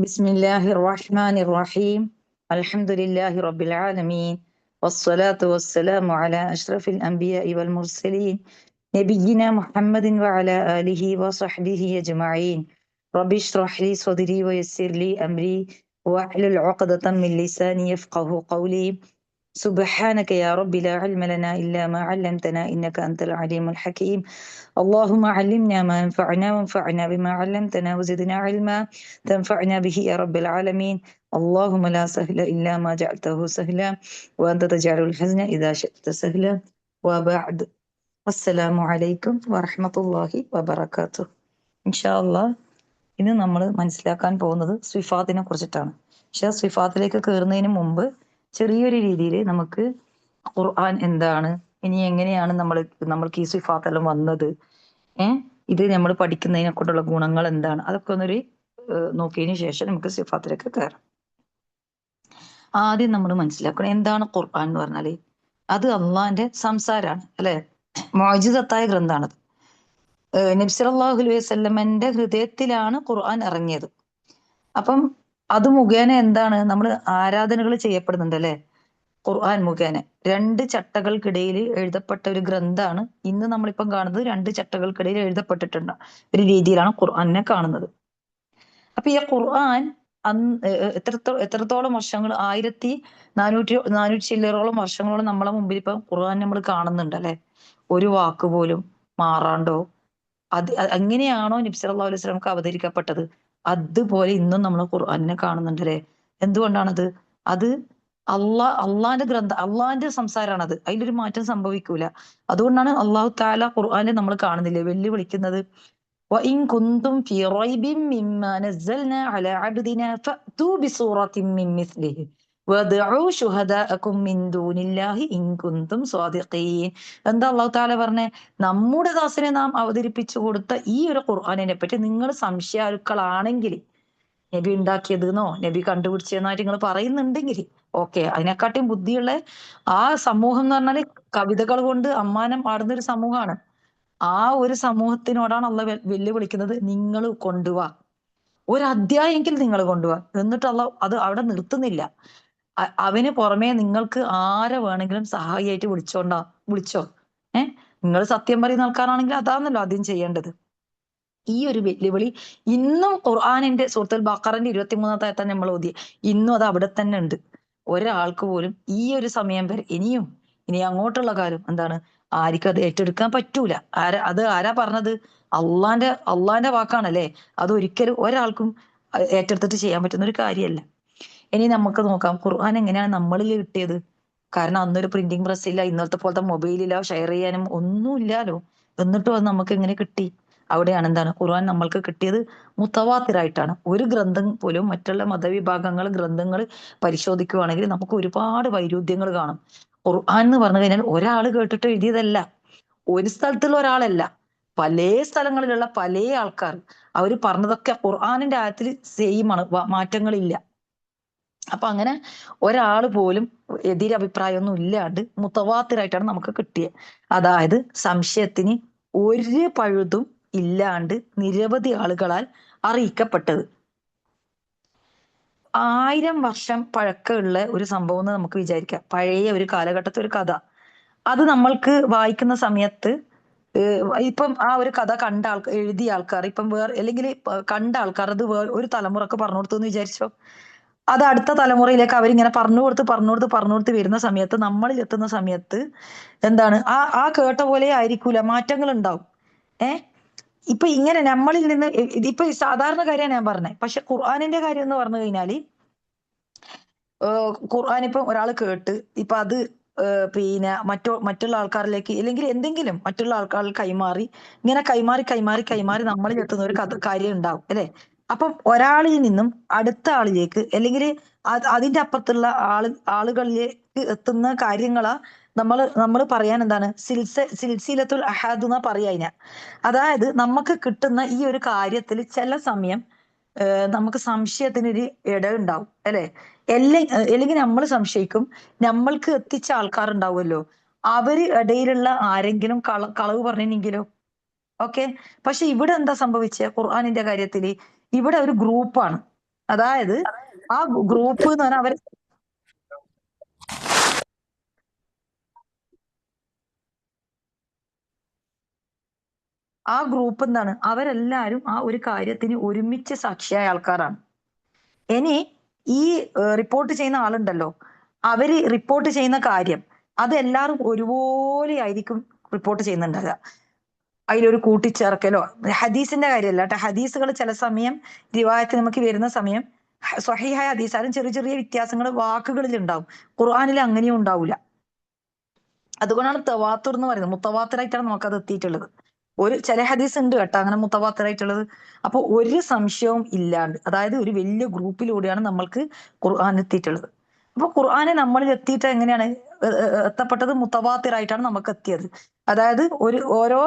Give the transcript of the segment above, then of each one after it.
بسم الله الرحمن الرحيم. الحمد لله رب العالمين، والصلاة والسلام على أشرف الأنبياء والمرسلين نبينا محمد وعلى آله وصحبه أجمعين. رب اشرح لي صدري ويسر لي أمري واحلل عقدة من لساني يفقه قولي. سبحانك يا رب لا علم لنا إلا ما علمتنا إنك أنت العليم الحكيم. اللهم علمنا ما ينفعنا وانفعنا بما علمتنا وزدنا علما تنفعنا به يا رب العالمين. اللهم لا سهل إلا ما جعلته سهلا وأنت تجعل الحزن إذا شئت سهلا. وبعد. അസ്സലാമു അലൈക്കും വറഹ്മത്തുള്ളാഹി വബറകാതുഹു. ഇൻഷാ അല്ലാഹ് ഇന്ന് നമ്മൾ മനസ്സിലാക്കാൻ പോകുന്നത് സിഫാത്തിനെ കുറിച്ചിട്ടാണ്. പക്ഷെ സിഫാത്തിലേക്ക് കയറുന്നതിന് മുമ്പ് ചെറിയൊരു രീതിയിൽ നമുക്ക് ഖുർആൻ എന്താണ്, ഇനി എങ്ങനെയാണ് നമ്മൾക്ക് ഈ സിഫാത്തെല്ലാം വന്നത്, ഇത് നമ്മൾ പഠിക്കുന്നതിനെ കൊണ്ടുള്ള ഗുണങ്ങൾ എന്താണ്, അതൊക്കെ ഒന്നൊരു നോക്കിയതിന് ശേഷം നമുക്ക് സിഫാത്തിലേക്ക് കയറാം. ആദ്യം നമ്മൾ മനസ്സിലാക്കണം എന്താണ് ഖുർആൻ എന്ന് പറഞ്ഞാല്. അത് അള്ളാന്റെ സംസാരമാണ്, അല്ലെ? മുഅ്ജിസത്തായ ഗ്രന്ഥാണത്. നബി സല്ലല്ലാഹു അലൈഹി വസല്ലമന്റെ ഹൃദയത്തിലാണ് ഖുർആൻ ഇറങ്ങിയത്. അപ്പം അത് മുഖേന എന്താണ് നമ്മൾ ആരാധനകൾ ചെയ്യപ്പെടുന്നുണ്ട്, അല്ലെ? ഖുർആൻ മുഖേന 2 ചട്ടകൾക്കിടയിൽ എഴുതപ്പെട്ട ഒരു ഗ്രന്ഥാണ് ഇന്ന് നമ്മളിപ്പം കാണുന്നത്. 2 ചട്ടകൾക്കിടയിൽ എഴുതപ്പെട്ടിട്ടുണ്ട് ഒരു രീതിയിലാണ് ഖുർആനെ കാണുന്നത്. അപ്പൊ ഈ ഖുർആൻ എത്രത്തോളം വർഷങ്ങൾ, 1400 ചില്ലറോളം വർഷങ്ങളോളം നമ്മളെ മുമ്പിൽ ഇപ്പൊ ഖുർആൻ നമ്മൾ കാണുന്നുണ്ട്, അല്ലെ? ഒരു വാക്ക് പോലും മാറാണ്ടോ എങ്ങനെയാണോ നബി സല്ലല്ലാഹു അലൈഹി വസല്ലമക്ക് അവതരിക്കപ്പെട്ടത് അതുപോലെ ഇന്നും നമ്മൾ ഖുർആനെ കാണുന്നുണ്ട്, അല്ലെ? എന്തുകൊണ്ടാണത്? അത് അള്ളാന്റെ അള്ളാന്റെ സംസാരമാണത്. അതിലൊരു മാറ്റം സംഭവിക്കൂല. അതുകൊണ്ടാണ് അള്ളാഹു തആല ഖുർആനിൽ നമ്മൾ കാണുന്നില്ലേ വെല്ലുവിളിക്കുന്നത്. وإن كنتم في ريب مما نزلنا على عبدنا فأتوا بسورة من مثله وادعوا شهداءكم من دون الله إن كنتم صادقين. എന്താ അള്ളാഹു തആല പറഞ്ഞേ? നമ്മുടെ ദാസനെ നാം അവതരിപ്പിച്ചു കൊടുത്ത ഈ ഒരു ഖുർആനിനെ പറ്റി നിങ്ങൾ സംശയാലുക്കളാണെങ്കിൽ, നബി ഉണ്ടാക്കിയതെന്നോ നബി കണ്ടുപിടിച്ചതെന്നായിട്ട് നിങ്ങൾ പറയുന്നുണ്ടെങ്കിൽ ഓക്കെ, അതിനെക്കാട്ടിയും ബുദ്ധിയുള്ള ആ സമൂഹം എന്ന് പറഞ്ഞാല് കവിതകൾ കൊണ്ട് അമ്മാനം പാടുന്ന ഒരു സമൂഹമാണ്. ആ ഒരു സമൂഹത്തിനോടാണ് അള്ളാഹ് വെല്ലുവിളിക്കുന്നത്. നിങ്ങൾ കൊണ്ടുവാ, ഒരു അധ്യായെങ്കിൽ നിങ്ങൾ കൊണ്ടുവാ. എന്നിട്ട് അള്ളാഹ് അത് അവിടെ നിർത്തുന്നില്ല. അവന് പുറമെ നിങ്ങൾക്ക് ആരെ വേണമെങ്കിലും സഹായിയായിട്ട് വിളിച്ചോ. നിങ്ങൾ സത്യം പറയുന്ന ആൾക്കാരാണെങ്കിൽ അതാണല്ലോ ആദ്യം ചെയ്യേണ്ടത്. ഈ ഒരു വെല്ലുവിളി ഇന്നും ഖുർആനിന്റെ സൂറത്തുൽ ബഖറന്റെ 23-ാമത്തെ ആയത്താണ് നമ്മൾ ഓതിയെ. ഇന്നും അത് അവിടെ തന്നെ ഉണ്ട്. ഒരാൾക്ക് പോലും ഈ ഒരു സമയം വരെ ഇനി അങ്ങോട്ടുള്ള കാലം എന്താണ്, ആർക്കും അത് ഏറ്റെടുക്കാൻ പറ്റൂല. ആരാ പറഞ്ഞത്? അള്ളാന്റെ വാക്കാണല്ലേ. അത് ഒരിക്കലും ഒരാൾക്കും ഏറ്റെടുത്തിട്ട് ചെയ്യാൻ പറ്റുന്ന ഒരു കാര്യമല്ല. ഇനി നമുക്ക് നോക്കാം ഖുർആൻ എങ്ങനെയാണ് നമ്മളിൽ കിട്ടിയത്. കാരണം അന്നൊരു പ്രിന്റിംഗ് പ്രസ് ഇല്ല, ഇന്നത്തെ പോലത്തെ മൊബൈലില്ല, ഷെയർ ചെയ്യാനും ഒന്നും ഇല്ലാലോ. എന്നിട്ടും അത് നമുക്ക് എങ്ങനെ കിട്ടി? അവിടെയാണ് എന്താണ് ഖുർആൻ നമ്മൾക്ക് കിട്ടിയത് മുത്തവാത്തിറായിട്ടാണ്. ഒരു ഗ്രന്ഥം പോലും മറ്റുള്ള മതവിഭാഗങ്ങൾ ഗ്രന്ഥങ്ങൾ പരിശോധിക്കുകയാണെങ്കിൽ നമുക്ക് ഒരുപാട് വൈരുദ്ധ്യങ്ങൾ കാണും. ഖുർആൻ എന്ന് പറഞ്ഞു കഴിഞ്ഞാൽ ഒരാൾ കേട്ടിട്ട് എഴുതിയതല്ല, ഒരു സ്ഥലത്തുള്ള ഒരാളല്ല, പല സ്ഥലങ്ങളിലുള്ള പല ആൾക്കാർ അവർ പറഞ്ഞതൊക്കെ ഖുർആനിന്റെ ആയത്തിൽ സെയിം ആണ്, മാറ്റങ്ങളില്ല. അപ്പൊ അങ്ങനെ ഒരാൾ പോലും എതിരഭിപ്രായമൊന്നും ഇല്ലാണ്ട് മുത്തവാത്തിറായിട്ടാണ് നമുക്ക് കിട്ടിയത്. അതായത് സംശയത്തിന് ഒരു പഴുതും ഇല്ലാണ്ട് നിരവധി ആളുകളാൽ അറിയിക്കപ്പെട്ടത്. 1000 വർഷം പഴക്കമുള്ള ഒരു സംഭവം എന്ന് നമുക്ക് വിചാരിക്കാം. പഴയ ഒരു കാലഘട്ടത്തെ ഒരു കഥ. അത് നമ്മൾക്ക് വായിക്കുന്ന സമയത്ത് ഇപ്പം ആ ഒരു കഥ എഴുതിയ ആൾക്കാർ ഇപ്പം അല്ലെങ്കിൽ കണ്ട ആൾക്കാർ അത് ഒരു തലമുറക്ക് പറഞ്ഞു കൊടുത്തു എന്ന് വിചാരിച്ചോ. അത് അടുത്ത തലമുറയിലേക്ക് അവരിങ്ങനെ പറഞ്ഞു കൊടുത്ത് വരുന്ന സമയത്ത് നമ്മളിൽ എത്തുന്ന സമയത്ത് എന്താണ് ആ കേട്ട പോലെ ആയിരിക്കൂല, മാറ്റങ്ങൾ ഉണ്ടാവും. ഇപ്പൊ ഇങ്ങനെ നമ്മളിൽ നിന്ന് ഇതിപ്പോ സാധാരണ കാര്യമാണ് ഞാൻ പറഞ്ഞത്. പക്ഷെ ഖുർആനിന്റെ കാര്യം എന്ന് പറഞ്ഞു കഴിഞ്ഞാല് ഖുർആൻ ഇപ്പം ഒരാൾ കേട്ട് ഇപ്പൊ അത് പിന്നെ മറ്റുള്ള ആൾക്കാരിലേക്ക് അല്ലെങ്കിൽ എന്തെങ്കിലും മറ്റുള്ള ആൾക്കാരിൽ ഇങ്ങനെ കൈമാറി നമ്മളിൽ എത്തുന്ന ഒരു കാര്യം ഉണ്ടാവും, അല്ലെ? അപ്പം ഒരാളിൽ നിന്നും അടുത്ത ആളിലേക്ക് അല്ലെങ്കിൽ അതിന്റെ അപ്പുറത്തുള്ള ആളുകളിലേക്ക് എത്തുന്ന കാര്യങ്ങളാ നമ്മൾ പറയാൻ എന്താണ് സിൽസിലത്തുൽ അഹാദ് എന്നാ പറയാ. അതായത് നമുക്ക് കിട്ടുന്ന ഈ ഒരു കാര്യത്തിൽ ചില സമയം നമുക്ക് സംശയത്തിനൊരു ഇട ഉണ്ടാവും, അല്ലെ? അല്ലെങ്കിൽ നമ്മൾ സംശയിക്കും, നമ്മൾക്ക് എത്തിച്ച ആൾക്കാരുണ്ടാവുമല്ലോ, അവര് ഇടയിലുള്ള ആരെങ്കിലും കളവ് പറഞ്ഞെങ്കിലോ. ഓക്കെ. പക്ഷെ ഇവിടെ എന്താ സംഭവിച്ച ഖുർആനിന്റെ കാര്യത്തില്? ഇവിടെ ഒരു ഗ്രൂപ്പാണ്, അതായത് ആ ഗ്രൂപ്പ് എന്ന് പറഞ്ഞാൽ ആ ഗ്രൂപ്പ് എന്താണ്, അവരെല്ലാരും ആ ഒരു കാര്യത്തിന് ഒരുമിച്ച് സാക്ഷിയായ ആൾക്കാരാണ്. ഇനി ഈ റിപ്പോർട്ട് ചെയ്യുന്ന ആളുണ്ടല്ലോ, അവര് റിപ്പോർട്ട് ചെയ്യുന്ന കാര്യം അത് എല്ലാവരും ഒരുപോലെ ആയിരിക്കും റിപ്പോർട്ട് ചെയ്യുന്നുണ്ടാകുക. അതിലൊരു കൂട്ടിച്ചേർക്കലോ, ഹദീസിന്റെ കാര്യമല്ല കേട്ടോ. ഹദീസുകൾ ചില സമയം റിവായത്ത് നമുക്ക് വരുന്ന സമയം സ്വഹീഹായ ഹദീസാലും ചെറിയ ചെറിയ വ്യത്യാസങ്ങൾ വാക്കുകളിൽ ഉണ്ടാവും. ഖുർആനിൽ അങ്ങനെയും ഉണ്ടാവില്ല. അതുകൊണ്ടാണ് തവാത്തുർ എന്ന് പറയുന്നത്. മുത്തവാത്തറായിട്ടാണ് നമുക്കത് എത്തിയിട്ടുള്ളത്. ചില ഹദീസ് ഉണ്ട് കേട്ടോ അങ്ങനെ മുത്തവാത്തറായിട്ടുള്ളത്. അപ്പൊ ഒരു സംശയവും ഇല്ലാണ്ട്, അതായത് ഒരു വലിയ ഗ്രൂപ്പിലൂടെയാണ് നമ്മൾക്ക് ഖുർആൻ എത്തിയിട്ടുള്ളത്. അപ്പൊ ഖുർആനെ നമ്മളിൽ എത്തിയിട്ട് എങ്ങനെയാണ് എത്തപ്പെട്ടത്? മുത്തവാത്തിറായിട്ടാണ് നമുക്ക് എത്തിയത്. അതായത് ഓരോ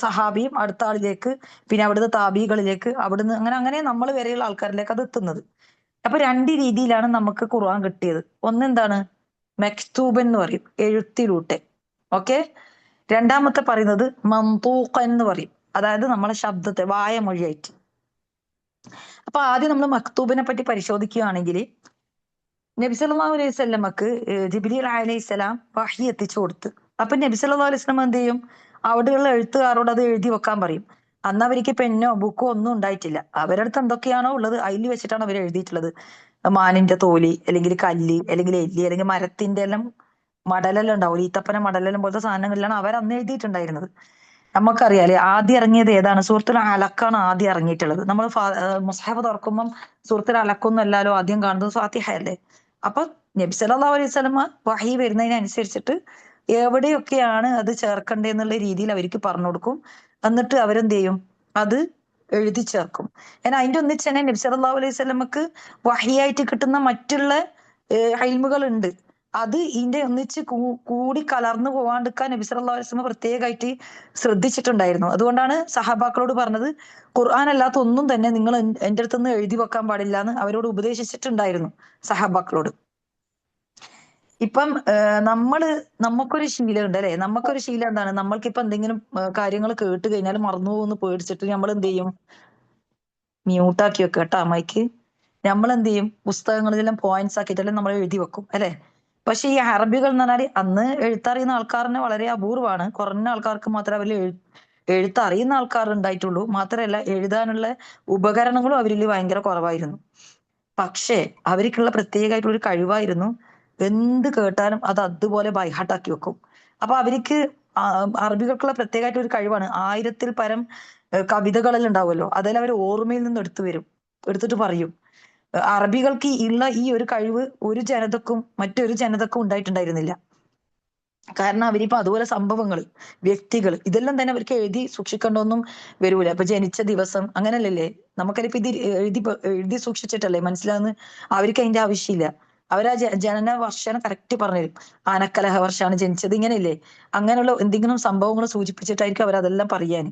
സഹാബിയും അടുത്ത ആളിലേക്ക്, പിന്നെ അവിടുന്ന് താബികളിലേക്ക്, അവിടുന്ന് അങ്ങനെ അങ്ങനെ നമ്മൾ വരെയുള്ള ആൾക്കാരിലേക്ക് അത് എത്തുന്നത്. അപ്പൊ രണ്ട് രീതിയിലാണ് നമുക്ക് ഖുർആൻ കിട്ടിയത്. ഒന്നെന്താണ്? മെക്തൂബൻ എന്ന് പറയും, എഴുത്തിലൂട്ടെ. ഓക്കെ. രണ്ടാമത്തെ പറയുന്നത് മംതൂഖൻ എന്ന് പറയും, അതായത് നമ്മളെ ശബ്ദത്തെ വായമൊഴിയായിട്ട്. അപ്പൊ ആദ്യം നമ്മൾ മക്തൂബിനെ പറ്റി പരിശോധിക്കുകയാണെങ്കിൽ, നബി സല്ലല്ലാഹു അലൈഹി വസല്ലമക്ക് ജിബ്രീൽ അലൈഹിസ്സലാം വഹി എത്തിച്ചു കൊടുത്ത്. അപ്പൊ നബി സല്ലല്ലാഹു അലൈഹി വസല്ലം എന്ത് ചെയ്യും? അവിടെയുള്ള എഴുത്തുകാരോട് അത് എഴുതി വെക്കാൻ പറയും. അന്ന് അവർക്ക് പെന്നോ ബുക്കോ ഒന്നും ഉണ്ടായിട്ടില്ല. അവരുടെ അടുത്ത് എന്തൊക്കെയാണോ ഉള്ളത് അതിൽ വെച്ചിട്ടാണ് അവർ എഴുതിയിട്ടുള്ളത്. മാനിന്റെ തോലി, അല്ലെങ്കിൽ കല്ല്, അല്ലെങ്കിൽ എല്ലി, അല്ലെങ്കിൽ മരത്തിന്റെ എല്ലാം മടലെല്ലാം ഉണ്ടാവും, ഈത്തപ്പന മടലെല്ലാം പോലത്തെ സാധനങ്ങളിലാണ് അവർ അന്ന് എഴുതിയിട്ടുണ്ടായിരുന്നത്. നമുക്കറിയാലേ ആദ്യം ഇറങ്ങിയത് ഏതാണ്? സൂറത്തുൽ അലക്കാണ് ആദ്യം ഇറങ്ങിയിട്ടുള്ളത്. നമ്മൾ മുസ്ഹഫ് തുറക്കുമ്പം സൂറത്തുൽ അലക്കൊന്നും അല്ലല്ലോ ആദ്യം കാണുന്നത്, ഫാത്തിഹ അല്ലേ. അപ്പൊ നബി സല്ലല്ലാഹു അലൈഹി വസല്ലമ വഹി വരുന്നതിനനുസരിച്ചിട്ട് എവിടെയൊക്കെയാണ് അത് ചേർക്കണ്ടേന്നുള്ള രീതിയിൽ അവർക്ക് പറഞ്ഞു കൊടുക്കും. എന്നിട്ട് അവരെന്ത് ചെയ്യും? അത് എഴുതി ചേർക്കും. എന്നാൽ അതിന്റെ ഒന്നിച്ച് തന്നെ നബി സല്ലല്ലാഹു അലൈഹി വസല്ലമക്ക് വഹിയായിട്ട് കിട്ടുന്ന മറ്റുള്ള ഇൽമുകൾ ഉണ്ട്. അത് ഇതിന്റെ ഒന്നിച്ച് കൂടി കലർന്നു പോവാണ്ടിരിക്കാൻ നബി സല്ലല്ലാഹു അലൈഹി വസല്ലം പ്രത്യേകമായിട്ട് ശ്രദ്ധിച്ചിട്ടുണ്ടായിരുന്നു. അതുകൊണ്ടാണ് സഹാബാക്കളോട് പറഞ്ഞത്, ഖുർആൻ അല്ലാത്ത ഒന്നും തന്നെ നിങ്ങൾ എന്റെ അടുത്തുനിന്ന് എഴുതി വെക്കാൻ പാടില്ല എന്ന് അവരോട് ഉപദേശിച്ചിട്ടുണ്ടായിരുന്നു, സഹാബാക്കളോട്. ഇപ്പം നമുക്കൊരു ശീലം ഉണ്ട് അല്ലെ. നമുക്കൊരു ശീലം എന്താണ്? നമ്മൾക്കിപ്പൊ എന്തെങ്കിലും കാര്യങ്ങൾ കേട്ട് കഴിഞ്ഞാൽ മറന്നു പോകുമെന്ന് പേടിച്ചിട്ട് നമ്മൾ എന്ത് ചെയ്യും? മ്യൂട്ടാക്കി വെക്കുക കേട്ടോ മൈക്ക്. നമ്മൾ എന്ത് ചെയ്യും? പുസ്തകങ്ങളിലെല്ലാം പോയിന്റ്സ് ആക്കിയിട്ടെല്ലാം നമ്മൾ എഴുതി വെക്കും അല്ലെ. പക്ഷെ ഈ അറബികൾ എന്ന് പറഞ്ഞാൽ അന്ന് എഴുത്തറിയുന്ന ആൾക്കാരനെ വളരെ അപൂർവമാണ്. കുറഞ്ഞ ആൾക്കാർക്ക് മാത്രമേ അവരിൽ എഴുത്തറിയുന്ന ആൾക്കാർ ഉണ്ടായിട്ടുള്ളൂ. മാത്രമല്ല എഴുതാനുള്ള ഉപകരണങ്ങളും അവരിൽ ഭയങ്കര കുറവായിരുന്നു. പക്ഷേ അവർക്കുള്ള പ്രത്യേകമായിട്ടുള്ള ഒരു കഴിവായിരുന്നു, എന്ത് കേട്ടാലും അത് അതുപോലെ ബൈഹാർട്ടാക്കി വെക്കും. അപ്പൊ അവർക്ക് അറബികൾക്കുള്ള പ്രത്യേകമായിട്ട് ഒരു കഴിവാണ്. 1000-ൽ പരം കവിതകളെല്ലാം ഉണ്ടാവുമല്ലോ, അതെല്ലാം അവർ ഓർമ്മയിൽ നിന്ന് എടുത്തിട്ട് പറയും. അറബികൾക്ക് ഉള്ള ഈ ഒരു കഴിവ് ഒരു ജനതക്കും മറ്റൊരു ജനതക്കും ഉണ്ടായിട്ടുണ്ടായിരുന്നില്ല. കാരണം അവരിപ്പോ അതുപോലെ സംഭവങ്ങൾ, വ്യക്തികൾ, ഇതെല്ലാം തന്നെ അവർക്ക് എഴുതി സൂക്ഷിക്കേണ്ടൊന്നും വരൂല. ഇപ്പൊ ജനിച്ച ദിവസം അങ്ങനല്ലല്ലേ, നമുക്കതിപ്പോ ഇത് എഴുതി സൂക്ഷിച്ചിട്ടല്ലേ മനസ്സിലാവുന്നത്. അവർക്ക് അതിന്റെ ആവശ്യമില്ല. അവരാ ജനന വർഷം കറക്റ്റ് പറഞ്ഞുതരും. ആനക്കലഹ വർഷമാണ് ജനിച്ചത്, ഇങ്ങനെയല്ലേ. അങ്ങനെയുള്ള എന്തെങ്കിലും സംഭവങ്ങൾ സൂചിപ്പിച്ചിട്ടായിരിക്കും അവരതെല്ലാം പറയാൻ.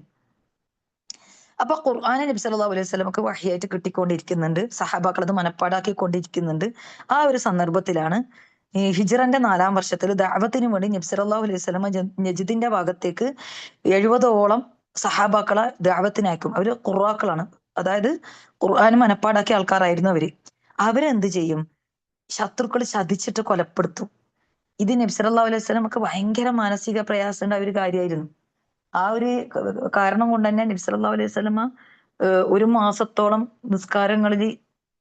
അപ്പൊ ഖുർആനെ നബി സല്ലല്ലാഹു അലൈഹി വസല്ലമക്ക് വഹിയായിട്ട് കിട്ടിക്കൊണ്ടിരിക്കുന്നുണ്ട്. സഹാബാക്കൾ അത് മനപ്പാടാക്കിക്കൊണ്ടിരിക്കുന്നുണ്ട്. ആ ഒരു സന്ദർഭത്തിലാണ് ഈ ഹിജ്റന്റെ 4-ാം വർഷത്തിൽ ദഅവത്തിന് വേണ്ടി നബി സല്ലല്ലാഹു അലൈഹി വസല്ലമ നജിദിന്റെ ഭാഗത്തേക്ക് 70ഓളം സഹാബാക്കളെ ദഅവത്തിന് അയക്കും. അവര് ഖുറാക്കളാണ്, അതായത് ഖുർആൻ മനപ്പാടാക്കിയ ആൾക്കാരായിരുന്നു അവര്. അവരെന്ത് ചെയ്യും? ശത്രുക്കൾ ചതിച്ചിട്ട് കൊലപ്പെടുത്തും. ഇത് നബി സല്ലല്ലാഹു അലൈഹി വസല്ലമക്ക് ഭയങ്കര മാനസിക പ്രയാസം ഉണ്ടായ ഒരു കാര്യമായിരുന്നു. ആ ഒരു കാരണം കൊണ്ട് തന്നെ നബി സല്ലല്ലാഹു അലൈഹി വസല്ലമ ഒരു മാസത്തോളം നിസ്കാരങ്ങളിൽ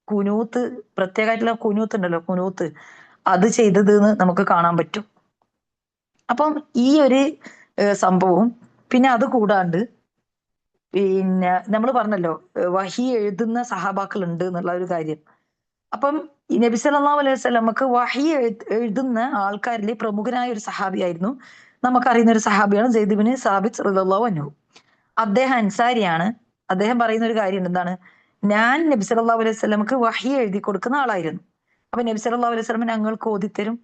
കുനൂത്ത്, പ്രത്യേകമായിട്ടുള്ള കുനൂത്ത് ഉണ്ടല്ലോ, കുനൂത്ത്, അത് ചെയ്തത് എന്ന് നമുക്ക് കാണാൻ പറ്റും. അപ്പം ഈ ഒരു സംഭവവും, പിന്നെ അത് കൂടാണ്ട് പിന്നെ നമ്മൾ പറഞ്ഞല്ലോ വഹി എഴുതുന്ന സഹാബാക്കൾ ഉണ്ട് എന്നുള്ള ഒരു കാര്യം. അപ്പം ഈ നബി സല്ലല്ലാഹു അലൈഹി വസല്ലമക്ക് വഹി എഴുതുന്ന ആൾക്കാരിലെ പ്രമുഖനായ ഒരു സഹാബിയായിരുന്നു, നമുക്കറിയുന്ന ഒരു സഹാബിയാണ് സെയ്ദ് ഇബ്നു സാബിത്ത് റളിയല്ലാഹു അൻഹു. അദ്ദേഹം അൻസാരിയാണ്. അദ്ദേഹം പറയുന്ന ഒരു കാര്യം എന്താണ്? ഞാൻ നബി സല്ലല്ലാഹു അലൈഹി വസല്ലമക്ക് വഹി എഴുതി കൊടുക്കുന്ന ആളായിരുന്നു. അപ്പൊ നബി സല്ലല്ലാഹു അലൈഹി വസല്ലം ഞങ്ങൾക്ക് ഓതിത്തരും.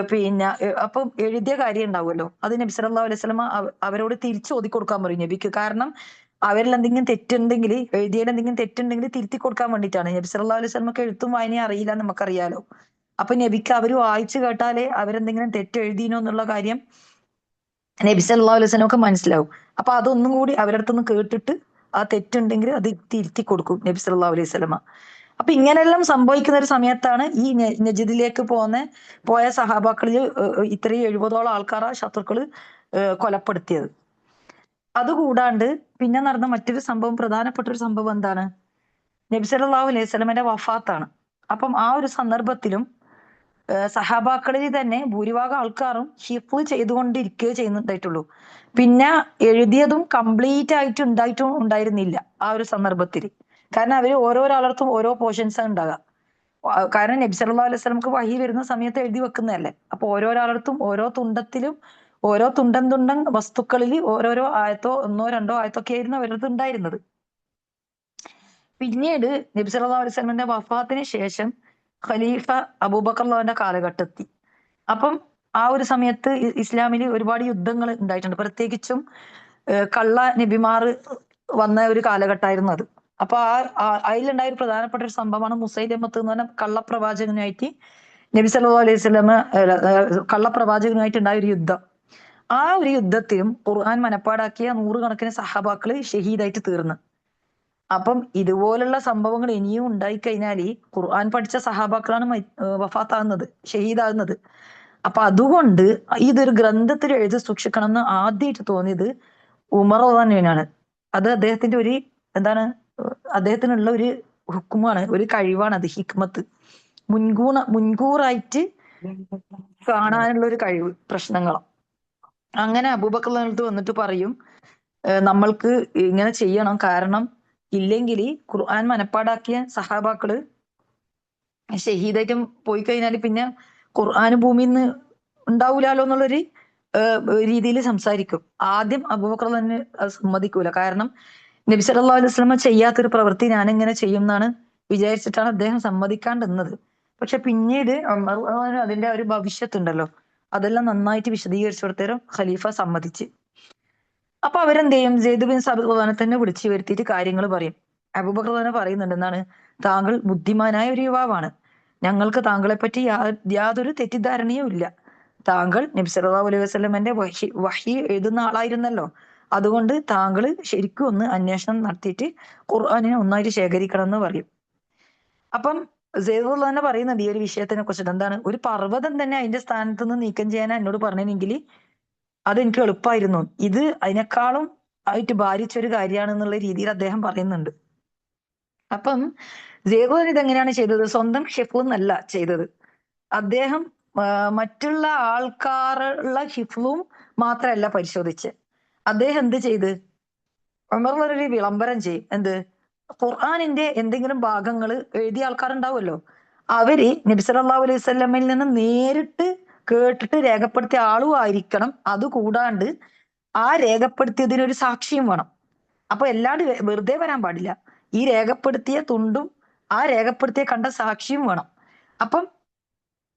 പിന്നെ അപ്പം എഴുതിയ കാര്യം ഉണ്ടാവുമല്ലോ, അത് നബി സല്ലല്ലാഹു അലൈഹി വസല്ലമ അവരോട് തിരിച്ചു ഓതി കൊടുക്കാൻ പറയും നബിക്ക്. കാരണം അവരിൽ എന്തെങ്കിലും തെറ്റുണ്ടെങ്കിൽ, എഴുതിയതിൽ എന്തെങ്കിലും തെറ്റുണ്ടെങ്കിൽ തിരുത്തി കൊടുക്കാൻ വേണ്ടിയിട്ടാണ്. നബി സല്ലല്ലാഹു അലൈഹി വസല്ലമക്ക് എഴുത്തും വായനയും അറിയില്ല എന്ന് നമുക്കറിയാലോ. അപ്പൊ നബിക്ക് അവർ വായിച്ചു കേട്ടാലേ അവരെന്തെങ്കിലും തെറ്റ് എഴുതിനോ എന്നുള്ള കാര്യം നബി സല്ലല്ലാഹു അലൈഹി വസല്ലമക്ക് മനസ്സിലാവും. അപ്പൊ അതൊന്നും കൂടി അവരുടെ അടുത്തുനിന്ന് കേട്ടിട്ട് ആ തെറ്റുണ്ടെങ്കിൽ അത് തിരുത്തി കൊടുക്കും നബി സല്ലല്ലാഹു അലൈഹി വസല്ലമ. അപ്പൊ ഇങ്ങനെല്ലാം സംഭവിക്കുന്ന ഒരു സമയത്താണ് ഈ നജിദിലേക്ക് പോയ സഹാബാക്കളിൽ ഇത്രയും 70ഓളം ആൾക്കാർ ആ ശത്രുക്കള് കൊലപ്പെടുത്തിയത്. അതുകൂടാണ്ട് പിന്നെ നടന്ന മറ്റൊരു സംഭവം, പ്രധാനപ്പെട്ട ഒരു സംഭവം എന്താണ്? നബി സല്ലല്ലാഹു അലൈഹി വസല്ലമയുടെ വഫാത്താണ്. അപ്പം ആ ഒരു സന്ദർഭത്തിലും സഹാബാക്കളിൽ തന്നെ ഭൂരിഭാഗം ആൾക്കാരും ഹിഫ്ള് ചെയ്തുകൊണ്ടിരിക്കുകയോ ചെയ്യുന്നുണ്ടായിട്ടുള്ളൂ. പിന്നെ എഴുതിയതും കംപ്ലീറ്റ് ആയിട്ട് ഉണ്ടായിരുന്നില്ല ആ ഒരു സന്ദർഭത്തിൽ. കാരണം അവര് ഓരോരാളർക്കും ഓരോ പോർഷൻസ് ഉണ്ടാകുക. കാരണം നബി സല്ലല്ലാഹു അലൈഹി വസല്ലമക്ക് വഹി വരുന്ന സമയത്ത് എഴുതി വെക്കുന്നതല്ലേ. അപ്പൊ ഓരോരാളർക്കും ഓരോ തുണ്ടത്തിലും ഓരോ തുണ്ടൻ വസ്തുക്കളിൽ ഓരോരോ ആയത്തോ ഒന്നോ രണ്ടോ ആയത്തൊക്കെ ആയിരുന്നു അവരത് ഉണ്ടായിരുന്നത്. പിന്നീട് നബി സല്ലല്ലാഹു അലൈഹി വസല്ലമയുടെ വഫാത്തിന് ശേഷം ഖലീഫ അബൂബക്കർ റളിയല്ലാഹുവിന്റെ കാലഘട്ടത്തിൽ, അപ്പം ആ ഒരു സമയത്ത് ഇസ്ലാമിൽ ഒരുപാട് യുദ്ധങ്ങൾ ഉണ്ടായിട്ടുണ്ട്. പ്രത്യേകിച്ചും കള്ള നബിമാർ വന്ന ഒരു കാലഘട്ടമായിരുന്നു അത്. അപ്പൊ അതിലുണ്ടായ ഒരു പ്രധാനപ്പെട്ട ഒരു സംഭവമാണ് മുസൈലമത്ത് എന്ന് പറഞ്ഞ കള്ളപ്രവാചകനുമായിട്ട് നബി സല്ലല്ലാഹു അലൈഹി വസല്ലമ കള്ളപ്രവാചകനുമായിട്ട് ഉണ്ടായ ഒരു യുദ്ധം. ആ ഒരു യുദ്ധത്തിലും ഖുർആൻ മനപ്പാടാക്കിയ 100 കണക്കിന് സഹാബാക്കള് ഷഹീദായിട്ട് തീർന്നു. അപ്പം ഇതുപോലുള്ള സംഭവങ്ങൾ ഇനിയും ഉണ്ടായിക്കഴിഞ്ഞാൽ ഖുർആൻ പഠിച്ച സഹാബാക്കളാണ് വഫാത്താകുന്നത്, ഷഹീദാകുന്നത്. അപ്പൊ അതുകൊണ്ട് ഇതൊരു ഗ്രന്ഥത്തിൽ എഴുതി സൂക്ഷിക്കണം എന്ന് ആദ്യമായിട്ട് തോന്നിയത് ഉമർ തന്നെയാണ്. അത് അദ്ദേഹത്തിന്റെ ഒരു എന്താണ്, അദ്ദേഹത്തിനുള്ള ഒരു ഹുക്കുമാണ്, ഒരു കഴിവാണ് അത്, ഹിക്മത്ത്. മുൻകൂറായിട്ട് കാണാനുള്ള ഒരു കഴിവ് പ്രശ്നങ്ങളോ. അങ്ങനെ അബൂബക്കർ അടുത്ത് വന്നിട്ട് പറയും, നമ്മൾക്ക് ഇങ്ങനെ ചെയ്യണം, കാരണം ഇല്ലെങ്കിൽ ഖുർആൻ മനപ്പാടാക്കിയ സഹാബാക്കള് ഷഹീദായിട്ടും പോയി കഴിഞ്ഞാൽ പിന്നെ ഖുർആൻ ഭൂമിയിൽ നിന്ന് ഉണ്ടാവൂലോ എന്നുള്ളൊരു രീതിയിൽ സംസാരിക്കും. ആദ്യം അബൂബക്കർ തന്നെ അത് സമ്മതിക്കൂല. കാരണം നബി സല്ലല്ലാഹു അലൈഹി വസല്ലമ ചെയ്യാത്തൊരു പ്രവൃത്തി ഞാൻ എങ്ങനെ ചെയ്യും എന്നാണ് വിചാരിച്ചിട്ടാണ് അദ്ദേഹം സമ്മതിക്കാണ്ടിരുന്നത്. പക്ഷെ പിന്നീട് അതിന്റെ ഒരു ഭവിഷ്യത്ത് ഉണ്ടല്ലോ, അതെല്ലാം നന്നായിട്ട് വിശദീകരിച്ചു കൊടുത്തേരം ഖലീഫ സമ്മതിച്ച്. അപ്പൊ അവരെന്ത് ചെയ്യും, സെയ്ദ് ബിൻ സാബിത് റളിയല്ലാഹു തന്നെ വിളിച്ചു വരുത്തിയിട്ട് കാര്യങ്ങൾ പറയും. അബൂബക്കർ തന്നെ പറയുന്നുണ്ട്, എന്താണ്, താങ്കൾ ബുദ്ധിമാനായ ഒരു യുവാവാണ്, ഞങ്ങൾക്ക് താങ്കളെ പറ്റി യാതൊരു തെറ്റിദ്ധാരണയും ഇല്ല. താങ്കൾ നബി സല്ലല്ലാഹു അലൈഹി വസല്ലമന്റെ വഹി എഴുതുന്ന ആളായിരുന്നല്ലോ. അതുകൊണ്ട് താങ്കൾ ശരിക്കും ഒന്ന് അന്വേഷണം നടത്തിയിട്ട് ഖുർആനിനെ ഒന്നായിട്ട് ശേഖരിക്കണം എന്ന് പറയും. അപ്പം സെയ്ദുൽ തന്നെ പറയുന്നുണ്ട് ഈ ഒരു വിഷയത്തിനെ കുറിച്ചിട്ട്, എന്താണ്, ഒരു പർവ്വതം തന്നെ അതിന്റെ സ്ഥാനത്ത് നിന്ന് നീക്കം ചെയ്യാൻ എന്നോട് പറഞ്ഞെങ്കിൽ അതെനിക്ക് എളുപ്പമായിരുന്നു, ഇത് അതിനേക്കാളും ആയിട്ട് ഭാരിച്ച ഒരു കാര്യമാണ് എന്നുള്ള രീതിയിൽ അദ്ദേഹം പറയുന്നുണ്ട്. അപ്പം ജേഗോൻ ഇതെങ്ങനെയാണ് ചെയ്തത്? സ്വന്തം ഹിഫ്ളെന്നല്ല ചെയ്തത്. അദ്ദേഹം മറ്റുള്ള ആൾക്കാരുള്ള ഹിഫ്ളും മാത്രമല്ല പരിശോധിച്ച്, അദ്ദേഹം എന്ത് ചെയ്ത്, ഉമർ ഒരു വിളംബരം ചെയ്യും. എന്ത്? ഖുർആനിന്റെ എന്തെങ്കിലും ഭാഗങ്ങൾ എഴുതിയ ആൾക്കാരുണ്ടാവുമല്ലോ, അവര് നബി സല്ലല്ലാഹു അലൈഹി വസല്ലമയിൽ നിന്ന് നേരിട്ട് കേട്ടിട്ട് രേഖപ്പെടുത്തിയ ആളും ആയിരിക്കണം. അതുകൂടാണ്ട് ആ രേഖപ്പെടുത്തിയതിനൊരു സാക്ഷിയും വേണം. അപ്പൊ എല്ലാണ്ട് വെറുതെ വരാൻ പാടില്ല. ഈ രേഖപ്പെടുത്തിയ തുണ്ടും ആ രേഖപ്പെടുത്തിയ കണ്ട സാക്ഷിയും വേണം. അപ്പം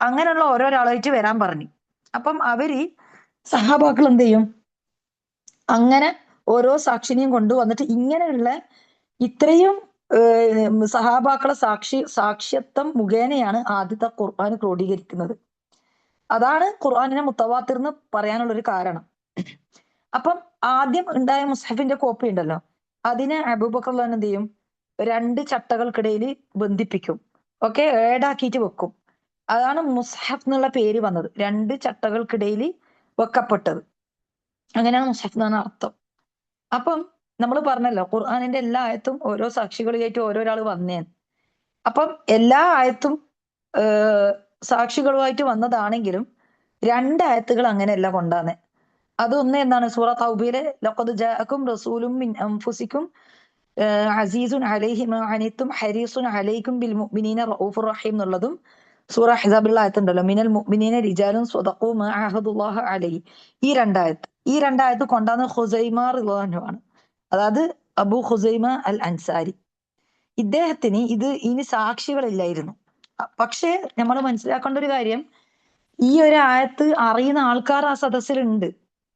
അങ്ങനെയുള്ള ഓരോരാളായിട്ട് വരാൻ പറഞ്ഞു. അപ്പം അവര് സഹാബാക്കൾ എന്ത് ചെയ്യും, അങ്ങനെ ഓരോ സാക്ഷിനെയും കൊണ്ടുവന്നിട്ട് ഇങ്ങനെയുള്ള ഇത്രയും സഹാബാക്കളെ സാക്ഷ്യത്വം മുഖേനയാണ് ആദ്യത്തെ ഖുർആൻ ക്രോഡീകരിക്കുന്നത്. അതാണ് ഖുർആനിനെ മുത്തവാത്തിർ എന്ന് പറയാനുള്ള ഒരു കാരണം. അപ്പം ആദ്യം ഉണ്ടായ മുസ്ഹഫിന്റെ കോപ്പി ഉണ്ടല്ലോ, അതിനെ അബൂബക്കർ എന്ത് ചെയ്യും, 2 ചട്ടകൾക്കിടയിൽ ബന്ധിപ്പിക്കും. ഓക്കെ, ഏടാക്കിയിട്ട് വെക്കും. അതാണ് മുസ്ഹഫ് എന്നുള്ള പേര് വന്നത്, 2 ചട്ടകൾക്കിടയിൽ വെക്കപ്പെട്ടത്. അങ്ങനെയാണ് മുസ്ഹഫ് എന്നാണ് അർത്ഥം. അപ്പം നമ്മൾ പറഞ്ഞല്ലോ ഖുർആനിന്റെ എല്ലാ ആയത്തും ഓരോ സാക്ഷികളായിട്ട് ഓരോരാൾ വന്നേ. അപ്പം എല്ലാ ആയത്തും സാക്ഷികളുമായിട്ട് വന്നതാണെങ്കിലും 2 ആയത്തുകൾ അങ്ങനെയല്ല കൊണ്ടാന്നെ. അതൊന്ന് എന്താണ്, സൂറ തൗബയിലെ ലഖദ് ജാഅക്കും റസൂലും മിൻ അൻഫുസിക്കും അസീസുൻ അലൈഹി മാ അനിത്തും ഹരീസുൻ അലൈക്കും ബിൽ മുഅ്മിനീന റഊഫുർ റഹീം എന്നുള്ളതും, സൂറ ഹിസാബിലുള്ള ആയത്തുണ്ടല്ലോ, മിനൽ മുഅ്മിനീന റിജാലുൻ സ്വദഖൂ മാ അഹദുല്ലാഹ അലൈഹി, ഈ 2 ആയത്ത്, ഈ 2 ആയത്ത് കൊണ്ടാണ് ഖുസൈമ റളിയല്ലാഹു അൻഹു ആണ്, അതായത് അബൂ ഖുസൈമ അൽ അൻസാരി. ഇദ്ദേഹത്തിന് ഇനി സാക്ഷികളില്ലായിരുന്നു. പക്ഷേ നമ്മൾ മനസ്സിലാക്കേണ്ട ഒരു കാര്യം, ഈ ഒരു ആയത്ത് അറിയുന്ന ആൾക്കാർ ആ സദസ്സിലുണ്ട്.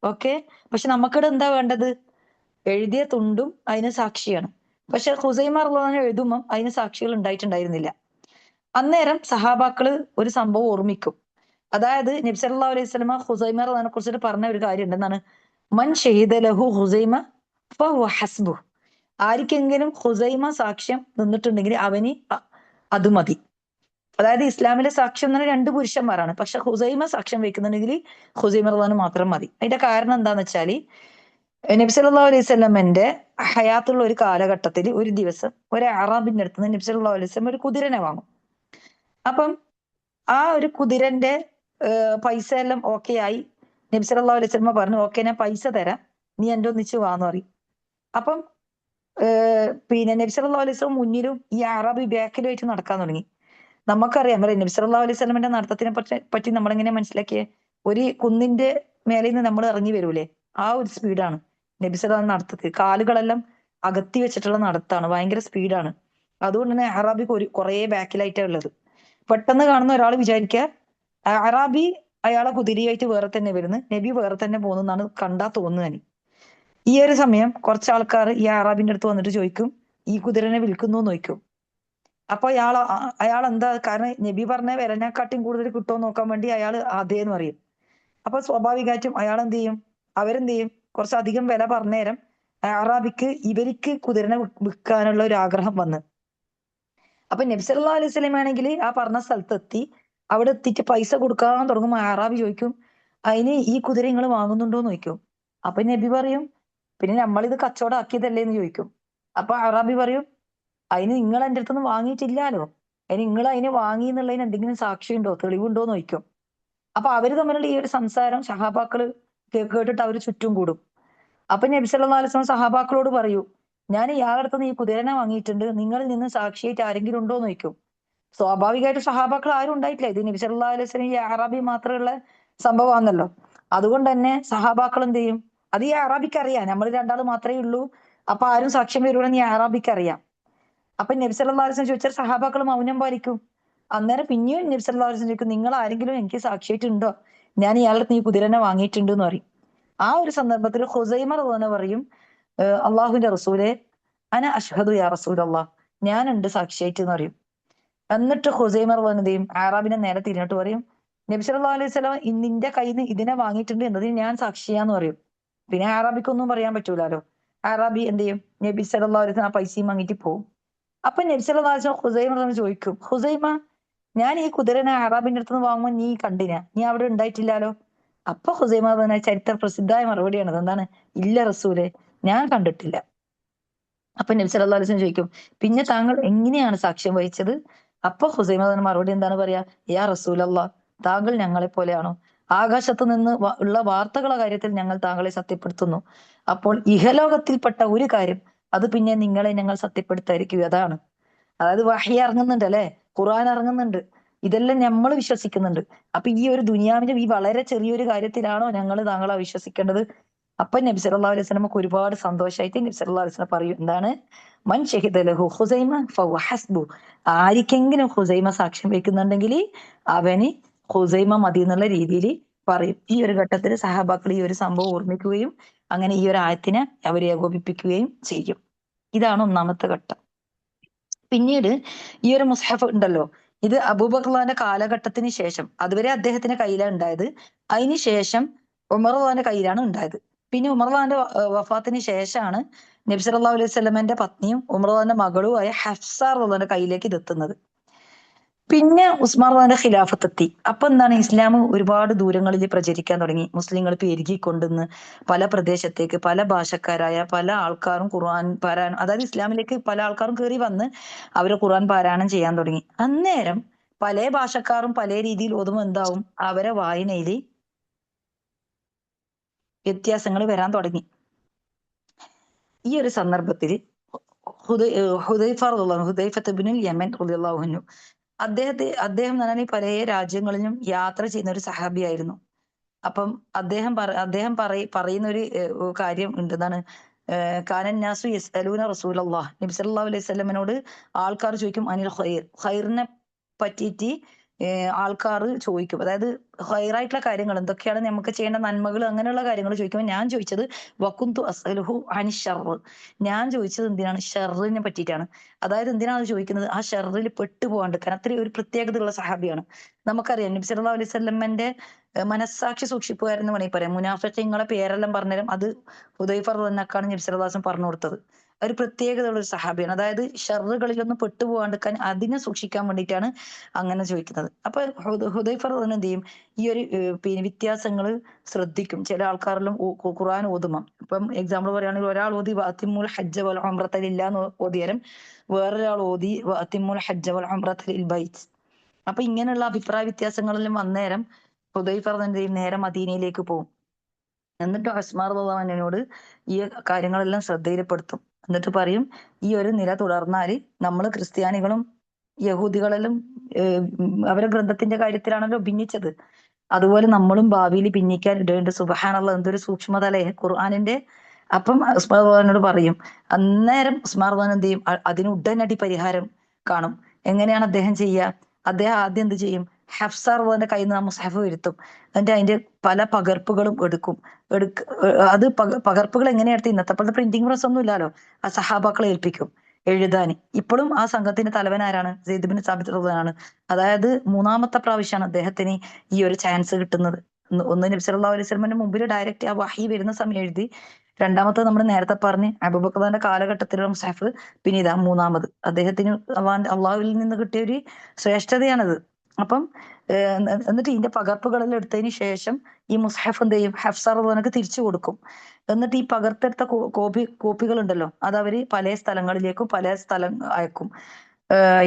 ഓക്കെ, പക്ഷെ നമുക്കിടെ എന്താ വേണ്ടത്, എഴുതിയ തുണ്ടും അതിന് സാക്ഷിയാണ്. പക്ഷെ ഖുസൈമ റളിയല്ലാഹു അൻഹു എഴുതുമ്പം അതിന് സാക്ഷികൾ ഉണ്ടായിട്ടുണ്ടായിരുന്നില്ല. അന്നേരം സഹാബാക്കള് ഒരു സംഭവം ഓർമ്മിക്കും. അതായത് നബി സല്ലല്ലാഹു അലൈഹി വസല്ലമ ഖുസൈമ റളിയല്ലാഹു കുറിച്ചിട്ട് പറഞ്ഞ ഒരു കാര്യം ഉണ്ട്, എന്താണ്, മൻ ഷഹീദ ലഹു ഖുസൈമ ഫഹുവ ഹസ്ബുഹ്. ആർക്കെങ്കിലും ഖുസൈമ സാക്ഷ്യം നിന്നിട്ടുണ്ടെങ്കിൽ അവന് അത് മതി. അതായത് ഇസ്ലാമിലെ സാക്ഷ്യം എന്ന് പറഞ്ഞാൽ 2 പുരുഷന്മാരാണ്. പക്ഷെ ഹുസൈമ സാക്ഷ്യം വെക്കുന്നുണ്ടെങ്കിൽ ഹുസൈമ റളിയല്ലാഹു അൻഹു മാത്രം മതി. അതിന്റെ കാരണം എന്താന്ന് വെച്ചാല് നബി സല്ലല്ലാഹു അലൈഹി വസല്ലമന്റെ ഹയാത്തുള്ള ഒരു കാലഘട്ടത്തിൽ ഒരു ദിവസം ഒരു അറാബിന്റെ അടുത്ത് നിന്ന് നബി സല്ലല്ലാഹു അലൈഹി വസല്ലം ഒരു കുതിരനെ വാങ്ങും. അപ്പം ആ ഒരു കുതിരന്റെ പൈസ എല്ലാം ഓക്കെ ആയി. നബി സല്ലല്ലാഹു അലൈഹി വസല്ലം പറഞ്ഞു, ഓക്കെ ഞാൻ പൈസ തരാം, നീ എന്റെ ഒന്നിച്ച് വാന്ന് പറയും. അപ്പം പിന്നെ നബി സല്ലല്ലാഹു അലൈഹി വസല്ലം മുന്നിലും ഈ അറാബി ബാക്കിലുമായിട്ട് നടക്കാൻ തുടങ്ങി. നമുക്കറിയാം നബി സല്ലല്ലാഹു അലൈഹി വസല്ലമയുടെ നടത്തത്തിനെ പറ്റി നമ്മളെങ്ങനെ മനസ്സിലാക്കിയേ? ഒരു കുന്നിന്റെ മേലെ നിന്ന് നമ്മൾ ഇറങ്ങി വരൂലേ, ആ ഒരു സ്പീഡാണ് നബി സല്ലല്ലാഹു നടത്തത്തിൽ. കാലുകളെല്ലാം അകത്തി വെച്ചിട്ടുള്ള നടത്താണ്, ഭയങ്കര സ്പീഡാണ്. അതുകൊണ്ട് തന്നെ അറാബി കുറേ ബാക്കിലായിട്ടാണ് ഉള്ളത്. പെട്ടെന്ന് കാണുന്ന ഒരാൾ വിചാരിക്കുക അറാബി അയാളെ കുതിരയായിട്ട് വേറെ തന്നെ വരുന്നു, നബി വേറെ തന്നെ പോകുന്നതാണ് കണ്ടാ തോന്നുക. ഈ ഒരു സമയം കുറച്ച് ആൾക്കാർ ഈ അറാബിന്റെ അടുത്ത് വന്നിട്ട് ചോദിക്കും, ഈ കുതിരനെ വിൽക്കുന്നു എന്ന് ചോദിക്കും. അപ്പൊ അയാൾ എന്താ, കാരണം നബി പറഞ്ഞ വിലനെക്കാട്ടിയും കൂടുതൽ കിട്ടുമോ നോക്കാൻ വേണ്ടി അയാൾ അതേന്ന് പറയും. അപ്പൊ സ്വാഭാവികമായിട്ടും അയാൾ എന്ത് ചെയ്യും, അവരെന്ത് ചെയ്യും, കുറച്ചധികം വില പറഞ്ഞേരം അറാബിക്ക് ഇവർക്ക് കുതിരനെ വിൽക്കാനുള്ള ഒരു ആഗ്രഹം വന്ന്. അപ്പൊ നബി സല്ലല്ലാഹു അലൈഹി വസല്ലം ആണെങ്കിൽ ആ പറഞ്ഞ സ്ഥലത്ത് എത്തി. അവിടെ എത്തിയിട്ട് പൈസ കൊടുക്കാൻ തുടങ്ങുമ്പോൾ അറാബി ചോദിക്കും, അതിന് ഈ കുതിര നിങ്ങൾ വാങ്ങുന്നുണ്ടോ എന്ന് ചോദിക്കും. അപ്പൊ നബി പറയും, പിന്നെ നമ്മളിത് കച്ചവടം ആക്കിയതല്ലേ എന്ന് ചോദിക്കും. അപ്പൊ അറാബി പറയും, അതിന് നിങ്ങൾ എന്റെ അടുത്തുനിന്ന് വാങ്ങിയിട്ടില്ലാലോ, അതിന് നിങ്ങൾ അതിന് വാങ്ങി എന്നുള്ളതിന് എന്തെങ്കിലും സാക്ഷിയുണ്ടോ, തെളിവുണ്ടോ എന്ന് ചോദിക്കും. അപ്പൊ അവര് തമ്മിലുള്ള ഈ ഒരു സംസാരം സഹാബാക്കള് കേട്ടിട്ട് അവര് ചുറ്റും കൂടും. അപ്പൊ നബി സല്ലല്ലാഹു അലൈഹി വസല്ലം സഹാബാക്കളോട് പറയൂ, ഞാൻ ഇയാളുടെ അടുത്ത് നിന്ന് ഈ കുതിരനെ വാങ്ങിയിട്ടുണ്ട്, നിങ്ങളിൽ നിന്ന് സാക്ഷിയായിട്ട് ആരെങ്കിലും ഉണ്ടോ എന്ന് ചോദിക്കും. സ്വാഭാവികമായിട്ട് സഹാബാക്കൾ ആരും ഉണ്ടായിട്ടില്ല, ഇത് നബി സല്ലല്ലാഹു അലൈഹി വസല്ലം ഈ അറാബി മാത്രമുള്ള സംഭവമാണല്ലോ. അതുകൊണ്ട് തന്നെ സഹാബാക്കൾ എന്ത് ചെയ്യും, അത് ഈ അറാബിക്ക് അറിയാം നമ്മൾ രണ്ടാൾ മാത്രമേ ഉള്ളൂ, അപ്പൊ ആരും സാക്ഷ്യം വരൂലെന്ന് ഈ അറാബിക്ക് അറിയാം. അപ്പൊ നബി സല്ലല്ലാഹു അലൈഹി വസല്ലം ചോദിച്ചാൽ സഹാബാക്കൾ മൗനം പാലിക്കും. അന്നേരം പിന്നെയും നബി സല്ലല്ലാഹു അലൈഹി വസല്ലം ചോദിക്കും, നിങ്ങൾ ആരെങ്കിലും എനിക്ക് സാക്ഷിയായിട്ടുണ്ടോ, ഞാൻ ഇയാളുടെ അടുത്ത് ഈ കുതിരനെ വാങ്ങിയിട്ടുണ്ട് എന്ന് പറയും. ആ ഒരു സന്ദർഭത്തിൽ ഹുസൈമ റളിയല്ലാഹു പറയും, അള്ളാഹുവിന്റെ റസൂലെ അന അഷ്ഹദു യാ റസൂലല്ലാഹ്, ഞാനുണ്ട് സാക്ഷിയായിട്ട് എന്ന് പറയും. എന്നിട്ട് ഹുസൈമ റളിയല്ലാഹു എന്ത് ചെയ്യും, ആറാബിനെ നേരെ തിരിഞ്ഞിട്ട് പറയും, നബി സല്ലല്ലാഹു അലൈഹി വസല്ലം നിന്റെ കയ്യിൽ നിന്ന് ഇതിനെ വാങ്ങിയിട്ടുണ്ട് എന്നതിന് ഞാൻ സാക്ഷിയാന്ന് പറയും. പിന്നെ ആറാബിക്കൊന്നും പറയാൻ പറ്റൂലല്ലോ. ആറാബി എന്ത് ചെയ്യും, നബി സല്ലല്ലാഹു അലൈഹി വസല്ലം ആ പൈസയും വാങ്ങിയിട്ട് പോകും. അപ്പൊ നബി സല്ലല്ലാഹു അലൈഹി വസല്ലം ഹുസൈമ ചോദിക്കും, ഹുസൈമ ഞാൻ ഈ കുതിരനെ അറാബിന്റെ അടുത്ത് നിന്ന് വാങ്ങുമ്പോൾ നീ കണ്ടിനാ, നീ അവിടെ ഉണ്ടായിട്ടില്ലാലോ. അപ്പൊ ഹുസൈമ പറഞ്ഞ ചരിത്ര പ്രസിദ്ധമായ മറുപടിയാണ്, എന്താണ്, ഇല്ല റസൂലെ, ഞാൻ കണ്ടിട്ടില്ല. അപ്പൊ നബി സല്ലല്ലാഹു അലൈഹി വസല്ലം ചോദിക്കും, പിന്നെ താങ്കൾ എങ്ങനെയാണ് സാക്ഷ്യം വഹിച്ചത്? അപ്പൊ ഹുസൈമ പറഞ്ഞ മറുപടി എന്താണ് പറയാ, യാ റസൂലല്ലാഹ്, താങ്കൾ ഞങ്ങളെ പോലെയാണോ? ആകാശത്ത് നിന്ന് ഉള്ള വാർത്തകളുടെ കാര്യത്തിൽ ഞങ്ങൾ താങ്കളെ സത്യപ്പെടുത്തുന്നു. അപ്പോൾ ഇഹലോകത്തിൽപ്പെട്ട ഒരു കാര്യം അത് പിന്നെ നിങ്ങളെ ഞങ്ങൾ സത്യപ്പെടുത്തായിരിക്കും. അതാണ്, അതായത് വഹി ഇറങ്ങുന്നുണ്ട് അല്ലെ, ഖുർആൻ ഇറങ്ങുന്നുണ്ട്, ഇതെല്ലാം നമ്മൾ വിശ്വസിക്കുന്നുണ്ട്. അപ്പൊ ഈ ഒരു ദുനിയാവിന്റെ ഈ വളരെ ചെറിയൊരു കാര്യത്തിലാണോ ഞങ്ങൾ താങ്കളെ വിശ്വസിക്കേണ്ടത്? അപ്പൊ നബി സല്ലല്ലാഹു അലൈഹി വസല്ലമക്ക് ഒരുപാട് സന്തോഷമായിട്ട് നബി സല്ലല്ലാഹു അലൈഹി വസല്ലം പറയും, എന്താണ്, മൻ ഷഹിദ ലഹു ഹുസൈമ ഫഹുവ ഹസ്ബു, ആരിക്കെങ്കിലും ഹുസൈമ സാക്ഷ്യം വയ്ക്കുന്നുണ്ടെങ്കിൽ അവന് ഹുസൈമ മതി എന്നുള്ള രീതിയിൽ പറയും. ഈ ഒരു ഘട്ടത്തിൽ സഹാബാക്കൾ ഈ ഒരു സംഭവം ഓർമ്മിക്കുകയും അങ്ങനെ ഈ ഒരു ആയത്തിനെ അവർ ഏകോപിപ്പിക്കുകയും ചെയ്യും. ഇതാണ് ഒന്നാമത്തെ ഘട്ടം. പിന്നീട് ഈ ഒരു മുസ്ഹഫ് ഉണ്ടല്ലോ, ഇത് അബൂബക്കറിന്റെ കാലഘട്ടത്തിന് ശേഷം, അതുവരെ അദ്ദേഹത്തിന്റെ കയ്യിലാണ് ഉണ്ടായത്, അതിന് ശേഷം ഉമർന്റെ കയ്യിലാണ് ഉണ്ടായത്. പിന്നെ ഉമർന്റെ വഫാത്തിന് ശേഷമാണ് നബി സല്ലല്ലാഹു അലൈഹി വസല്ലമന്റെ പത്നിയും ഉമർന്റെ മകളുമായ ഹഫ്സ റളിയല്ലാഹുവിന്റെ കയ്യിലേക്ക് ഇത് എത്തുന്നത്. പിന്നെ ഉസ്മാൻ റളിയല്ലാഹുവിന്റെ ഖിലാഫത്ത് എത്തി. അപ്പൊ എന്താണ്, ഇസ്ലാം ഒരുപാട് ദൂരങ്ങളിൽ പ്രചരിക്കാൻ തുടങ്ങി. മുസ്ലിങ്ങൾ പെരുകിക്കൊണ്ടുന്ന് പല പ്രദേശത്തേക്ക് പല ഭാഷക്കാരായ പല ആൾക്കാരും ഖുർആൻ പാരായണം, അതായത് ഇസ്ലാമിലേക്ക് പല ആൾക്കാരും കയറി വന്ന് അവര് ഖുർആൻ പാരായണം ചെയ്യാൻ തുടങ്ങി. അന്നേരം പല ഭാഷക്കാരും പല രീതിയിൽ ഓതുമ്പോൾ എന്താവും, അവരെ വായനയിൽ വ്യത്യാസങ്ങൾ വരാൻ തുടങ്ങി. ഈ ഒരു സന്ദർഭത്തിൽ ഹുദൈഫത്ത് ഇബ്നുൽ യമൻ റളിയല്ലാഹു അൻഹു, അദ്ദേഹം എന്ന് പറഞ്ഞാൽ പല രാജ്യങ്ങളിലും യാത്ര ചെയ്യുന്ന ഒരു സഹാബിയായിരുന്നു. അപ്പം പറയുന്ന ഒരു കാര്യം ഉണ്ട്, എന്താണ്, കാനൻ നാസു യസ്അലൂന റസൂലല്ലാഹ്, നബി സല്ലല്ലാഹു അലൈഹി വസല്ലമയോട് ആൾക്കാർ ചോദിക്കും, അനിൽ ഖൈർ, ഖൈറിനെ പറ്റിയിട്ട് ആൾക്കാർ ചോദിക്കും. അതായത് ഹൈറായിട്ടുള്ള കാര്യങ്ങൾ എന്തൊക്കെയാണ് നമുക്ക് ചെയ്യേണ്ട നന്മകൾ അങ്ങനെയുള്ള കാര്യങ്ങൾ ചോദിക്കുമ്പോൾ ഞാൻ ചോദിച്ചത് വക്കുന്തു അസ്അലുഹു അനി ഷർറ്. ഞാൻ ചോദിച്ചത് എന്തിനാണ്? ഷർറിനെ പറ്റിയിട്ടാണ്. അതായത് എന്തിനാണ് ചോദിക്കുന്നത്? ആ ഷർറിൽ പെട്ടുപോകാണ്ടിരിക്കാൻ. അത്രയും ഒരു പ്രത്യേകതയുള്ള സഹാബിയാണ്. നമുക്കറിയാം നബി സല്ലല്ലാഹു അലൈഹി വസല്ലമന്റെ മനസ്സാക്ഷി സൂക്ഷിപ്പുകാരെന്ന് വേണമെങ്കിൽ പറയാം. മുനാഫിഖീങ്ങളെ പേരെല്ലാം പറഞ്ഞുതരും. അത് ഹുദൈഫ റളിയല്ലാഹു നബി സല്ലല്ലാഹു അലൈഹി വസല്ലം പറഞ്ഞു കൊടുത്തത്. ഒരു പ്രത്യേകതയുള്ള ഒരു സഹാബിയാണ്. അതായത് ഷർറുകളിലൊന്നും പെട്ടുപോകാണ്ടിരിക്കാൻ അതിനെ സൂക്ഷിക്കാൻ വേണ്ടിയിട്ടാണ് അങ്ങനെ ചോദിക്കുന്നത്. അപ്പൊ ഹുദൈഫ റളിയല്ലാഹു എന്ത് ചെയ്യും? ഈ ഒരു പിന്നെ വ്യത്യാസങ്ങൾ ശ്രദ്ധിക്കും. ചില ആൾക്കാരെല്ലാം ഖുർആൻ ഓതുമ. ഇപ്പം എക്സാമ്പിൾ പറയുകയാണെങ്കിൽ ഒരാൾ ഓതി വഅത്തിമുൽ ഹജ്ജ വൽ ഉംറത ലില്ലാഹ് എന്ന് ഓതിയാലും വേറൊരാൾ ഓതി വഅത്തിമുൽ ഹജ്ജ വൽ ഉംറത ലിൽ ബൈത്ത്. അപ്പൊ ഇങ്ങനെയുള്ള അഭിപ്രായ വ്യത്യാസങ്ങളെല്ലാം വന്നേരം ഹുദൈഫ റളിയല്ലാഹു എന്ത് ചെയ്യും? നേരെ മദീനയിലേക്ക് പോകും. എന്നിട്ട് ഉസ്മാൻ റളിയല്ലാഹു അൻഹുവിനോട് ഈ കാര്യങ്ങളെല്ലാം ശ്രദ്ധയിൽപ്പെടുത്തും. എന്നിട്ട് പറയും, ഈ ഒരു നില തുടർന്നാൽ നമ്മൾ ക്രിസ്ത്യാനികളും യഹൂദികളെല്ലാം അവരുടെ ഗ്രന്ഥത്തിന്റെ കാര്യത്തിലാണല്ലോ ഭിന്നിച്ചത്. അതുപോലെ നമ്മളും ഭാവിയിൽ ഭിന്നിക്കാൻ ഇടയുണ്ട്. സുബ്ഹാനല്ലാഹ്, എന്തൊരു സൂക്ഷ്മത അല്ലേ ഖുർആനിന്റെ. അപ്പം ഉസ്മാൻ റളിയല്ലാഹു പറയും. അന്നേരം ഉസ്മാൻ റളിയല്ലാഹു എന്ത് ചെയ്യും? അതിന് ഉടനടി പരിഹാരം കാണും. എങ്ങനെയാണ് അദ്ദേഹം ചെയ്യുക? അദ്ദേഹം ആദ്യം എന്ത് ചെയ്യും? ഹഫ്സ റളിയല്ലാഹുവിന്റെ കയ്യിൽ നിന്ന് ആ മുസ്ഹഫ് വരുത്തും. എന്നിട്ട് അതിന്റെ പല പകർപ്പുകളും എടുക്കും. അത് പകർപ്പുകൾ എങ്ങനെയാ ഇന്നത്തെ പോലത്തെ പ്രിന്റിംഗ് പ്രസ് ഒന്നും ഇല്ലല്ലോ. ആ സഹാബാക്കളെ ഏൽപ്പിക്കും എഴുതാൻ. ഇപ്പോഴും ആ സംഘത്തിന്റെ തലവൻ ആരാണ്? സെയ്ദ് ബിൻ സാബിത്ത് റളിയല്ലാഹു. അതായത് മൂന്നാമത്തെ പ്രാവശ്യമാണ് അദ്ദേഹത്തിന് ഈ ഒരു ചാൻസ് കിട്ടുന്നത്. ഒന്ന് നബി സല്ലല്ലാഹു അലൈഹി വസല്ലമയുടെ മുമ്പിൽ ഡയറക്റ്റ് ആ വഹി വരുന്ന സമയം എഴുതി. രണ്ടാമത്തെ നമ്മൾ നേരത്തെ പറഞ്ഞ് അബൂബക്കറിന്റെ കാലഘട്ടത്തിലുള്ള മുസ്ഹഫ്. പിന്നെ ഇതാ മൂന്നാമത് അദ്ദേഹത്തിന് അള്ളാഹുവിൽ നിന്ന് കിട്ടിയ ഒരു ശ്രേഷ്ഠതയാണത്. അപ്പം എന്നിട്ട് ഇതിന്റെ പകർപ്പുകളെല്ലാം എടുത്തതിന് ശേഷം ഈ മുസ്ഹഫ് എന്ത് ചെയ്യും? ഹഫ്സ റളിയല്ലാഹുവിനക്ക് തിരിച്ചു കൊടുക്കും. എന്നിട്ട് ഈ പകർത്തെടുത്ത കോപ്പികൾ ഉണ്ടല്ലോ, അത് അവര് പല സ്ഥലങ്ങളിലേക്കും പല സ്ഥലം അയക്കും.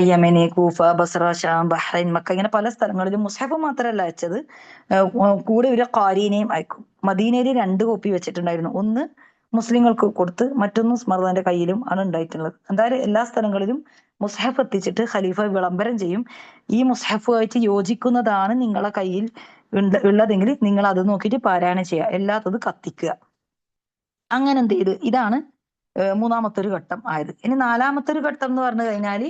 Yemen, Kufa, Basra, Sham, Bahrain, Mecca, ഇങ്ങനെ പല സ്ഥലങ്ങളിലും. മുസ്ഹഫ് മാത്രമല്ല അയച്ചത്, കൂടെ ഒരു ഖാരീനെയും അയക്കും. മദീനയിൽ 2 കോപ്പി വെച്ചിട്ടുണ്ടായിരുന്നു. ഒന്ന് മുസ്ലിങ്ങൾക്ക് കൊടുത്ത് മറ്റൊന്ന് ഉസ്മാന്റെ കയ്യിലും ആണ് ഉണ്ടായിട്ടുള്ളത്. എന്തായാലും എല്ലാ സ്ഥലങ്ങളിലും മുസ്ഹഫ് എത്തിച്ചിട്ട് ഖലീഫ വിളംബരം ചെയ്യും. ഈ മുസ്ഹഫുമായിട്ട് യോജിക്കുന്നതാണ് നിങ്ങളെ കയ്യിൽ ഉള്ളതെങ്കിൽ നിങ്ങൾ അത് നോക്കിയിട്ട് പാരായണം ചെയ്യുക, എല്ലാത്തത് കത്തിക്കുക. അങ്ങനെ എന്ത് ചെയ്ത്? ഇതാണ് മൂന്നാമത്തെ ഒരു ഘട്ടം ആയത്. ഇനി നാലാമത്തെ ഒരു ഘട്ടം എന്ന് പറഞ്ഞു കഴിഞ്ഞാല്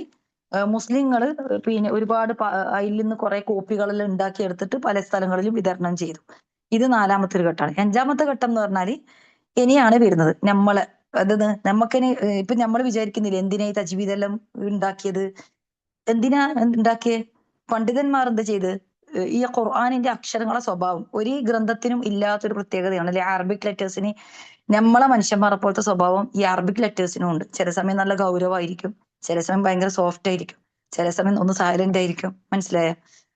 മുസ്ലിങ്ങള് പിന്നെ ഒരുപാട് അതിൽ നിന്ന് കുറെ കോപ്പികളെല്ലാം ഉണ്ടാക്കിയെടുത്തിട്ട് പല സ്ഥലങ്ങളിലും വിതരണം ചെയ്തു. ഇത് നാലാമത്തെ ഒരു ഘട്ടമാണ്. 5ാമത്തെ ഘട്ടം എന്ന് പറഞ്ഞാല് ഇനിയാണ് വരുന്നത്. നമ്മള് അതായത് നമുക്കിനി ഇപ്പൊ നമ്മൾ വിചാരിക്കുന്നില്ല എന്തിനാ ഈ തജ്വീദെല്ലാം ഉണ്ടാക്കിയത്? എന്തിനാ ഉണ്ടാക്കിയേ? പണ്ഡിതന്മാർ എന്ത് ചെയ്ത്? ഈ ഖുർആനിന്റെ അക്ഷരങ്ങളെ സ്വഭാവം ഒരു ഗ്രന്ഥത്തിനും ഇല്ലാത്തൊരു പ്രത്യേകതയാണ് അല്ലെ. അറബിക് ലെറ്റേഴ്സിന് നമ്മളെ മനുഷ്യന്മാരെ പോലത്തെ സ്വഭാവം ഈ അറബിക് ലെറ്റേഴ്സിനും ഉണ്ട്. ചില സമയം നല്ല ഗൗരവമായിരിക്കും, ചില സമയം ഭയങ്കര സോഫ്റ്റ് ആയിരിക്കും, ചില സമയം ഒന്ന് സൈലന്റ് ആയിരിക്കും. മനസ്സിലായോ?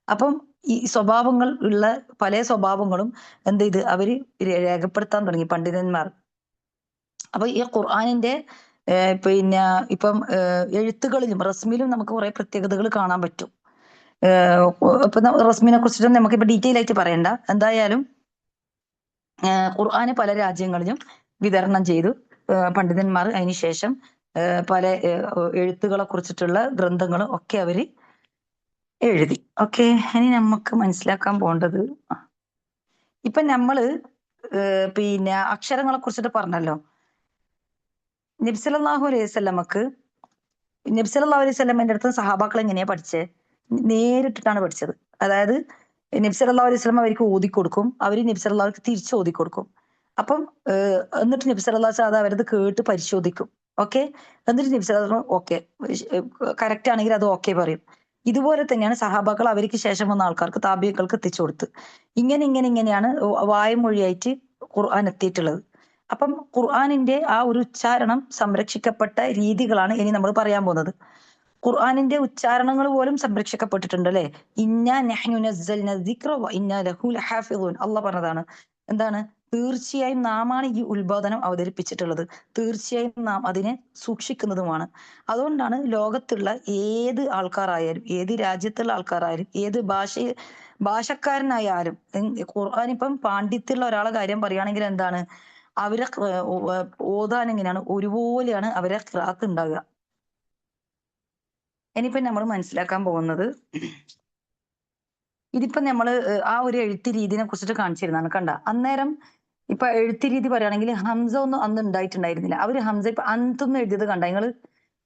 അപ്പം ഈ സ്വഭാവങ്ങൾ ഉള്ള പല സ്വഭാവങ്ങളും എന്ത് ചെയ്ത് അവര് രേഖപ്പെടുത്താൻ തുടങ്ങി പണ്ഡിതന്മാർ. അപ്പൊ ഈ ഖുർആനിന്റെ പിന്നെ ഇപ്പം എഴുത്തുകളിലും റസ്മിലും നമുക്ക് കുറെ പ്രത്യേകതകൾ കാണാൻ പറ്റും. ഇപ്പൊ റസ്മിനെ കുറിച്ചിട്ട് നമുക്കിപ്പോ ഡീറ്റെയിൽ ആയിട്ട് പറയണ്ട. എന്തായാലും ഖുർആന് പല രാജ്യങ്ങളിലും വിതരണം ചെയ്തു. പണ്ഡിതന്മാർ അതിനുശേഷം പല എഴുത്തുകളെ കുറിച്ചിട്ടുള്ള ഗ്രന്ഥങ്ങളും ഒക്കെ അവര് എഴുതി. ഓക്കെ, ഇനി നമുക്ക് മനസ്സിലാക്കാൻ പോകേണ്ടത് ഇപ്പൊ നമ്മള് പിന്നെ അക്ഷരങ്ങളെ കുറിച്ചിട്ട് പറഞ്ഞല്ലോ. നബി സല്ലല്ലാഹു അലൈഹി വസല്ലമക്ക് നബി സല്ലല്ലാഹു അലൈഹി വസല്ലമയുടെ അടുത്ത് സഹാബാക്കൾ എങ്ങനെയാ പഠിച്ചത്? നേരിട്ടിട്ടാണ് പഠിച്ചത്. അതായത് നബി സല്ലല്ലാഹു അലൈഹി വസല്ലം അവർക്ക് ഓതിക്കൊടുക്കും, അവര് നബി സല്ലല്ലാഹുക്ക് തിരിച്ചു ഓതിക്കൊടുക്കും. അപ്പം എന്നിട്ട് നബി സല്ലല്ലാഹു അലൈഹി വസല്ലം അത് അവരത് കേട്ട് പരിശോധിക്കും. ഓക്കെ, എന്നിട്ട് നബി സല്ലല്ലാഹു അലൈഹി വസല്ലം ഓക്കെ കറക്റ്റ് ആണെങ്കിൽ അത് ഓക്കെ പറയും. ഇതുപോലെ തന്നെയാണ് സഹാബാക്കൾ അവർക്ക് ശേഷം വന്ന ആൾക്കാർക്ക് താബികൾക്ക് എത്തിച്ചു കൊടുത്ത്. ഇങ്ങനെയാണ് വായ്മൊഴിയായിട്ട് ഖുർആൻ എത്തിയിട്ടുള്ളത്. അപ്പം ഖുർആനിന്റെ ആ ഒരു ഉച്ചാരണം സംരക്ഷിക്കപ്പെട്ട രീതികളാണ് ഇനി നമ്മൾ പറയാൻ പോകുന്നത്. ഖുർആനിന്റെ ഉച്ചാരണങ്ങൾ പോലും സംരക്ഷിക്കപ്പെട്ടിട്ടുണ്ട് അല്ലെ. ഇന്നാ നഹ്നു നസ്സൽന ദിക്റ വ ഇന്നാ ലഹു ലഹാഫിളൂൻ. അള്ളാഹ് പറഞ്ഞതാണ്. എന്താണ്? തീർച്ചയായും നാമാണ് ഈ ഉത്ബോധനം അവതരിപ്പിച്ചിട്ടുള്ളത്, തീർച്ചയായും നാം അതിനെ സൂക്ഷിക്കുന്നതുമാണ്. അതുകൊണ്ടാണ് ലോകത്തുള്ള ഏത് ആൾക്കാരായാലും, ഏത് രാജ്യത്തുള്ള ആൾക്കാരായാലും, ഏത് ഭാഷക്കാരനായാലും ഖുർആൻ ഇപ്പം പാണ്ഡിത്യമുള്ള ഒരാളെ കാര്യം പറയുകയാണെങ്കിൽ എന്താണ് അവരെ ഓതാൻ എങ്ങനെയാണ് ഒരുപോലെയാണ് അവരെ ഖിറാഅത്ത് ഉണ്ടാകുക. ഇനിയിപ്പം നമ്മൾ മനസ്സിലാക്കാൻ പോകുന്നത് ഇതിപ്പോ നമ്മള് ആ ഒരു എഴുത്ത് രീതിനെ കുറിച്ചിട്ട് കാണിച്ചിരുന്നാണ്. കണ്ട അന്നേരം ഇപ്പൊ എഴുത്ത് രീതി പറയുകയാണെങ്കിൽ ഹംസ ഒന്നും അന്ന് ഉണ്ടായിട്ടുണ്ടായിരുന്നില്ല. അവര് ഹംസ ഇപ്പൊ അന്തൊന്നും എഴുതിയത് കണ്ട നിങ്ങള്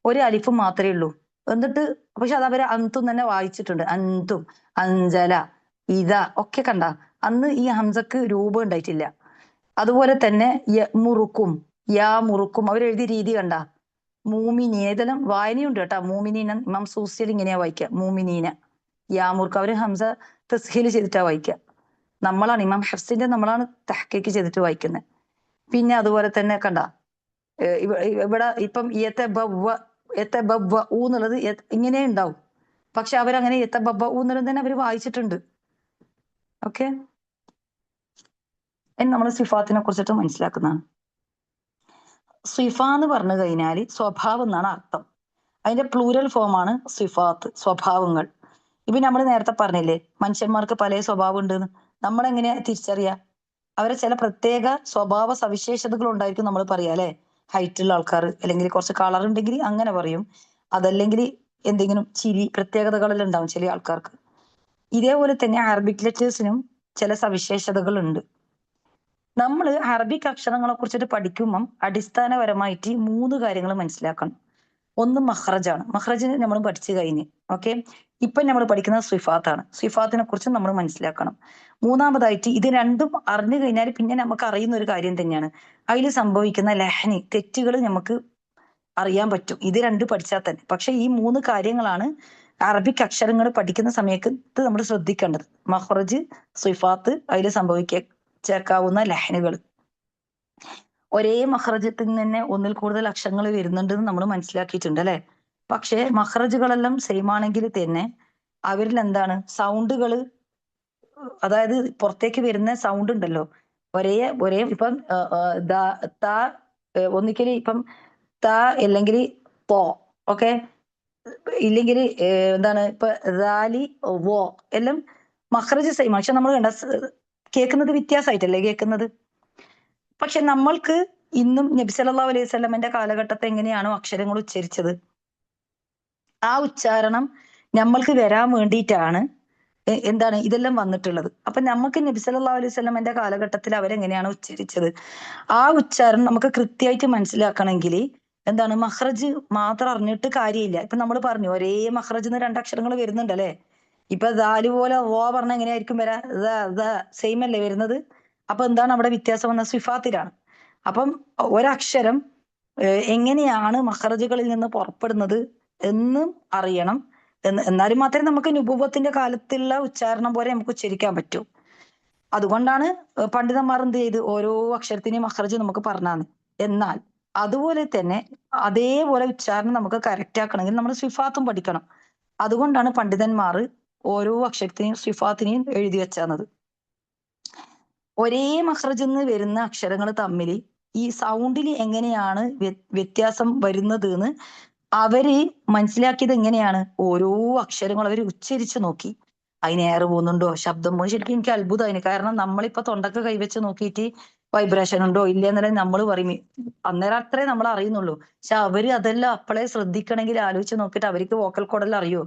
ഒരു അലിഫ് മാത്രമേ ഉള്ളൂ. എന്നിട്ട് പക്ഷെ അത് അവര് അന്തും തന്നെ വായിച്ചിട്ടുണ്ട്. അന്തും, അഞ്ചല, ഇതാ ഒക്കെ കണ്ട, അന്ന് ഈ ഹംസക്ക് രൂപം ഉണ്ടായിട്ടില്ല. അതുപോലെ തന്നെ മുറുക്കും, യാ മുറുക്കും അവരെഴുതിയ രീതി കണ്ട, മൂമിനി ഇതെല്ലാം വായനയുണ്ട് കേട്ടാ. മൂമിനീന ഇമാം സൂസിയിൽ ഇങ്ങനെയാ വായിക്കുക, മൂമിനീന. യാ മുറുക്ക് അവര് ഹംസ തസ്ഹീൽ ചെയ്തിട്ടാ വായിക്കുക. നമ്മളാണ് ഇമാം ഹഫ്സിന്റെ നമ്മളാണ് തഹ്കീക്ക് ചെയ്തിട്ട് വായിക്കുന്നത്. പിന്നെ അതുപോലെ തന്നെ കണ്ട, ഇവിടെ ഇപ്പം എന്നുള്ളത് ഇങ്ങനെ ഉണ്ടാവും, പക്ഷെ അവരങ്ങനെ എന്നുള്ളത് തന്നെ അവർ വായിച്ചിട്ടുണ്ട്. ഓക്കെ, ഇനി നമ്മൾ സിഫാത്തിനെ കുറിച്ചിട്ട് മനസ്സിലാക്കുന്നതാണ്. സിഫ എന്ന് പറഞ്ഞു കഴിഞ്ഞാൽ സ്വഭാവം എന്നാണ് അർത്ഥം. അതിന്റെ പ്ലൂരൽ ഫോമാണ് സിഫാത്ത്, സ്വഭാവങ്ങൾ. ഇപ്പൊ നമ്മൾ നേരത്തെ പറഞ്ഞില്ലേ മനുഷ്യന്മാർക്ക് പല സ്വഭാവം ഉണ്ടെന്ന്. നമ്മളെങ്ങനെ തിരിച്ചറിയാ? അവരെ ചില പ്രത്യേക സ്വഭാവ സവിശേഷതകൾ ഉണ്ടായിരിക്കും നമ്മൾ പറയാ അല്ലെ. ഹൈറ്റ് ഉള്ള ആൾക്കാർ, അല്ലെങ്കിൽ കുറച്ച് കളർ ഉണ്ടെങ്കിൽ അങ്ങനെ പറയും. അതല്ലെങ്കിൽ എന്തെങ്കിലും ചിരി പ്രത്യേകതകളെല്ലാം ഉണ്ടാവും ചില ആൾക്കാർക്ക്. ഇതേപോലെ തന്നെ അറബിക് ലെറ്റേഴ്സിനും ചില സവിശേഷതകൾ ഉണ്ട്. നമ്മൾ അറബിക് അക്ഷരങ്ങളെ കുറിച്ചിട്ട് പഠിക്കുമ്പം അടിസ്ഥാനപരമായിട്ട് 3 കാര്യങ്ങൾ മനസ്സിലാക്കണം. ഒന്ന് മഹ്റജാണ്. മഹ്റജിന് നമ്മൾ പഠിച്ചു കഴിഞ്ഞ്. ഓക്കെ, ഇപ്പൊ നമ്മൾ പഠിക്കുന്നത് സിഫാത്താണ്. സിഫാത്തിനെ കുറിച്ച് നമ്മൾ മനസ്സിലാക്കണം. മൂന്നാമതായിട്ട് ഇത് രണ്ടും അറിഞ്ഞു കഴിഞ്ഞാൽ പിന്നെ നമുക്ക് അറിയുന്ന ഒരു കാര്യം തന്നെയാണ് അതിൽ സംഭവിക്കുന്ന ലഹനി, തെറ്റുകൾ നമുക്ക് അറിയാൻ പറ്റും ഇത് രണ്ട് പഠിച്ചാൽ തന്നെ. പക്ഷെ ഈ 3 കാര്യങ്ങളാണ് അറബിക് അക്ഷരങ്ങൾ പഠിക്കുന്ന സമയത്ത് നമ്മൾ ശ്രദ്ധിക്കേണ്ടത്. മഹ്റജ്, സിഫാത്ത്, അതിൽ സംഭവിച്ചേക്കാവുന്ന ലഹനുകൾ. ഒരേ മഹ്റജത്തിൽ തന്നെ ഒന്നിൽ കൂടുതൽ അക്ഷരങ്ങൾ വരുന്നുണ്ടെന്ന് നമ്മൾ മനസ്സിലാക്കിയിട്ടുണ്ട് അല്ലെ. പക്ഷെ മഹ്റജുകളെല്ലാം സെയിം ആണെങ്കിൽ തന്നെ അവരിൽ എന്താണ് സൗണ്ടുകൾ, അതായത് പുറത്തേക്ക് വരുന്ന സൗണ്ട് ഉണ്ടല്ലോ, ഒരേ ഒരേ ഇപ്പം ഒന്നിക്കല് ഇപ്പം ത അല്ലെങ്കിൽ പോ, ഓക്കെ, ഇല്ലെങ്കിൽ എന്താണ് ഇപ്പൊ റാലി വോ എല്ലാം മഹ്റജ് സെയിം. പക്ഷെ നമ്മൾ കണ്ട കേൾക്കുന്നത് വ്യത്യാസമായിട്ടല്ലേ കേൾക്കുന്നത്. പക്ഷെ നമ്മൾക്ക് ഇന്നും നബി സല്ലല്ലാഹു അലൈഹി വസല്ലമയുടെ കാലഘട്ടത്തെ എങ്ങനെയാണോ അക്ഷരങ്ങൾ ഉച്ചരിച്ചത്, ആ ഉച്ചാരണം നമ്മൾക്ക് വരാൻ വേണ്ടിയിട്ടാണ് എന്താണ് ഇതെല്ലാം വന്നിട്ടുള്ളത്. അപ്പൊ നമുക്ക് നബി സല്ലല്ലാഹു അലൈഹി വസല്ലമയുടെ കാലഘട്ടത്തിൽ അവരെങ്ങനെയാണ് ഉച്ചരിച്ചത്, ആ ഉച്ചാരണം നമുക്ക് കൃത്യമായിട്ട് മനസ്സിലാക്കണമെങ്കിൽ എന്താണ് മഹ്റജ് മാത്രം അറിഞ്ഞിട്ട് കാര്യമില്ല. ഇപ്പൊ നമ്മൾ പറഞ്ഞു ഒരേ മഹ്റജിന്ന് 2 അക്ഷരങ്ങൾ വരുന്നുണ്ടല്ലേ. ഇപ്പൊ ദാല് പോലെ വോ പറഞ്ഞ എങ്ങനെയായിരിക്കും വരാ, സെയിം അല്ലേ വരുന്നത്. അപ്പൊ എന്താണ് അവിടെ വ്യത്യാസം വന്ന സിഫാത്തിലാണ്. അപ്പം ഒരക്ഷരം എങ്ങനെയാണ് മഹ്റജുകളിൽ നിന്ന് പുറപ്പെടുന്നത് എന്നും അറിയണം. എന്നാലും മാത്രമേ നമുക്ക് നുബുവത്തിന്റെ കാലത്തുള്ള ഉച്ചാരണം പോലെ നമുക്ക് ഉച്ചരിക്കാൻ പറ്റൂ. അതുകൊണ്ടാണ് പണ്ഡിതന്മാർ എന്ത് ചെയ്ത് ഓരോ അക്ഷരത്തിനെയും മഹ്റജ് നമുക്ക് പറഞ്ഞാന്ന്. എന്നാൽ അതുപോലെ തന്നെ അതേപോലെ ഉച്ചാരണം നമുക്ക് കറക്റ്റ് ആക്കണമെങ്കിൽ നമ്മൾ സിഫാത്തും പഠിക്കണം. അതുകൊണ്ടാണ് പണ്ഡിതന്മാർ ഓരോ അക്ഷരത്തിനെയും സിഫാത്തിനെയും എഴുതി വെച്ചാന്നത്. ഒരേ മഹ്റജിൽ നിന്ന് വരുന്ന അക്ഷരങ്ങൾ തമ്മിൽ ഈ സൗണ്ടിൽ എങ്ങനെയാണ് വ്യത്യാസം വരുന്നത് എന്ന് അവര് മനസ്സിലാക്കിയത് എങ്ങനെയാണ്, ഓരോ അക്ഷരങ്ങൾ അവർ ഉച്ചരിച്ചു നോക്കി. അതിന് എയർ പോകുന്നുണ്ടോ, ശബ്ദം പോകുന്നു. ശരിക്കും എനിക്ക് അത്ഭുതമായിന്. കാരണം നമ്മളിപ്പോ തൊണ്ടക്ക് കൈവച്ച് നോക്കിയിട്ട് വൈബ്രേഷൻ ഉണ്ടോ ഇല്ല എന്നെല്ലാം നമ്മൾ പറയും. അന്നേരം അത്രേ നമ്മൾ അറിയുന്നുള്ളൂ. പക്ഷെ അവര് അതെല്ലാം അപ്പളേ ശ്രദ്ധിക്കണമെങ്കിൽ ആലോചിച്ച് നോക്കിയിട്ട് അവർക്ക് വോക്കൽ കോഡെല്ലാം അറിയോ?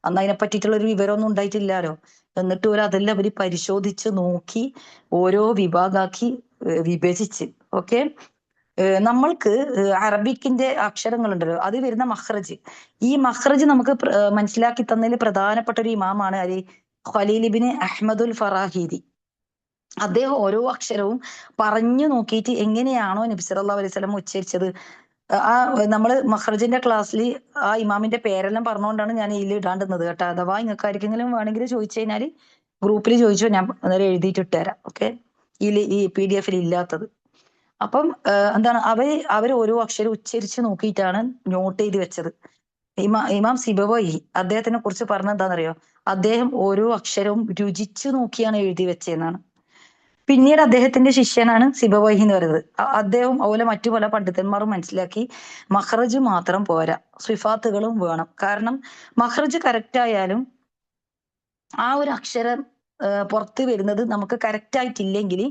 അന്ന് അതിനെ പറ്റിയിട്ടുള്ള ഒരു വിവരമൊന്നും ഉണ്ടായിട്ടില്ലാലോ. എന്നിട്ട് ഒരു അതെല്ലാം അവര് പരിശോധിച്ച് നോക്കി ഓരോ വിഭാഗാക്കി വിഭജിച്ച്. ഓക്കെ, നമ്മൾക്ക് അറബിക്കിന്റെ അക്ഷരങ്ങൾ ഉണ്ടല്ലോ, അത് വരുന്ന മഹ്റജ്, ഈ മഹ്റജ് നമുക്ക് മനസ്സിലാക്കി തന്നതിൽ പ്രധാനപ്പെട്ട ഒരു ഇമാമാണ് അലി ഖലീൽ ഇബ്നു അഹ്മദുൽ ഫറാഹിദി. അദ്ദേഹം ഓരോ അക്ഷരവും പറഞ്ഞു നോക്കിയിട്ട് എങ്ങനെയാണോ നബി സല്ലല്ലാഹു അലൈഹി വസല്ലം ഉച്ചരിച്ചത്, ആ നമ്മള് മഹ്റജിന്റെ ക്ലാസ്സിൽ ആ ഇമാമിന്റെ പേരെല്ലാം പറഞ്ഞുകൊണ്ടാണ് ഞാൻ ഇതിൽ ഇടാണ്ടുന്നത് കേട്ടോ. അഥവാ നിങ്ങൾക്ക് ആർക്കെങ്കിലും വേണമെങ്കിൽ ചോദിച്ചു കഴിഞ്ഞാൽ ഗ്രൂപ്പിൽ ചോദിച്ചോ, ഞാൻ അന്നേരം എഴുതിയിട്ട് ഇട്ടുതരാം. ഓക്കെ, ഈ PDF ഇല്ലാത്തത്. അപ്പം എന്താണ് അവർ ഓരോ അക്ഷരം ഉച്ചരിച്ച് നോക്കിയിട്ടാണ് നോട്ട് ചെയ്ത് വെച്ചത്. ഇമാം സിബവൈഹി അദ്ദേഹത്തിനെ കുറിച്ച് പറഞ്ഞ എന്താണെന്നറിയോ, അദ്ദേഹം ഓരോ അക്ഷരവും രുചിച്ചു നോക്കിയാണ് എഴുതി വെച്ചതെന്നാണ്. പിന്നീട് അദ്ദേഹത്തിന്റെ ശിഷ്യനാണ് സിബവൈഹി എന്ന് പറയുന്നത്. അദ്ദേഹം അതുപോലെ മറ്റു പല പണ്ഡിതന്മാരും മനസ്സിലാക്കി മഹ്റജ് മാത്രം പോരാ, സിഫാത്തുകളും വേണം. കാരണം മഹ്റജ് കറക്റ്റ് ആയാലും ആ ഒരു അക്ഷരം പുറത്ത് വരുന്നത് നമുക്ക് കറക്റ്റ് ആയിട്ടില്ലെങ്കിൽ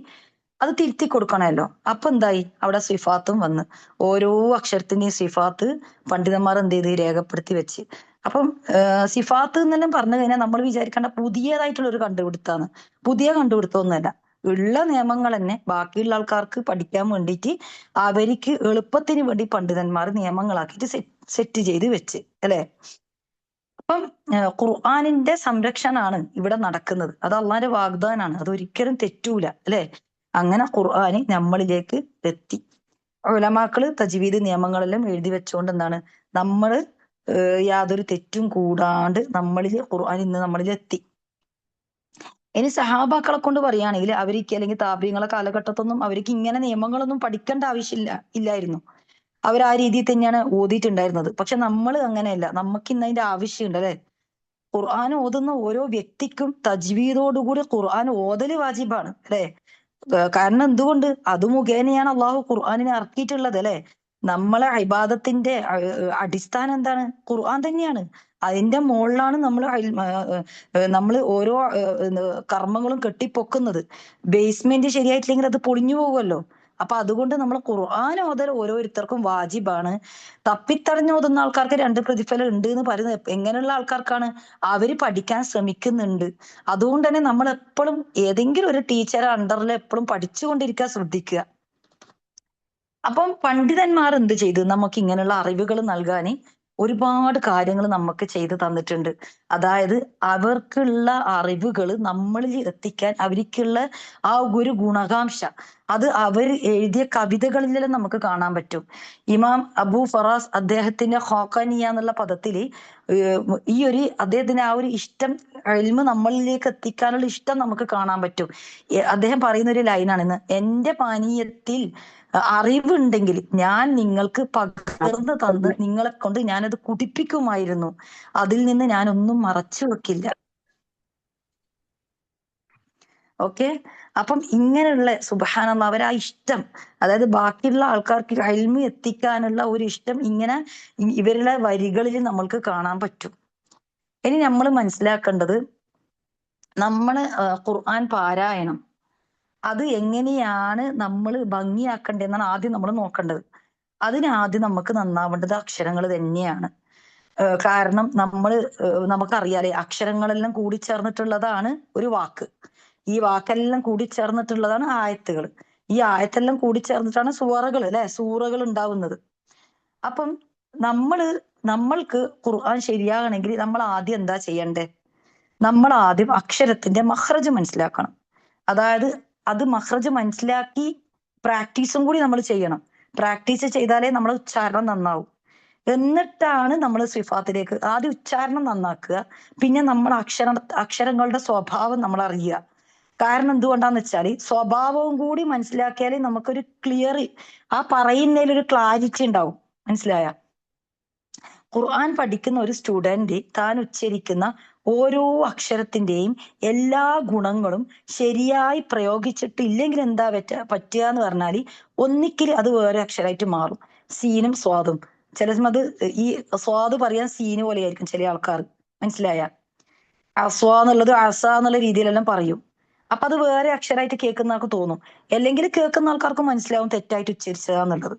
അത് തിരുത്തി കൊടുക്കണമല്ലോ. അപ്പൊ എന്തായി, അവിടെ സിഫാത്തും വന്ന് ഓരോ അക്ഷരത്തിന്റെയും സിഫാത്ത് പണ്ഡിതന്മാർ എന്ത് ചെയ്ത് രേഖപ്പെടുത്തി വെച്ച്. അപ്പം സിഫാത്ത് എന്നെല്ലാം പറഞ്ഞു കഴിഞ്ഞാൽ നമ്മൾ വിചാരിക്കേണ്ട പുതിയതായിട്ടുള്ള ഒരു കണ്ടുപിടുത്താണ്. പുതിയ കണ്ടുപിടുത്തമൊന്നുമല്ല, ഉള്ള നിയമങ്ങൾ തന്നെ ബാക്കിയുള്ള ആൾക്കാർക്ക് പഠിക്കാൻ വേണ്ടിയിട്ട് അവർക്ക് എളുപ്പത്തിന് വേണ്ടി പണ്ഡിതന്മാർ നിയമങ്ങളാക്കിയിട്ട് സെറ്റ് ചെയ്ത് വെച്ച് അല്ലെ. അപ്പം ഖുർആനിന്റെ സംരക്ഷണാണ് ഇവിടെ നടക്കുന്നത്. അത് അള്ളാന്റെ വാഗ്ദാനാണ്, അത് ഒരിക്കലും തെറ്റൂല അല്ലെ. അങ്ങനെ ഖുർആന് നമ്മളിലേക്ക് എത്തി. ഉലമാക്കള് തജ്വീദ് നിയമങ്ങളെല്ലാം എഴുതി വെച്ചുകൊണ്ട് എന്താണ് നമ്മള് യാതൊരു തെറ്റും കൂടാണ്ട് നമ്മളിൽ ഖുർആൻ ഇന്ന് നമ്മളിൽ എത്തി. ഇനി സഹാബാക്കളെ കൊണ്ട് പറയുകയാണെങ്കിൽ അവർക്ക് അല്ലെങ്കിൽ താബീങ്ങളെ കാലഘട്ടത്തൊന്നും അവർക്ക് ഇങ്ങനെ നിയമങ്ങളൊന്നും പഠിക്കേണ്ട ആവശ്യമില്ല ഇല്ലായിരുന്നു. അവർ ആ രീതിയിൽ തന്നെയാണ് ഓതിയിട്ടുണ്ടായിരുന്നത്. പക്ഷെ നമ്മൾ അങ്ങനെയല്ല, നമുക്ക് ഇന്ന് അതിന്റെ ആവശ്യമുണ്ട് അല്ലെ. ഖുർആൻ ഓതുന്ന ഓരോ വ്യക്തിക്കും തജ്വീദോടുകൂടി ഖുർആൻ ഓതല് വാജിബാണ് അല്ലെ. കാരണം എന്തുകൊണ്ട്, അത് മുഖേനയാണ് അള്ളാഹു ഖുർആനിനെ ഇറക്കിയിട്ടുള്ളത് അല്ലെ. നമ്മളെ ഇബാദത്തിന്റെ അടിസ്ഥാനം എന്താണ്? ഖുർആൻ തന്നെയാണ്. അതിന്റെ മുകളിലാണ് നമ്മൾ ഓരോ കർമ്മങ്ങളും കെട്ടിപ്പൊക്കുന്നത്. ബേസ്മെന്റ് ശരിയായിട്ടില്ലെങ്കിൽ അത് പൊളിഞ്ഞു പോകുമല്ലോ. അപ്പൊ അതുകൊണ്ട് നമ്മൾ ഖുർആൻ ഓതൽ ഓരോരുത്തർക്കും വാജിബാണ്. തപ്പിത്തടഞ്ഞ് ഓതുന്ന ആൾക്കാർക്ക് രണ്ട് പ്രതിഫലം ഉണ്ട് എന്ന് പറയുന്നത് എങ്ങനെയുള്ള ആൾക്കാർക്കാണ്? അവര് പഠിക്കാൻ ശ്രമിക്കുന്നുണ്ട്. അതുകൊണ്ട് തന്നെ നമ്മൾ എപ്പോഴും ഏതെങ്കിലും ഒരു ടീച്ചറെ അണ്ടറിൽ എപ്പോഴും പഠിച്ചുകൊണ്ടിരിക്കാൻ ശ്രദ്ധിക്കുക. അപ്പം പണ്ഡിതന്മാർ എന്ത് ചെയ്തു? നമുക്ക് ഇങ്ങനെയുള്ള അറിവുകൾ നൽകാൻ ഒരുപാട് കാര്യങ്ങൾ നമുക്ക് ചെയ്തു തന്നിട്ടുണ്ട്. അതായത് അവർക്കുള്ള അറിവുകൾ നമ്മളിൽ എത്തിക്കാൻ അവർക്കുള്ള ആ ഒരു ഗുണകാംക്ഷ അത് അവർ എഴുതിയ കവിതകളിലെല്ലാം നമുക്ക് കാണാൻ പറ്റും. ഇമാം അബൂ ഫറാസ് അദ്ദേഹത്തിന്റെ ഖാഖാനിയ എന്നുള്ള പദത്തില് ഈ ഒരു അദ്ദേഹത്തിന് ആ ഒരു ഇഷ്ടം ഇൽമ് നമ്മളിലേക്ക് എത്തിക്കാനുള്ള ഇഷ്ടം നമുക്ക് കാണാൻ പറ്റും. അദ്ദേഹം പറയുന്ന ഒരു ലൈനാണ്, എന്റെ പാനീയത്തിൽ അറിവുണ്ടെങ്കിൽ ഞാൻ നിങ്ങൾക്ക് പകർന്നു തന്ന് നിങ്ങളെ കൊണ്ട് ഞാനത് കുടിപ്പിക്കുമായിരുന്നു. അതിൽ നിന്ന് ഞാനൊന്നും മറച്ചു വെക്കില്ല. ഓക്കെ. അപ്പം ഇങ്ങനെയുള്ള സുബ്ഹാനല്ലാഹ് അവരാ ഇഷ്ടം, അതായത് ബാക്കിയുള്ള ആൾക്കാർക്ക് ഇൽമ് എത്തിക്കാനുള്ള ഒരു ഇഷ്ടം ഇങ്ങനെ ഇവരുടെ വരികളിൽ നമ്മൾക്ക് കാണാൻ പറ്റും. ഇനി നമ്മൾ മനസ്സിലാക്കേണ്ടത്, നമ്മള് ഖുർആൻ പാരായണം അത് എങ്ങനെയാണ് നമ്മൾ ഭംഗിയാക്കേണ്ടതെന്നാണ് ആദ്യം നമ്മൾ നോക്കേണ്ടത്. അതിനാദ്യം നമുക്ക് നന്നാവേണ്ടത് അക്ഷരങ്ങൾ തന്നെയാണ്. കാരണം നമുക്കറിയാലേ, അക്ഷരങ്ങളെല്ലാം കൂടിച്ചേർന്നിട്ടുള്ളതാണ് ഒരു വാക്ക്. ഈ വാക്കെല്ലാം കൂടിച്ചേർന്നിട്ടുള്ളതാണ് ആയത്തുകൾ. ഈ ആയത്തെല്ലാം കൂടിച്ചേർന്നിട്ടാണ് സൂറകൾ അല്ലെ, സൂറകൾ ഉണ്ടാവുന്നത്. അപ്പം നമ്മൾക്ക് ഖുർആൻ ശരിയാകണമെങ്കിൽ നമ്മൾ ആദ്യം എന്താ ചെയ്യണ്ടേ? നമ്മൾ ആദ്യം അക്ഷരത്തിന്റെ മഖ്റജ് മനസ്സിലാക്കണം. അതായത് അത് മഖ്റജ് മനസ്സിലാക്കി പ്രാക്ടീസും കൂടി നമ്മൾ ചെയ്യണം. പ്രാക്ടീസ് ചെയ്താലേ നമ്മളെ ഉച്ചാരണം നന്നാവും. എന്നിട്ടാണ് നമ്മൾ സിഫാത്തിലേക്ക് ആദ്യം ഉച്ചാരണം നന്നാക്കുക. പിന്നെ നമ്മൾ അക്ഷരങ്ങളുടെ സ്വഭാവം നമ്മൾ അറിയുക. കാരണം എന്തുകൊണ്ടാന്ന് വെച്ചാൽ സ്വഭാവവും കൂടി മനസ്സിലാക്കിയാലേ നമുക്കൊരു ക്ലിയർ, ആ പറയുന്നതിലൊരു ക്ലാരിറ്റി ഉണ്ടാവും. മനസ്സിലായ? ഖുർആൻ പഠിക്കുന്ന ഒരു സ്റ്റുഡന്റ് താൻ ഉച്ചരിക്കുന്ന ഓരോ അക്ഷരത്തിന്റെയും എല്ലാ ഗുണങ്ങളും ശരിയായി പ്രയോഗിച്ചിട്ടില്ലെങ്കിൽ എന്താ പറ്റുക എന്ന് പറഞ്ഞാൽ, ഒന്നിക്കൽ അത് വേറെ അക്ഷരമായിട്ട് മാറും. സീനും സ്വാദും, ചില അത് ഈ സ്വാദ് പറയാൻ സീന് പോലെ ആയിരിക്കും ചില ആൾക്കാർ. മനസ്സിലായ? അസ്വ എന്നുള്ളത് അസ എന്നുള്ള രീതിയിലെല്ലാം പറയും. അപ്പൊ അത് വേറെ അക്ഷരമായിട്ട് കേൾക്കുന്ന ആൾക്ക് തോന്നും, അല്ലെങ്കിൽ കേൾക്കുന്ന ആൾക്കാർക്ക് മനസ്സിലാവും തെറ്റായിട്ട് ഉച്ചരിച്ചതാന്നുള്ളത്.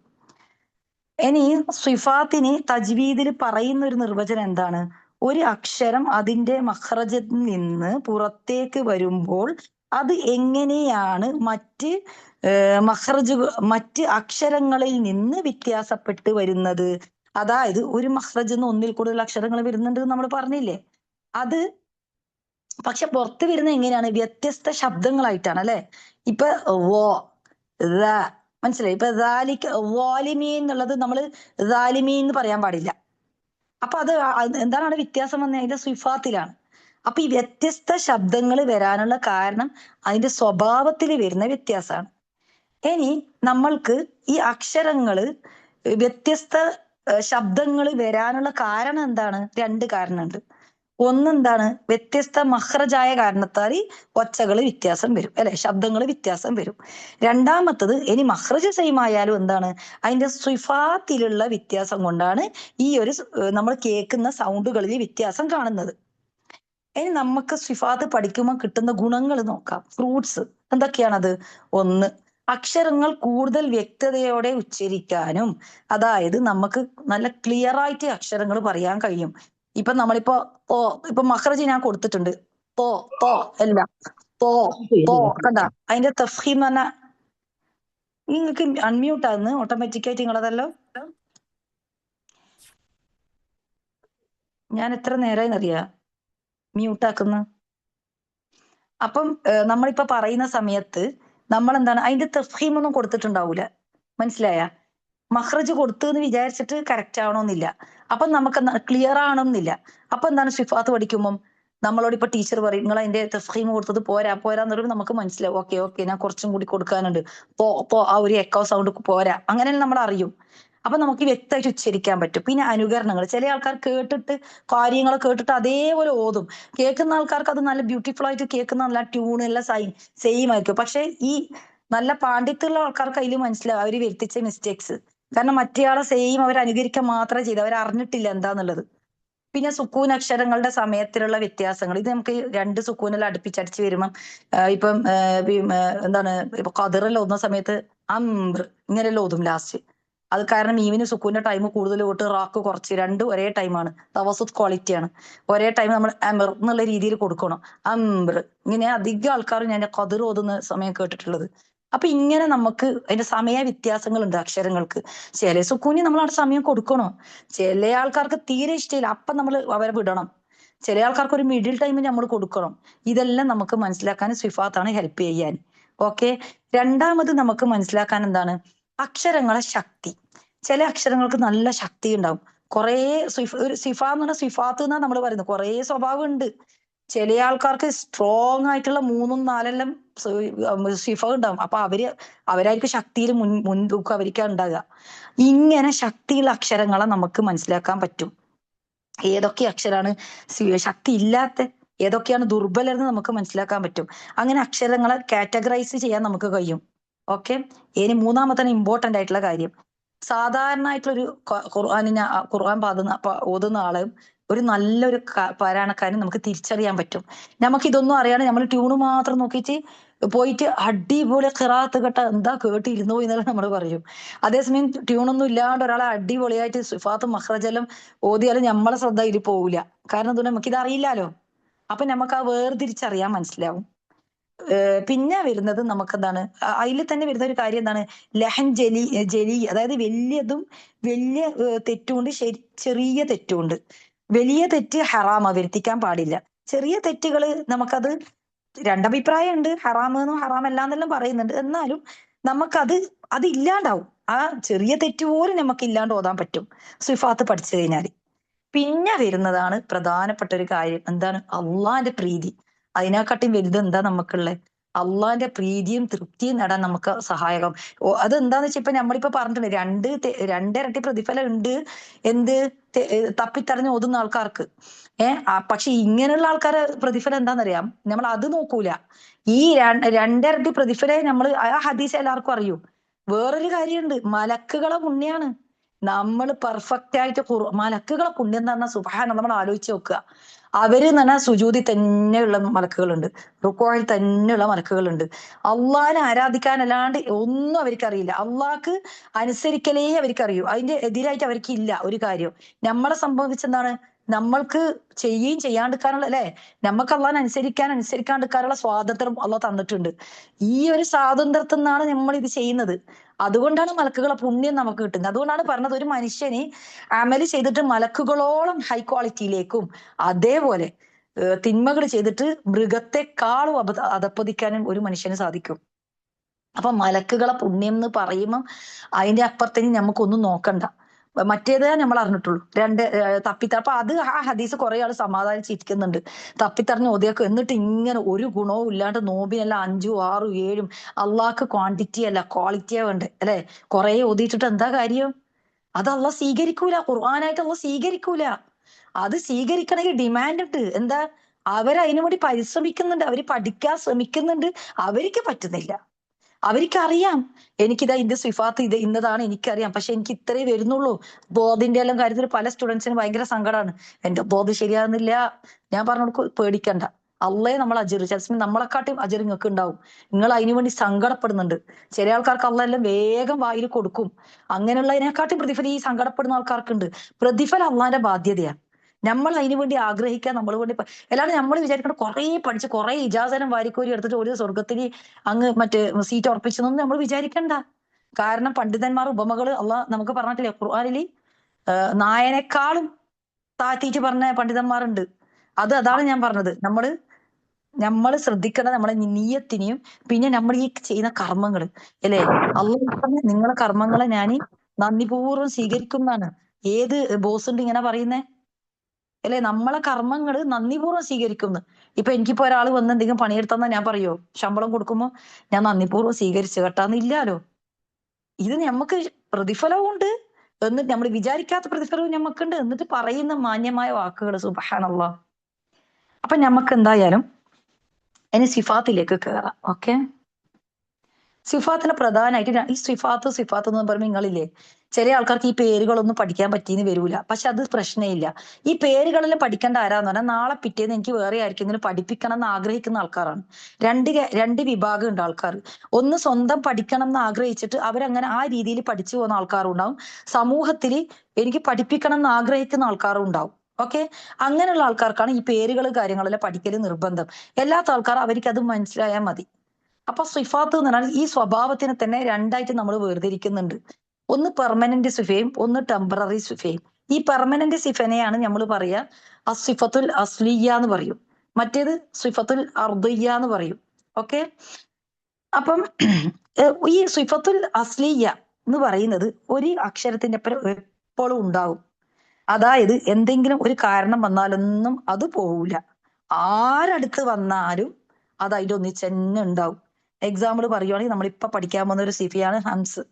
ഇനി സിഫാത്തിന് തജ്വീദിൽ പറയുന്ന ഒരു നിർവചനം എന്താണ്? ഒരു അക്ഷരം അതിന്റെ മഖ്റജിൽ നിന്ന് പുറത്തേക്ക് വരുമ്പോൾ അത് എങ്ങനെയാണ് മറ്റ് അക്ഷരങ്ങളിൽ നിന്ന് വ്യത്യാസപ്പെട്ട് വരുന്നത്. അതായത് ഒരു മഖ്റജിൽ നിന്ന് ഒന്നിൽ കൂടുതൽ അക്ഷരങ്ങൾ വരുന്നുണ്ട് നമ്മൾ പറഞ്ഞില്ലേ. അത് പക്ഷെ പുറത്ത് വരുന്നത് എങ്ങനെയാണ്? വ്യത്യസ്ത ശബ്ദങ്ങളായിട്ടാണ് അല്ലെ. ഇപ്പൊ വോ, മനസ്സിലായി? ഇപ്പൊ വാലിമീൻ എന്നുള്ളത് നമ്മൾ ദാലിമീൻ എന്ന് പറയാൻ പാടില്ല. അപ്പൊ അത് എന്താണ് വ്യത്യാസം വന്നത്? അതിന്റെ സിഫാത്തിലാണ്. അപ്പൊ ഈ വ്യത്യസ്ത ശബ്ദങ്ങൾ വരാനുള്ള കാരണം അതിന്റെ സ്വഭാവത്തിൽ വരുന്ന വ്യത്യാസമാണ്. ഇനി നമ്മൾക്ക് ഈ അക്ഷരങ്ങള് വ്യത്യസ്ത ശബ്ദങ്ങൾ വരാനുള്ള കാരണം എന്താണ്? രണ്ട് കാരണമുണ്ട്. ഒന്നെന്താണ്? വ്യത്യസ്ത മഹ്റജായ കാരണത്താൽ ഒച്ചകൾ വ്യത്യാസം വരും അല്ലെ, ശബ്ദങ്ങൾ വ്യത്യാസം വരും. രണ്ടാമത്തത്, ഇനി മഹ്റജ് സെയിം ആയാലും എന്താണ്? അതിന്റെ സിഫാത്തിലുള്ള വ്യത്യാസം കൊണ്ടാണ് ഈ ഒരു നമ്മൾ കേൾക്കുന്ന സൗണ്ടുകളിൽ വ്യത്യാസം കാണുന്നത്. ഇനി നമുക്ക് സിഫാത്ത് പഠിക്കുമ്പോൾ കിട്ടുന്ന ഗുണങ്ങൾ നോക്കാം. ഫ്രൂട്ട്സ് എന്തൊക്കെയാണത്? ഒന്ന്, അക്ഷരങ്ങൾ കൂടുതൽ വ്യക്തതയോടെ ഉച്ചരിക്കാനും, അതായത് നമുക്ക് നല്ല ക്ലിയർ ആയിട്ട് അക്ഷരങ്ങൾ പറയാൻ കഴിയും. ഇപ്പൊ നമ്മളിപ്പോ ഇപ്പൊ മഹ്റജ് ഞാൻ കൊടുത്തിട്ടുണ്ട്, തോ തോ എല്ലാം തോ തോ കണ്ട അതിന്റെ തഫ്ഹീം എന്ന് പറഞ്ഞാൽ, നിങ്ങൾക്ക് അൺമ്യൂട്ട് ആകുന്നു ഓട്ടോമാറ്റിക് ആയിട്ട് നിങ്ങളതല്ലോ. ഞാൻ എത്ര നേരമായി അറിയാ മ്യൂട്ടാക്കുന്ന. അപ്പം നമ്മളിപ്പോ പറയുന്ന സമയത്ത് നമ്മൾ എന്താണ് അതിന്റെ തഫ്ഹീം ഒന്നും കൊടുത്തിട്ടുണ്ടാവൂല. മനസ്സിലായ? മഹ്റജ് കൊടുത്തു എന്ന് വിചാരിച്ചിട്ട് കറക്റ്റ് ആവണമെന്നില്ല. അപ്പൊ നമുക്ക് ക്ലിയർ ആവണമെന്നില്ല. അപ്പൊ എന്താണ് സിഫാത്ത് പഠിക്കുമ്പം നമ്മളോട് ഇപ്പൊ ടീച്ചർ പറയും നിങ്ങൾ അതിന്റെ തഫ്ഹീം കൊടുത്തത് പോരാ പോരാന്ന് പറയുമ്പോൾ നമുക്ക് മനസ്സിലാവും. ഓക്കെ ഓക്കെ, ഞാൻ കുറച്ചും കൂടി കൊടുക്കാനുണ്ട്. പോ ആ ഒരു എക്കോ സൗണ്ട് പോരാ, അങ്ങനെ നമ്മൾ അറിയും. അപ്പൊ നമുക്ക് വ്യക്തമായിട്ട് ഉച്ചരിക്കാൻ പറ്റും. പിന്നെ അനുകരണങ്ങൾ, ചില ആൾക്കാർ കേട്ടിട്ട് കാര്യങ്ങൾ കേട്ടിട്ട് അതേപോലെ ഓതും. കേൾക്കുന്ന ആൾക്കാർക്ക് അത് നല്ല ബ്യൂട്ടിഫുൾ ആയിട്ട് കേൾക്കുന്ന നല്ല ട്യൂൺ എല്ലാം സെയിം ആയിരിക്കും. പക്ഷെ ഈ നല്ല പാണ്ഡിത്യമുള്ള ആൾക്കാർക്ക് അതിൽ മനസ്സിലാവും അവര് വരുത്തിച്ച മിസ്റ്റേക്സ്. കാരണം മറ്റേയാളെ സെയിം അവർ അനുകരിക്കാൻ മാത്രമേ ചെയ്ത്, അവർ അറിഞ്ഞിട്ടില്ല എന്താന്നുള്ളത്. പിന്നെ സുക്കൂൻ അക്ഷരങ്ങളുടെ സമയത്തിലുള്ള വ്യത്യാസങ്ങൾ, ഇത് നമുക്ക് രണ്ട് സുക്കൂനെല്ലാം അടുപ്പിച്ചടിച്ച് വരുമ്പം ഇപ്പം എന്താണ് ഇപ്പൊ ഖദറിൽ ഓതുന്ന സമയത്ത് അംർ ഇങ്ങനെയല്ലോ ഓതും ലാസ്റ്റ്. അത് കാരണം മീമിന് സുക്കൂന്റെ ടൈം കൂടുതൽ തൊട്ട് റാക്ക് കുറച്ച്, രണ്ടും ഒരേ ടൈമാണ്. തവസുത്ത് ക്വാളിറ്റിയാണ്. ഒരേ ടൈം നമ്മൾ അമർ എന്നുള്ള രീതിയിൽ കൊടുക്കണം. അംർ ഇങ്ങനെ അധികം ആൾക്കാരും ഞാൻ ഖദർ ഓതുന്ന സമയം കേട്ടിട്ടുള്ളത്. അപ്പൊ ഇങ്ങനെ നമുക്ക് അതിന്റെ സമയ വ്യത്യാസങ്ങളുണ്ട് അക്ഷരങ്ങൾക്ക്. ചില സുക്കൂനി നമ്മൾ അവിടെ സമയം കൊടുക്കണോ, ചില ആൾക്കാർക്ക് തീരെ ഇഷ്ടമില്ല, അപ്പൊ നമ്മൾ അവരെ വിടണം. ചില ആൾക്കാർക്ക് ഒരു മിഡിൽ ടൈമിൽ നമ്മൾ കൊടുക്കണം. ഇതെല്ലാം നമുക്ക് മനസ്സിലാക്കാൻ സിഫാത്താണ് ഹെൽപ്പ് ചെയ്യാൻ. ഓക്കെ. രണ്ടാമത് നമുക്ക് മനസ്സിലാക്കാൻ എന്താണ്, അക്ഷരങ്ങളെ ശക്തി. ചില അക്ഷരങ്ങൾക്ക് നല്ല ശക്തി ഉണ്ടാവും. കുറേ ഒരു സിഫ എന്ന് പറഞ്ഞാൽ സിഫാത്ത് എന്നാ നമ്മൾ പറയുന്നത്, കുറേ സ്വഭാവം ഉണ്ട്. ചില ആൾക്കാർക്ക് സ്ട്രോങ് ആയിട്ടുള്ള മൂന്നും നാലെല്ലാം സിഫ ഉണ്ടാവും. അപ്പൊ അവരായിരിക്കും ശക്തിയിൽ മുൻതൂക്കം അവർക്കാ ഉണ്ടാകുക. ഇങ്ങനെ ശക്തിയുള്ള അക്ഷരങ്ങളെ നമുക്ക് മനസ്സിലാക്കാൻ പറ്റും. ഏതൊക്കെ അക്ഷരാണ് ശക്തി ഇല്ലാത്ത, ഏതൊക്കെയാണ് ദുർബലരെന്ന് നമുക്ക് മനസ്സിലാക്കാൻ പറ്റും. അങ്ങനെ അക്ഷരങ്ങളെ കാറ്റഗറൈസ് ചെയ്യാൻ നമുക്ക് കഴിയും. ഓക്കെ. ഇനി മൂന്നാമത്തെ ഇമ്പോർട്ടന്റ് ആയിട്ടുള്ള കാര്യം, സാധാരണ ആയിട്ടുള്ള ഒരു ഖുർആൻ ഓതുന്ന ആള് ഒരു നല്ലൊരു പാരായണക്കാരന് നമുക്ക് തിരിച്ചറിയാൻ പറ്റും. നമുക്ക് ഇതൊന്നും അറിയാതെ നമ്മൾ ട്യൂണ് മാത്രം നോക്കിയിട്ട് പോയിട്ട് അടിപൊളി ഖിറാത്ത് കേട്ട എന്താ കേട്ടിരുന്നോ എന്നെല്ലാം നമ്മൾ പറയും. അതേസമയം ട്യൂണൊന്നും ഇല്ലാണ്ട് ഒരാളെ അടിപൊളിയായിട്ട് സിഫാത്ത് മഖ്റജെല്ലാം ഓതിയാലും നമ്മളെ ശ്രദ്ധ ഇതിൽ പോവില്ല. കാരണം എന്തുകൊണ്ട് നമുക്കിത് അറിയില്ലാലോ. അപ്പൊ നമുക്ക് ആ വേർതിരിച്ചറിയാൻ മനസ്സിലാവും. പിന്നെ വരുന്നത് നമുക്ക് എന്താണ്, അതിൽ തന്നെ വരുന്ന ഒരു കാര്യം എന്താണ്, ലഹൻ ജലി അതായത് വലിയതും വലിയ തെറ്റുമുണ്ട്, ചെറിയ തെറ്റുമുണ്ട്. വലിയ തെറ്റ് ഹറാമ, വരുത്തിക്കാൻ പാടില്ല. ചെറിയ തെറ്റുകള് നമുക്കത് രണ്ടഭിപ്രായം ഉണ്ട്, ഹറാമെന്നും ഹറാമല്ല എന്നെല്ലാം പറയുന്നുണ്ട്. എന്നാലും നമുക്കത് അത് ഇല്ലാണ്ടാവും. ആ ചെറിയ തെറ്റ് പോലും നമുക്ക് ഇല്ലാണ്ട് ഓതാൻ പറ്റും സിഫാത്ത് പഠിച്ചു കഴിഞ്ഞാൽ. പിന്നെ വരുന്നതാണ് പ്രധാനപ്പെട്ട ഒരു കാര്യം, എന്താണ്, അള്ളാന്റെ പ്രീതി. അതിനെക്കാട്ടിയും വലുത് എന്താ നമുക്കുള്ളത്? അള്ളാന്റെ പ്രീതിയും തൃപ്തിയും നേടാൻ നമുക്ക് സഹായകം. അതെന്താന്ന് വെച്ചാൽ ഇപ്പൊ നമ്മളിപ്പോ പറഞ്ഞിട്ടുണ്ട്, രണ്ടിരട്ടി പ്രതിഫലം ഉണ്ട് എന്ത് തപ്പിത്തടഞ്ഞ് ഓതുന്ന ആൾക്കാർക്ക്. പക്ഷെ ഇങ്ങനെയുള്ള ആൾക്കാരെ പ്രതിഫലം എന്താണെന്നറിയാം, നമ്മൾ അത് നോക്കൂല. ഈ രണ്ടിരട്ടി പ്രതിഫലം നമ്മൾ ആ ഹദീസ് എല്ലാവർക്കും അറിയൂ. വേറൊരു കാര്യമുണ്ട്, മലക്കുകളെ പുണ്യാണ്. നമ്മൾ പെർഫെക്റ്റ് ആയിട്ട് മലക്കുകളെ പുണ്യം എന്ന് പറഞ്ഞാൽ സുബ്ഹാന, നമ്മൾ ആലോചിച്ച് നോക്കുക. അവര് എന്ന് പറഞ്ഞാൽ സുജൂദി തന്നെയുള്ള മലക്കുകളുണ്ട്, റുക്കോയിൽ തന്നെയുള്ള മലക്കുകളുണ്ട്. അള്ളാഹിനെ ആരാധിക്കാനല്ലാണ്ട് ഒന്നും അവർക്കറിയില്ല. അള്ളാഹ്ക്ക് അനുസരിക്കലേ അവർക്കറിയൂ. അതിന്റെ എതിരായിട്ട് അവർക്കില്ല ഒരു കാര്യം. നമ്മളെ സംബന്ധിച്ചെന്താണ്, നമ്മൾക്ക് ചെയ്യുകയും ചെയ്യാണ്ടിരിക്കാനുള്ള അല്ലെ, നമുക്ക് അള്ളാഹിനെ അനുസരിക്കാണ്ടിരിക്കാനുള്ള സ്വാതന്ത്ര്യം അള്ളാഹ് തന്നിട്ടുണ്ട്. ഈ ഒരു സ്വാതന്ത്ര്യത്തിൽ നിന്നാണ് നമ്മൾ ഇത് ചെയ്യുന്നത്. അതുകൊണ്ടാണ് മലക്കുകളെ പുണ്യം നമുക്ക് കിട്ടുന്നത്. അതുകൊണ്ടാണ് പറഞ്ഞത്, ഒരു മനുഷ്യന് അമല് ചെയ്തിട്ട് മലക്കുകളോളം ഹൈ ക്വാളിറ്റിയിലേക്കും, അതേപോലെ തിന്മകൾ ചെയ്തിട്ട് മൃഗത്തെക്കാളും അധപ്പതിക്കാനും ഒരു മനുഷ്യന് സാധിക്കും. അപ്പൊ മലക്കുകളെ പുണ്യം എന്ന് പറയുമ്പോൾ അതിന്റെ അപ്പുറത്തേക്ക് നമുക്കൊന്നും നോക്കണ്ട. മറ്റേതേ നമ്മൾ അറിഞ്ഞിട്ടുള്ളൂ. അപ്പൊ അത് ആ ഹദീസ് കുറെ ആൾ സമാധാനിച്ചിരിക്കുന്നുണ്ട്. തപ്പിത്തറിഞ്ഞ് ഓതിയേക്കും, എന്നിട്ട് ഇങ്ങനെ ഒരു ഗുണവും ഇല്ലാണ്ട് നോമ്പിനെല്ലാം 5ഉം 6ഉം 7ഉം. അള്ളാഹ്ക്ക് ക്വാണ്ടിറ്റി അല്ല ക്വാളിറ്റിയാ വേണ്ടേ അല്ലെ. കുറെ ഓതിയിട്ടിട്ട് എന്താ കാര്യം? അത് അള്ളാഹ് സ്വീകരിക്കൂല. ഖുർആനായിട്ട് അള്ളാഹ് സ്വീകരിക്കൂല. അത് സ്വീകരിക്കണമെങ്കിൽ ഡിമാൻഡ് ഉണ്ട്. എന്താ, അവരതിനു വേണ്ടി പരിശ്രമിക്കുന്നുണ്ട്, അവര് പഠിക്കാൻ ശ്രമിക്കുന്നുണ്ട്, അവർക്ക് പറ്റുന്നില്ല. അവർക്കറിയാം എനിക്കിതാ ഇതിന്റെ സിഫാത്ത് ഇത് ഇന്നതാണ് എനിക്കറിയാം, പക്ഷെ എനിക്ക് ഇത്രേ വരുന്നുള്ളൂ. ബോധിന്റെ എല്ലാം കാര്യത്തിൽ പല സ്റ്റുഡൻസിനും ഭയങ്കര സങ്കടമാണ്. എന്റെ ബോധം ശരിയാകുന്നില്ല. ഞാൻ പറഞ്ഞു പേടിക്കണ്ട, അള്ളേ നമ്മൾ അജറ് ചിലപ്പോൾ നമ്മളെക്കാട്ടും അജറ് നിങ്ങൾക്ക് ഉണ്ടാവും. നിങ്ങൾ അതിനു വേണ്ടി സങ്കടപ്പെടുന്നുണ്ട്. ചില ആൾക്കാർക്ക് അള്ള എല്ലാം വേഗം വായിൽ കൊടുക്കും. അങ്ങനെയുള്ളതിനെക്കാട്ടും പ്രതിഫലം ഈ സങ്കടപ്പെടുന്ന ആൾക്കാർക്കുണ്ട്. പ്രതിഫലം അള്ളാന്റെ ബാധ്യതയാണ്. നമ്മൾ അതിനു വേണ്ടി ആഗ്രഹിക്കാൻ, നമ്മൾ വേണ്ടി അല്ലാണ്ട് നമ്മൾ വിചാരിക്കണം കുറെ പഠിച്ച് കുറെ ഇജാസനം വാരിക്കോരി എടുത്തിട്ട് ഒരു സ്വർഗത്തിന് അങ്ങ് മറ്റേ സീറ്റ് ഉറപ്പിച്ചെന്നൊന്നും നമ്മൾ വിചാരിക്കണ്ട. കാരണം പണ്ഡിതന്മാർ ഉപമകൾ അള്ളാഹ് നമുക്ക് പറഞ്ഞിട്ടില്ലേ ഖുർആനിൽ, നായനെക്കാളും താഴ്ത്തിയിട്ട് പറഞ്ഞ പണ്ഡിതന്മാരുണ്ട്. അതാണ് ഞാൻ പറഞ്ഞത്. നമ്മൾ ശ്രദ്ധിക്കേണ്ടത് നമ്മളെ നിയ്യത്തിനെയും പിന്നെ നമ്മൾ ഈ ചെയ്യുന്ന കർമ്മങ്ങൾ അല്ലേ. അള്ളാഹു പറഞ്ഞ നിങ്ങളെ കർമ്മങ്ങളെ ഞാൻ നന്ദിപൂർവ്വം സ്വീകരിക്കുന്നതാണ്. ഏത് ബോസ് ഉണ്ട് ഇങ്ങനെ പറയുന്നേ അല്ലെ? നമ്മളെ കർമ്മങ്ങൾ നന്ദിപൂർവ്വം സ്വീകരിക്കുന്നു. ഇപ്പൊ എനിക്കിപ്പോ ഒരാൾ വന്ന് എന്തെങ്കിലും പണിയെടുത്തന്നാ ഞാൻ പറയോ ശമ്പളം കൊടുക്കുമ്പോ ഞാൻ നന്ദിപൂർവ്വം സ്വീകരിച്ചു കേട്ടാന്നില്ലാലോ. ഇത് നമുക്ക് പ്രതിഫലവും ഉണ്ട്, എന്നിട്ട് നമ്മൾ വിചാരിക്കാത്ത പ്രതിഫലവും നമുക്കുണ്ട്. എന്നിട്ട് പറയുന്ന മാന്യമായ വാക്കുകൾ സുബ്ഹാനല്ലാഹ്. അപ്പൊ നമുക്ക് എന്തായാലും ഇനി സിഫാത്തിലേക്ക് കയറാം. ഓക്കെ, സിഫാത്തിനെ പ്രധാനമായിട്ട് ഈ സിഫാത്ത് എന്ന് പറയുമ്പോൾ നിങ്ങളില്ലേ, ചില ആൾക്കാർക്ക് ഈ പേരുകളൊന്നും പഠിക്കാൻ പറ്റിയെന്ന് വരൂല. പക്ഷെ അത് പ്രശ്നമില്ല. ഈ പേരുകളെല്ലാം പഠിക്കേണ്ട ആരാന്ന് പറഞ്ഞാൽ നാളെ പിറ്റേന്ന് എനിക്ക് വേറെ ആർക്കെങ്കിലും പഠിപ്പിക്കണം എന്ന് ആഗ്രഹിക്കുന്ന ആൾക്കാരാണ്. രണ്ട് വിഭാഗം ഉണ്ട് ആൾക്കാർ. ഒന്ന് സ്വന്തം പഠിക്കണം എന്ന് ആഗ്രഹിച്ചിട്ട് അവരങ്ങനെ ആ രീതിയിൽ പഠിച്ചു പോകുന്ന ആൾക്കാരും ഉണ്ടാവും. സമൂഹത്തിൽ എനിക്ക് പഠിപ്പിക്കണം എന്ന് ആഗ്രഹിക്കുന്ന ആൾക്കാരും ഉണ്ടാവും. ഓക്കെ, അങ്ങനെയുള്ള ആൾക്കാർക്കാണ് ഈ പേരുകൾ കാര്യങ്ങളെല്ലാം പഠിക്കൽ നിർബന്ധം. എല്ലാത്ത ആൾക്കാർ അവർക്ക് അത് മനസ്സിലായാൽ മതി. അപ്പൊ സിഫാത്ത് എന്ന് പറഞ്ഞാൽ ഈ സ്വഭാവത്തിനെ തന്നെ രണ്ടായിട്ട് നമ്മൾ വേർതിരിക്കുന്നുണ്ട്. ഒന്ന് പെർമനന്റ് സിഫയും ഒന്ന് ടെമ്പററി സിഫയും. ഈ പെർമനന്റ് സിഫനെയാണ് നമ്മൾ പറയാ അസിഫത്തുൽ അസ്ലിയ എന്ന് പറയും. മറ്റേത് സിഫത്തുൽ അർദിയ എന്ന് പറയും. ഓക്കെ, അപ്പം ഈ സിഫത്തുൽ അസ്ലിയ എന്ന് പറയുന്നത് ഒരു അക്ഷരത്തിന്റെ അപ്പുറം എപ്പോഴും ഉണ്ടാവും. അതായത് എന്തെങ്കിലും ഒരു കാരണം വന്നാലൊന്നും അത് പോവില്ല. ആരടുത്ത് വന്നാലും അത് അതിന്റെ ഒന്നിച്ച് തന്നെ ഉണ്ടാവും. എക്സാമ്പിൾ പറയുവാണെങ്കിൽ നമ്മളിപ്പൊ പഠിക്കാൻ പോകുന്ന ഒരു സിഫിയാണ് ഹംസ്.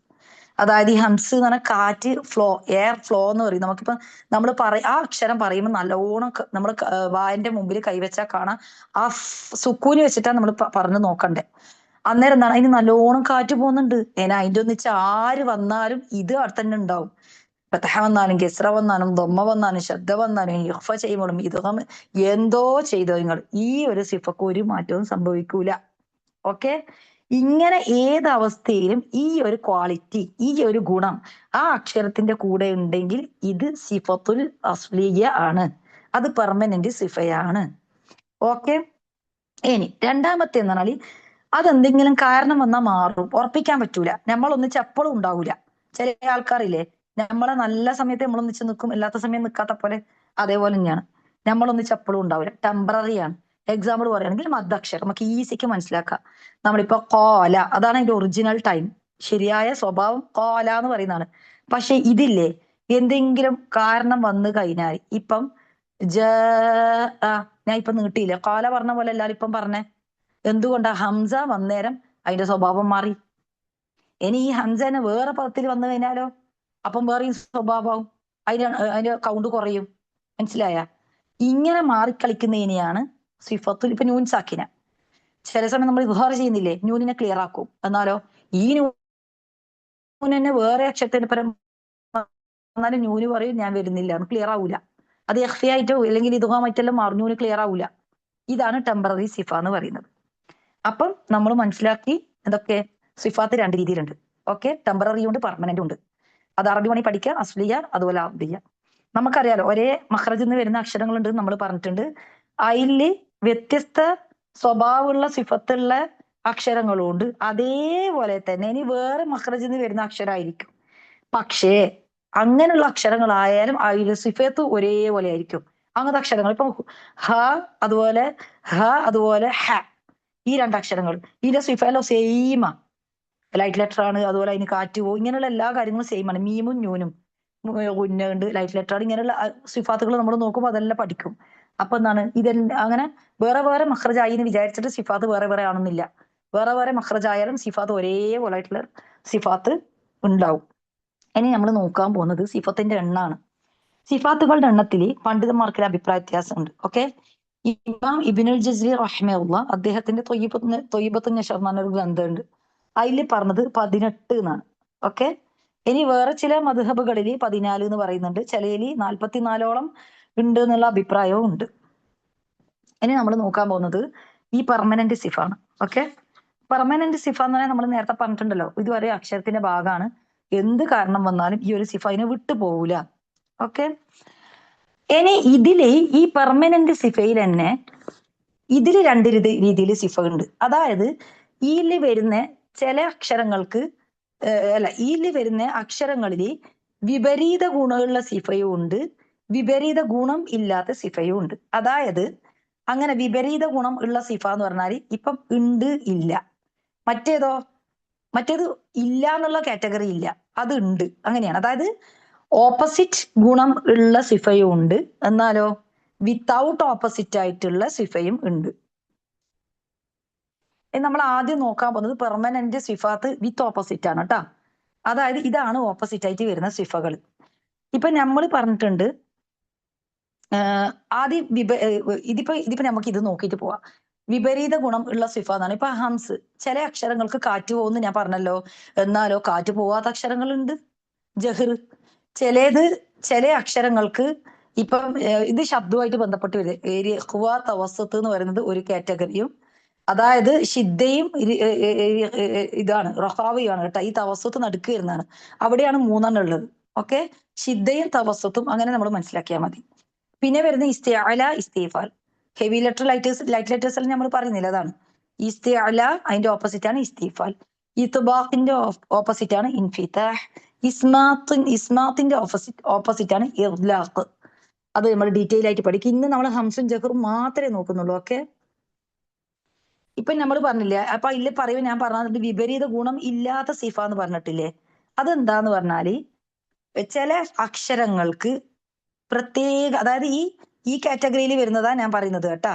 അതായത് ഈ ഹംസ് എന്ന് പറഞ്ഞാൽ കാറ്റ് ഫ്ലോ, എയർ ഫ്ലോ എന്ന് പറയും. നമുക്കിപ്പോ നമ്മൾ ആ അക്ഷരം പറയുമ്പോൾ നല്ലോണം നമ്മൾ വായന്റെ മുമ്പിൽ കൈവച്ചാൽ കാണാം ആ സുക്കൂന് വെച്ചിട്ടാണ് നമ്മൾ പറഞ്ഞു നോക്കണ്ടേ. അന്നേരം എന്താണ് അതിന് നല്ലോണം കാറ്റ് പോകുന്നുണ്ട്. അതിന്റെ ഒന്നിച്ച് ആര് വന്നാലും ഇത് അവിടെ തന്നെ ഉണ്ടാവും. ഫതഹ വന്നാലും കെസ്ര വന്നാലും ദൊമ്മ വന്നാലും ശബ്ദ വന്നാലും ഇഖ്ഫ ചെയ്യുമ്പോഴും ഇദ്ഗാം എന്തോ ചെയ്തോ നിങ്ങൾ ഈ ഒരു സിഫക്ക് ഒരു മാറ്റവും സംഭവിക്കൂല. ഓക്കെ, ഇങ്ങനെ ഏത് അവസ്ഥയിലും ഈ ഒരു ക്വാളിറ്റി, ഈ ഒരു ഗുണം ആ അക്ഷരത്തിന്റെ കൂടെ ഉണ്ടെങ്കിൽ ഇത് സിഫത്തുൽ അസ്ലിയ ആണ്. അത് പെർമനന്റ് സിഫയാണ്. ഓക്കെ, ഇനി രണ്ടാമത്തെ എന്ന് പറഞ്ഞാൽ അതെന്തെങ്കിലും കാരണം വന്നാൽ മാറും, ഉറപ്പിക്കാൻ പറ്റൂല. നമ്മളൊന്നിച്ച് എപ്പോഴും ഉണ്ടാവൂല. ചില ആൾക്കാരില്ലേ, നമ്മളെ നല്ല സമയത്ത് നമ്മളൊന്നിച്ച് നിൽക്കും, അല്ലാത്ത സമയം നിൽക്കാത്ത പോലെ. അതേപോലെ തന്നെയാണ് നമ്മളൊന്നിച്ച് എപ്പോഴും ഉണ്ടാവില്ല, ടെമ്പററി ആണ്. എക്സാമ്പിൾ പറയുകയാണെങ്കിൽ മദ്ദക്ഷരം നമുക്ക് ഈസിക്ക് മനസ്സിലാക്കാം. നമ്മളിപ്പോ കോല, അതാണ് അതിന്റെ ഒറിജിനൽ ടൈം, ശരിയായ സ്വഭാവം കോല എന്ന് പറയുന്നതാണ്. പക്ഷെ ഇതില്ലേ, എന്തെങ്കിലും കാരണം വന്നു കഴിഞ്ഞാൽ ഇപ്പം ജ ഞാൻ ഇപ്പൊ നീട്ടിയില്ലേ, കോല പറഞ്ഞ പോലെ എല്ലാരും ഇപ്പം പറഞ്ഞേ. എന്തുകൊണ്ടാ? ഹംസ വന്നേരം അതിന്റെ സ്വഭാവം മാറി. ഇനി ഈ ഹംസനെ വേറെ പദത്തിൽ വന്നു കഴിഞ്ഞാലോ അപ്പം വേറെയും സ്വഭാവമാവും, അതിന്റെ കൗണ്ട് കുറയും. മനസ്സിലായ? ഇങ്ങനെ മാറിക്കളിക്കുന്നതിനെയാണ് സിഫത്തുൽ. ഇപ്പൊ നൂൻ സാക്കിന ചില സമയം നമ്മൾ ഇദ്ഹാർ ചെയ്യുന്നില്ലേ, ന്യൂനിനെ ക്ലിയർ ആക്കും. എന്നാലോ ഈ ന്യൂനെ വേറെ അക്ഷരത്തിന് പരം എന്നാലും ന്യൂന് പറയും ഞാൻ വരുന്നില്ല, ക്ലിയർ ആവൂല. അത് എഖ്ഫിയായിട്ടോ അല്ലെങ്കിൽ ഇദ്ഗാമായിട്ടെല്ലാം മാറും, ന്യൂന് ക്ലിയർ ആവൂല. ഇതാണ് ടെമ്പററി സിഫ എന്ന് പറയുന്നത്. അപ്പം നമ്മൾ മനസ്സിലാക്കി എന്തൊക്കെ സിഫാത്ത് രണ്ട് രീതിയിലുണ്ട്. ഓക്കെ, ടെമ്പററി ഉണ്ട്, പെർമനന്റ് ഉണ്ട്. അത് അറബി മണി പഠിക്കുക, അസ്ലിയ അതുപോലെ അർദിയ. നമുക്കറിയാലോ ഒരേ മഖ്റജിൽ നിന്ന് വരുന്ന അക്ഷരങ്ങളുണ്ട് നമ്മൾ പറഞ്ഞിട്ടുണ്ട്. അതില് വ്യത്യസ്ത സ്വഭാവമുള്ള സിഫത്തുള്ള അക്ഷരങ്ങളും ഉണ്ട്. അതേപോലെ തന്നെ ഇനി വേറെ മഖ്റജിൽ നിന്ന് വരുന്ന അക്ഷരമായിരിക്കും. പക്ഷേ അങ്ങനെയുള്ള അക്ഷരങ്ങളായാലും അതിൽ സിഫത്ത് ഒരേപോലെ ആയിരിക്കും. അങ്ങനത്തെ അക്ഷരങ്ങൾ ഇപ്പൊ ഹ അതുപോലെ ഹ, ഈ രണ്ടക്ഷരങ്ങൾ ഇതിന്റെ സിഫലോ സെയിമാ. ലൈറ്റ് ലെറ്റർ ആണ്, അതുപോലെ അതിന് കാറ്റ് പോകും, ഇങ്ങനെയുള്ള എല്ലാ കാര്യങ്ങളും സെയിം ആണ്. മീമും ന്യൂനും ഉന്നുണ്ട്, ലൈറ്റ് ലെറ്റർ ആണ്, ഇങ്ങനെയുള്ള സിഫാത്തുകൾ നമ്മൾ നോക്കുമ്പോൾ അതെല്ലാം പഠിക്കും. അപ്പൊ എന്താണ് ഇതെല്ലാം അങ്ങനെ വേറെ വേറെ മഖ്റജായി എന്ന് വിചാരിച്ചിട്ട് സിഫാത്ത് വേറെ വേറെ ആണെന്നില്ല. വേറെ വേറെ മഖ്റജായാലും സിഫാത്ത് ഒരേപോലെ ആയിട്ടുള്ള സിഫാത്ത് ഉണ്ടാവും. ഇനി നമ്മൾ നോക്കാൻ പോകുന്നത് സിഫത്തിന്റെ എണ്ണാണ്. സിഫാത്തുകളുടെ എണ്ണത്തിൽ പണ്ഡിതന്മാർക്ക് അഭിപ്രായ വ്യത്യാസമുണ്ട്. ഓക്കെ, ഇമാം ഇബ്നുൽ ജസ്രി റഹിമഹുല്ലാ അദ്ദേഹത്തിന്റെ ത്വയ്യിബത്തുൻ നശർ എന്ന് പറഞ്ഞൊരു ഗ്രന്ഥമുണ്ട്. അതിൽ പറഞ്ഞത് 18 എന്നാണ്. ഓക്കെ, ഇനി വേറെ ചില മദ്ഹബുകളിൽ 14 എന്ന് പറയുന്നുണ്ട്, ചിലയിൽ 44ഓളം ഉണ്ട് എന്നുള്ള അഭിപ്രായവും ഉണ്ട്. ഇനി നമ്മൾ നോക്കാൻ പോകുന്നത് ഈ പെർമനന്റ് സിഫാണ്. ഓക്കെ, പെർമനന്റ് സിഫ എന്ന് പറഞ്ഞാൽ നമ്മൾ നേരത്തെ പറഞ്ഞിട്ടുണ്ടല്ലോ, ഇതുവരെ അക്ഷരത്തിന്റെ ഭാഗമാണ്. എന്ത് കാരണം വന്നാലും ഈ ഒരു സിഫ അതിനെ വിട്ടു പോകൂല. ഓക്കെ, ഇനി ഇതില് ഈ പെർമനന്റ് സിഫയിൽ തന്നെ ഇതില് രണ്ട് രീതിയിൽ സിഫ ഉണ്ട്. അതായത് ഈല് വരുന്ന ചില അക്ഷരങ്ങൾക്ക് ഈല് വരുന്ന അക്ഷരങ്ങളിൽ വിപരീത ഗുണമുള്ള സിഫയും ഉണ്ട്, വിപരീത ഗുണം ഇല്ലാത്ത സിഫയും ഉണ്ട്. അതായത് അങ്ങനെ വിപരീത ഗുണം ഉള്ള സിഫ എന്ന് പറഞ്ഞാൽ ഇപ്പം ഉണ്ട് ഇല്ല. മറ്റേതോ മറ്റേത് ഇല്ല എന്നുള്ള കാറ്റഗറി ഇല്ല, അത് ഉണ്ട്, അങ്ങനെയാണ്. അതായത് ഓപ്പോസിറ്റ് ഗുണം ഉള്ള സിഫയും ഉണ്ട്, എന്നാലോ വിത്തൗട്ട് ഓപ്പോസിറ്റ് ആയിട്ടുള്ള സിഫയും ഉണ്ട്. നമ്മൾ ആദ്യം നോക്കാൻ പോകുന്നത് പെർമനന്റ് സിഫാത്ത് വിത്ത് ഓപ്പോസിറ്റ് ആണ് കേട്ടോ. അതായത് ഇതാണ് ഓപ്പോസിറ്റ് ആയിട്ട് വരുന്ന സിഫകൾ. ഇപ്പൊ നമ്മൾ പറഞ്ഞിട്ടുണ്ട് ആദ്യം ഇതിപ്പോ നമുക്ക് ഇത് നോക്കിയിട്ട് പോവാം. വിപരീത ഗുണം ഉള്ള സിഫ എന്നാണ്. ഇപ്പൊ ഹംസ്, ചില അക്ഷരങ്ങൾക്ക് കാറ്റ് പോകുന്നു ഞാൻ പറഞ്ഞല്ലോ, എന്നാലോ കാറ്റ് പോവാത്ത അക്ഷരങ്ങളുണ്ട്. ജഹർ, ചില അക്ഷരങ്ങൾക്ക് ഇപ്പം ഇത് ശബ്ദവുമായിട്ട് ബന്ധപ്പെട്ട് വരും. ഖുവ തവസ്സത്ത് എന്ന് പറയുന്നത് ഒരു കാറ്റഗറിയും, അതായത് ഷിദ്ദയും ഇതാണ് റഹാവിയാണ് കേട്ടോ. ഈ തവസ്സത്ത് നടുക്ക് വരുന്നതാണ്. അവിടെയാണ് മൂന്നെണ്ണം ഉള്ളത്. ഓക്കെ, ഷിദ്ദയും തവസ്സത്തും അങ്ങനെ നമ്മൾ മനസ്സിലാക്കിയാൽ മതി. പിന്നെ വരുന്ന ഇസ്തിഅല, ഇസ്തിഫാൽ. ഹെവി ലെറ്റർ, ലൈറ്റ് ലെറ്റേഴ്സ് എല്ലാം നമ്മൾ പറയുന്നില്ല, അതാണ് ഇസ്തിഅല. അതിന്റെ ഓപ്പോസിറ്റ് ആണ് ഇസ്തിഫാൽ. ഇത്ബാഖിന്റെ ഓപ്പോസിറ്റ് ആണ് ഇൻഫിതാഹ്. ഇസ്മാത്തിന്റെ ഓപ്പോസിറ്റ് ആണ് ഇർലാഖ്. അത് നമ്മൾ ഡീറ്റെയിൽ ആയിട്ട് പഠിക്കും. ഇന്ന് നമ്മൾ ഹംസും ജഹറും മാത്രമേ നോക്കുന്നുള്ളൂ. ഓക്കെ, ഇപ്പൊ നമ്മൾ പറഞ്ഞില്ലേ, അപ്പൊ ഇതിൽ പറയുമ്പോൾ ഞാൻ പറഞ്ഞത് വിപരീത ഗുണം ഇല്ലാത്ത സിഫ എന്ന് പറഞ്ഞിട്ടില്ലേ, അതെന്താന്ന് പറഞ്ഞാല് ചില അക്ഷരങ്ങൾക്ക് പ്രത്യേക, അതായത് ഈ കാറ്റഗറിയിൽ വരുന്നതാ ഞാൻ പറയുന്നത് കേട്ടാ.